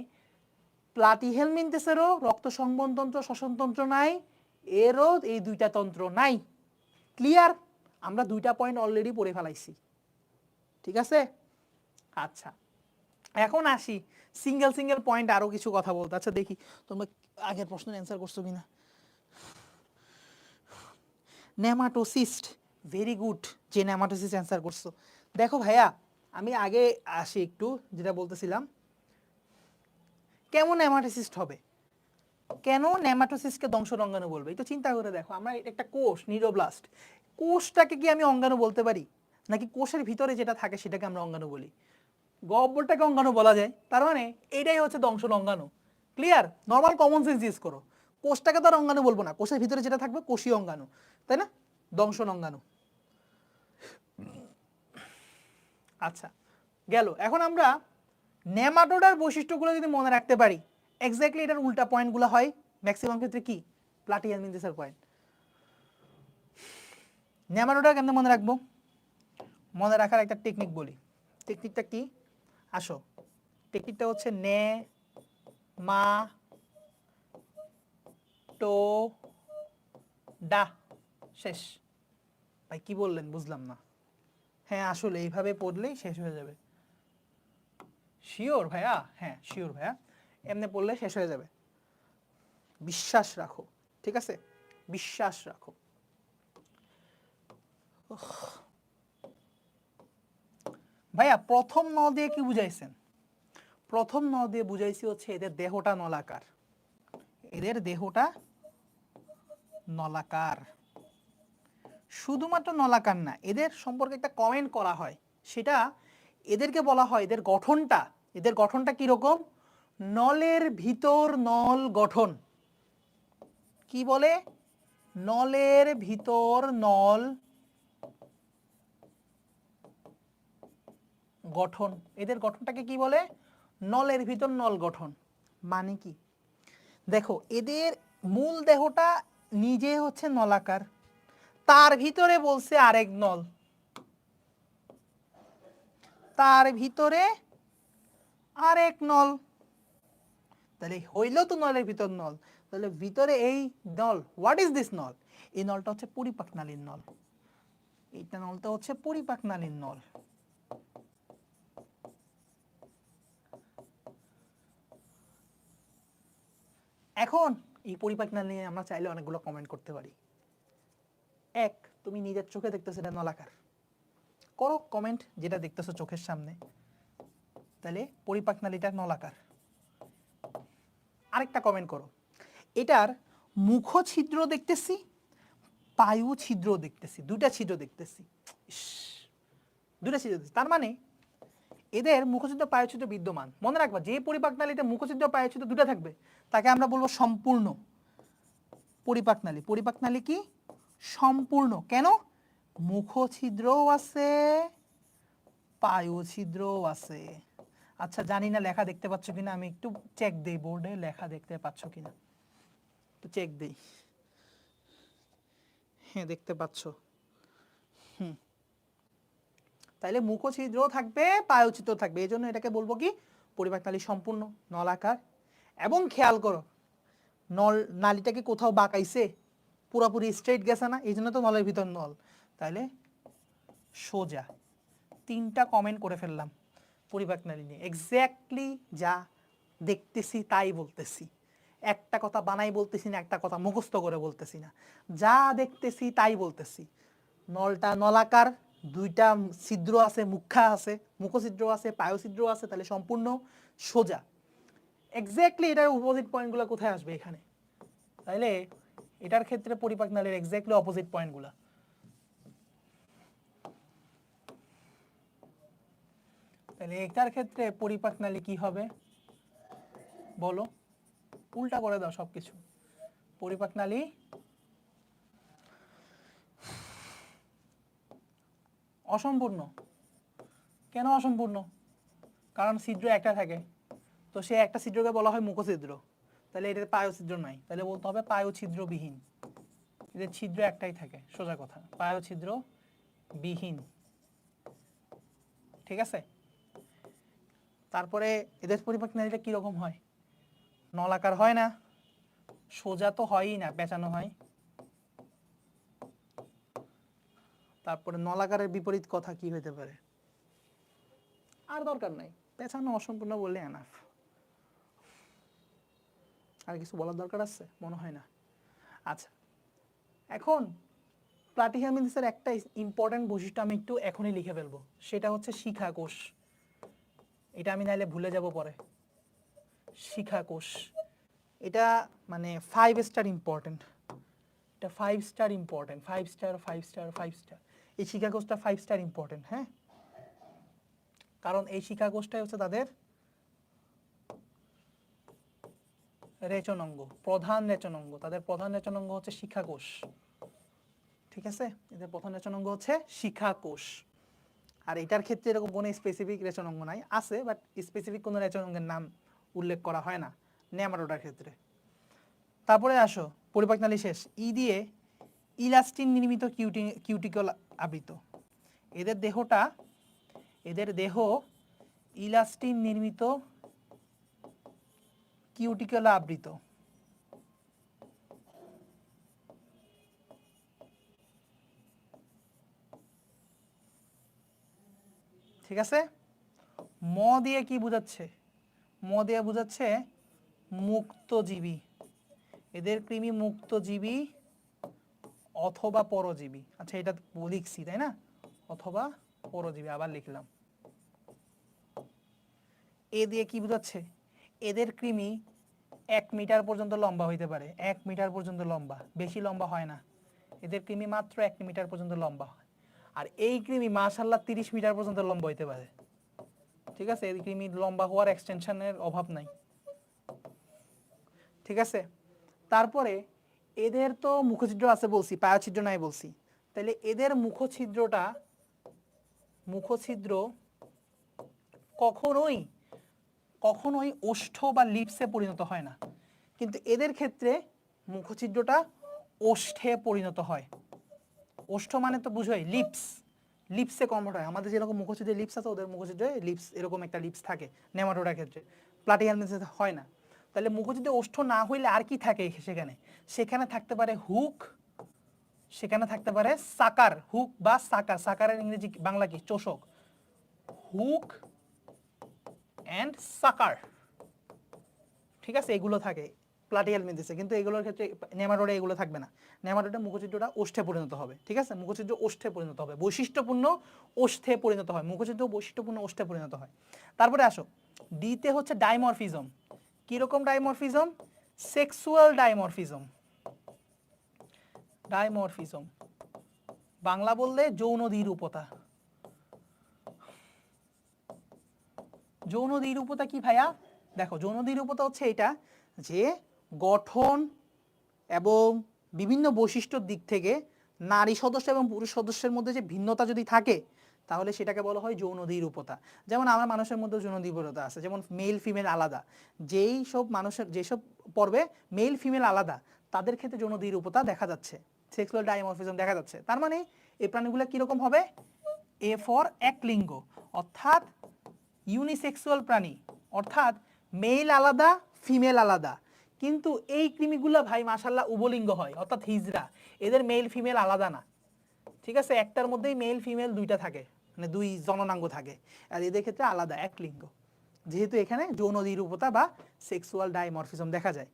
প্লাটিহেলমিনথেসেরও রক্ত সংবহন তন্ত্র, শ্বসন তন্ত্র নাই, এরও এই দুইটা তন্ত্র নাই। ক্লিয়ার? আমরা 2টা পয়েন্ট অলরেডি পড়ে ফেলাইছি। ঠিক আছে? আচ্ছা, এখন আসি সিঙ্গেল সিঙ্গেল পয়েন্ট আরো কিছু কথা বলতে। আচ্ছা দেখি তোমরা আগের প্রশ্নের অ্যান্সার করছো কিনা। নেমাটোসিস্ট, ভেরি গুড, যে নেমাটোসিস্ট অ্যান্সার করছো। দেখো ভাইয়া, আমি আগে আসি একটু, যেটা বলতেছিলাম কেমন নেমাটোসিস্ট হবে, কেন নেমাটোসিস্টকে দংশন অঙ্গাণু বলবে। একটু চিন্তা করে দেখো, আমরা একটা কোষ নিউরোব্লাস্ট, কোষটাকে কি আমি অঙ্গাণু বলতে পারি? নাকি কোষের ভিতরে যেটা থাকে সেটাকে আমরা অঙ্গাণু বলি? গহ্বরটাকে অঙ্গাণু বলা যায়, তার মানে এইটাই হচ্ছে দংশন অঙ্গাণু। Clear? Normal common sense use করো। কোষটাকে তো আর অঙ্গাণু বলবো না, কোষের ভিতরে যেটা থাকবে কোষীয় অঙ্গাণু, তাই না? দংশন অঙ্গাণু। আচ্ছা গেল। এখন আমরা নেমাটোডার বৈশিষ্ট্যগুলো যদি মনে রাখতে পারি, এক্স্যাক্টলি এটার উল্টা পয়েন্টগুলো হয় ম্যাক্সিমাম ক্ষেত্রে কি প্লাটিহেলমিনথেসের পয়েন্ট। নেমাটোডা কেমনে মনে রাখবো? মনে রাখার একটা টেকনিক বলি। টেকনিকটা কি? আসো, টেকনিকটা হচ্ছে নে মা টো ডা, শেষ। ভাই কি বললেন? বুঝলাম না। হ্যাঁ আসলে এইভাবে পড়লেই শেষ হয়ে যাবে। শিওর ভাইয়া? হ্যাঁ শিওর ভাইয়া, এমনি পড়লে শেষ হয়ে যাবে। বিশ্বাস রাখো, ঠিক আছে? বিশ্বাস রাখো। ভাইয়া প্রথম ন দিয়ে কি বুঝাইছেন? প্রথম ন দিয়ে বুঝাইছি হচ্ছে এদের দেহটা নলাকার, এদের দেহটা নলাকার। শুধুমাত্র নলাকার না, এদের সম্পর্কে একটা কমেন্ট করা হয়, সেটা এদেরকে বলা হয় এদের গঠনটা, এদের গঠনটা কি রকম? নলের ভিতর নল গঠন। কি বলে? নলের ভিতর নল গঠন। এদের গঠনটাকে কি বলে? নলের ভিতর নল গঠন। মানে কি? দেখো এদের মূল দেহটা নিজে হচ্ছে নলাকার, তার ভিতরে বলছে আরেক নল, তার ভিতরে আরেক নল, তাহলে হইল তো নলের ভিতর নল। তাহলে ভিতরে এই নল, হোয়াট ইজ দিস নল? এই নলটা হচ্ছে পরিপাক নালীর নল, এইটা নলটা হচ্ছে পরিপাক নালীর নল। এখন এই পরিপাক নালী নিয়ে আমরা চাইলে অনেকগুলো কমেন্ট করতে পারি। এক, তুমি নিজের চোখে দেখতেছো এটা নলাকার, করো কমেন্ট যেটা দেখতেছো চোখের সামনে, তাহলে পরিপাক নালীটা নলাকার। আরেকটা কমেন্ট করো, এটার মুখ ছিদ্র দেখতেছি, পায়ু ছিদ্র দেখতেছি, দুইটা ছিদ্র দেখতেছি, দুইটা ছিদ্র দেখতেছি। তার মানে এদের মুখছিদ্র পায়োছিদ্র বিদ্যমান। মনে রাখবা যে পরিপাকনালীতে মুখছিদ্র পায়োছিদ্র দুটো থাকবে তাকে আমরা বলবো সম্পূর্ণ পরিপাকনালী। পরিপাকনালী কি সম্পূর্ণ, কেন মুখছিদ্রও আছে পায়োছিদ্রও আছে। আচ্ছা জানি না লেখা দেখতে পাচ্ছ কিনা, আমি একটু চেক দেই বোর্ডে লেখা দেখতে পাচ্ছ কিনা, একটু চেক দেই। হ্যাঁ দেখতে পাচ্ছ। তাইলে মুখছিদ্রও থাকবে পায়োছিদ্র থাকবে, এই জন্য এটাকে বলবো কি পরিপাকনালী সম্পূর্ণ নলাকার। এবং খেয়াল করো নল নালীটাকে কোথাও বাঁকাইছে, পুরোপুরি স্ট্রেট গেছে না, এই জন্য তো নলের ভিতর নল। তাইলে সোজা। 3টা কমেন্ট করে ফেললাম পরিপাকনালী নিয়ে, এক্স্যাক্টলি যা দেখতেছি তাই বলতেছি, একটা কথা বানাই বলতেছি না, একটা কথা মুখস্থ করে বলতেছি না, যা দেখতেছি তাই বলতেছি। নলটা নলাকার, 2টা ছিদ্র আছে, মুখা আছে, মুখছিদ্র আছে, পায়োছিদ্র আছে, তাহলে সম্পূর্ণ সোজা। এক্স্যাক্টলি এটার অপোজিট পয়েন্টগুলো কোথায় আসবে এখানে, তাইলে এটার ক্ষেত্রে পরিপাকনালীর এক্স্যাক্টলি অপোজিট পয়েন্টগুলো। তাহলে এটার ক্ষেত্রে পরিপাকনালী কি হবে বলো, উল্টা করে দাও সবকিছু। পরিপাকনালী অসম্পূর্ণ। কেন অসম্পূর্ণ? কারণ ছিদ্র একটা থাকে, তো সে একটা ছিদ্রকে বলা হয় মুখছিদ্র, তাহলে এটার পায়োছিদ্র নাই, তাহলে বলতে হবে পায়োছিদ্রবিহীন। এদের ছিদ্র একটাই থাকে, সোজা কথা, পায়োছিদ্র বিহীন। ঠিক আছে, তারপরে এদের পরিপাকনালীটা কিরকম হয়, নলাকার হয় না, সোজা তো হয়ই না, পেঁচানো হয়। তারপরে নলাকারের বিপরীত কথা কি হইতে পারে, আর দরকার নাই, পেঁচানো অসম্পূর্ণ বললে এনাফ। আর কিছু বলার দরকার আছে মনে হয় না। আচ্ছা এখন প্লাটিহেলমিনথেসের একটা ইম্পর্টেন্ট বৈশিষ্ট্য আমি একটু এখনই লিখে ফেলবো, সেটা হচ্ছে শিখা কোষ। এটা আমি নাইলে ভুলে যাব পরে। শিখা কোষ এটা মানে 5 স্টার ইম্পর্টেন্ট, এটা 5 star important, 5 star 5 star 5 star. এই শিখা কোষটা 5 স্টার ইম্পর্টেন্ট, হ্যাঁ, কারণ এই শিখা কোষটাই হচ্ছে তাদের রেচনাঙ্গ, প্রধান রেচনাঙ্গ। তাদের প্রধান রেচনাঙ্গ হচ্ছে শিখা কোষ। ঠিক আছে, এদের প্রধান রেচনাঙ্গ হচ্ছে শিখা কোষ। আর এটার ক্ষেত্রে এরকম কোনো স্পেসিফিক রেচনাঙ্গ নাই, আছে বাট স্পেসিফিক কোনো রেচনাঙ্গের নাম উল্লেখ করা হয় না নেমাটোডার ক্ষেত্রে। তারপরে আসো পরিপাকনালী শেষ, ই দিয়ে ইলাস্টিন নির্মিত কিউটিকল আবৃত। এদের দেহটা, এদের দেহ ইলাস্টিন নির্মিত কিউটিকল আবৃত। ঠিক আছে, ম দিয়ে কি বোঝাচ্ছে, ম দিয়ে বোঝাচ্ছে মুক্তজীবী। এদের কৃমি মুক্তজীবী অথবা পরজীবী। আচ্ছা এটা লিখছি তাই না, অথবা পরজীবী, আবার লিখলাম। এ দিয়ে কি বোঝাচ্ছে, এদের কৃমি 1 মিটার পর্যন্ত লম্বা হইতে পারে, 1 মিটার পর্যন্ত লম্বা, বেশি লম্বা হয় না। এদের কৃমি মাত্র 1 মিটার পর্যন্ত লম্বা হয়। আর এই কৃমি মাশাআল্লাহ 30 মিটার পর্যন্ত লম্বা হইতে পারে। ঠিক আছে, এই কৃমি লম্বা হওয়ার এক্সটেনশনের অভাব নাই। ঠিক আছে, তারপরে এদের তো মুখছিদ্র আছে বলছি, পায়োছিদ্র নাই বলছি, তাহলে এদের মুখছিদ্রটা, মুখছিদ্র কখনোই কখনোই ওষ্ঠ বা লিপসে পরিণত হয় না, কিন্তু এদের ক্ষেত্রে মুখছিদ্রটা ওষ্ঠে পরিণত হয়। ওষ্ঠ মানে তো বুঝোই লিপস, লিপসে কনভার্ট হয়। আমাদের যেরকম মুখছিদ্রে লিপস আছে, ওদের মুখছিদ্রে লিপস, এরকম একটা লিপস থাকে নেমাটোডার ক্ষেত্রে, প্লাটিহেলমিনথেসে হয় না। তাহলে মুখছিদ্রে ওষ্ঠ না হইলে আর কি থাকে সেখানে, সেখানে থাকতে পারে হুক, সেখানে থাকতে পারে সাকার, হুক বা সাকার, সাকারের ইংরেজি বাংলা কি চোষক, হুক অ্যান্ড সাকার। ঠিক আছে, এগুলো থাকে প্লাটিহেলমিনথেসে, কিন্তু এগুলোর ক্ষেত্রে নেমাটোডে এগুলো থাকবে না। নেমাটোডে মুখছিদ্রটা ওষ্ঠে পরিণত হবে। ঠিক আছে, মুখছিদ্র ওষ্ঠে পরিণত হবে, বৈশিষ্ট্যপূর্ণ ওষ্ঠে পরিণত হয়, মুখছিদ্র বৈশিষ্ট্যপূর্ণ ওষ্ঠে পরিণত হয়। তারপরে আসো ডিতে হচ্ছে ডাইমরফিজম। কিরকম dimorphism, sexual dimorphism. Dimorphism Bangla বললে যৌন দ্বিরূপতা। যৌন দ্বিরূপতা কি ভাইয়া? দেখো যৌন দ্বিরূপতা হচ্ছে এটা যে গঠন এবং বিভিন্ন বৈশিষ্ট্যর দিক থেকে নারী সদস্য এবং পুরুষ সদস্যের মধ্যে যে ভিন্নতা যদি থাকে তাহলে সেটাকে বলা হয় যৌন দ্বিরূপতা। যেমন আমার মানুষের মধ্যে যৌন দ্বিরূপতা আছে, যেমন মেল ফিমেল আলাদা, যেসব পর্বে মেল ফিমেল আলাদা তাদের ক্ষেত্রে যৌন দ্বিরূপতা দেখা যাচ্ছে, সেক্সুয়াল ডাইমরফিজম দেখা যাচ্ছে। তার মানে এই প্রাণীগুলো কিরকম হবে? এ ফর এক লিঙ্গ, অর্থাৎ ইউনিসেক্সুয়াল প্রাণী, অর্থাৎ মেল আলাদা ফিমেল আলাদা। কিন্তু এই কৃমিগুলো ভাই মাশাআল্লাহ উভলিঙ্গ হয়, অর্থাৎ হিজড়া, এদের মেল ফিমেল আলাদা না, ঠিক আছে? একটার মধ্যেই মেল ফিমেল দুইটা থাকে, মানে দুই জননাঙ্গ থাকে, আর এদের ক্ষেত্রে আলাদা এক লিঙ্গ। যেহেতু এখানে যৌন দ্বিরূপতা বা সেক্সুয়াল ডাইমরফিজম দেখা যায়।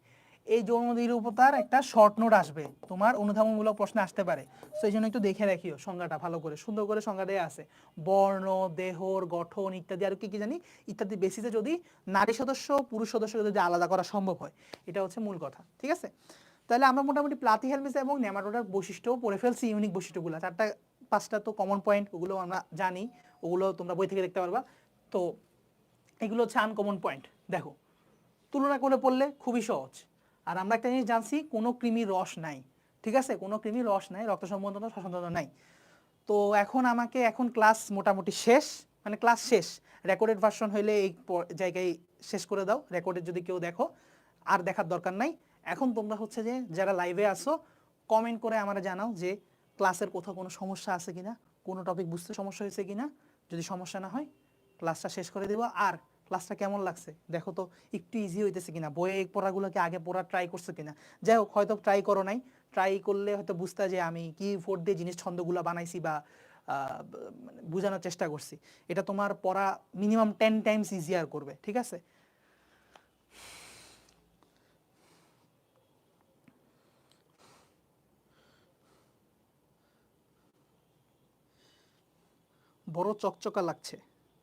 এই যৌন দ্বিরূপতার একটা শর্ট নোট আসবে, তোমার অনুধাবনমূলক প্রশ্নে আসতে পারে, তো এই জন্য একটু দেখে রাখিও সংজ্ঞাটা ভালো করে, সুন্দর করে সংজ্ঞা দেয়া আছে। বর্ণ, দেহর গঠন ইত্যাদি, আর কি কি জানি ইত্যাদি বেসিসে যদি নারী সদস্য পুরুষ সদস্যকে যদি আলাদা করা সম্ভব হয়, এটা হচ্ছে মূল কথা, ঠিক আছে? তাহলে আমরা মোটামুটি প্লাটিহেলমিন্থ এবং নেমাটোডার বৈশিষ্ট্য পড়ে ফেলছি, ইউনিক বৈশিষ্ট্যগুলো 4টা 5টা তো কমন পয়েন্ট, ওগুলো আমরা জানি, ওগুলো তোমরা বই থেকে দেখতে পারবা। তো এগুলো হচ্ছে আনকমন পয়েন্ট। দেখো তুলনা করে পড়লে খুবই সহজ। আর আমরা একটা জিনিস জানছি, কোনো কৃমির রস নাই, ঠিক আছে? কোনো কৃমির রস নাই, রক্ত সম্বন্ধনা শ্বসনতন্ত্র নাই। তো এখন ক্লাস মোটামুটি শেষ, মানে ক্লাস শেষ, রেকর্ডেড ভার্সন হইলে এই জায়গায় শেষ করে দাও, রেকর্ডেড যদি কেউ দেখো আর দেখার দরকার নাই। এখন তোমরা হচ্ছে যে যারা লাইভে আসো কমেন্ট করে আমরা জানাও যে ক্লাসের কোথাও কোনো সমস্যা আছে কিনা, কোনো টপিক বুঝতে সমস্যা হয়েছে কিনা। যদি সমস্যা না হয় ক্লাসটা শেষ করে দেবো। আর ক্লাসটা কেমন লাগছে দেখো তো, একটু ইজি হইতেছে কিনা, বইয়ে পড়াগুলোকে আগে পড়া ট্রাই করছে কিনা। যাই হোক, হয়তো ট্রাই করো নাই, ট্রাই করলে হয়তো বুঝতে যে আমি কি ফোর্থ দিয়ে জিনিস ছন্দগুলো বানাইছি বা বোঝানোর চেষ্টা করছি। এটা তোমার পড়া মিনিমাম 10 টাইমস ইজিয়ার করবে, ঠিক আছে? বড় চকচকা লাগছে,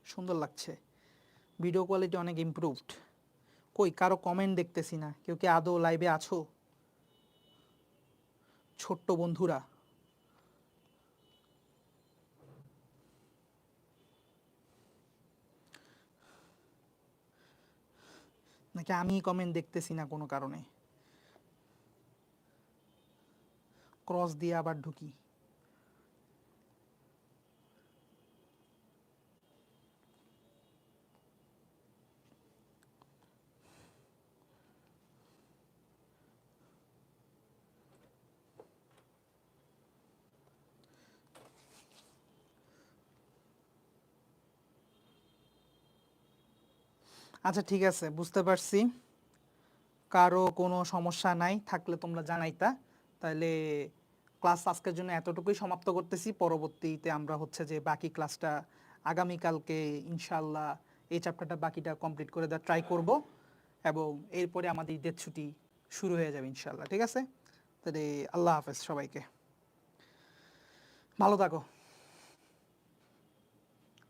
সুন্দর লাগছে, ভিডিও কোয়ালিটি অনেক ইমপ্রুভড। কই কারো কমেন্ট দেখতেছি না, কেউ কি আদৌ লাইভে আছো ছোট্ট বন্ধুরা? নাকি আমি কমেন্ট দেখতেছি না কোনো কারণে? ক্রস দিয়ে আবার ঢুকি। আচ্ছা ঠিক আছে, বুঝতে পারছি, কারো কোনো সমস্যা নাই, থাকলে তোমরা জানাইতা। তাহলে ক্লাস আজকের জন্য এতটুকুই সমাপ্ত করতেছি। পরবর্তীতে আমরা হচ্ছে যে বাকি ক্লাসটা আগামীকালকে ইনশাল্লাহ এই চ্যাপ্টারটা বাকিটা কমপ্লিট করে দেওয়ার ট্রাই করব, এবং এরপরে আমাদের ঈদের ছুটি শুরু হয়ে যাবে ইনশাল্লাহ, ঠিক আছে? তাহলে আল্লাহ হাফেজ সবাইকে, ভালো থাকো,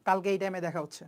কালকে এই টাইমে দেখা হচ্ছে।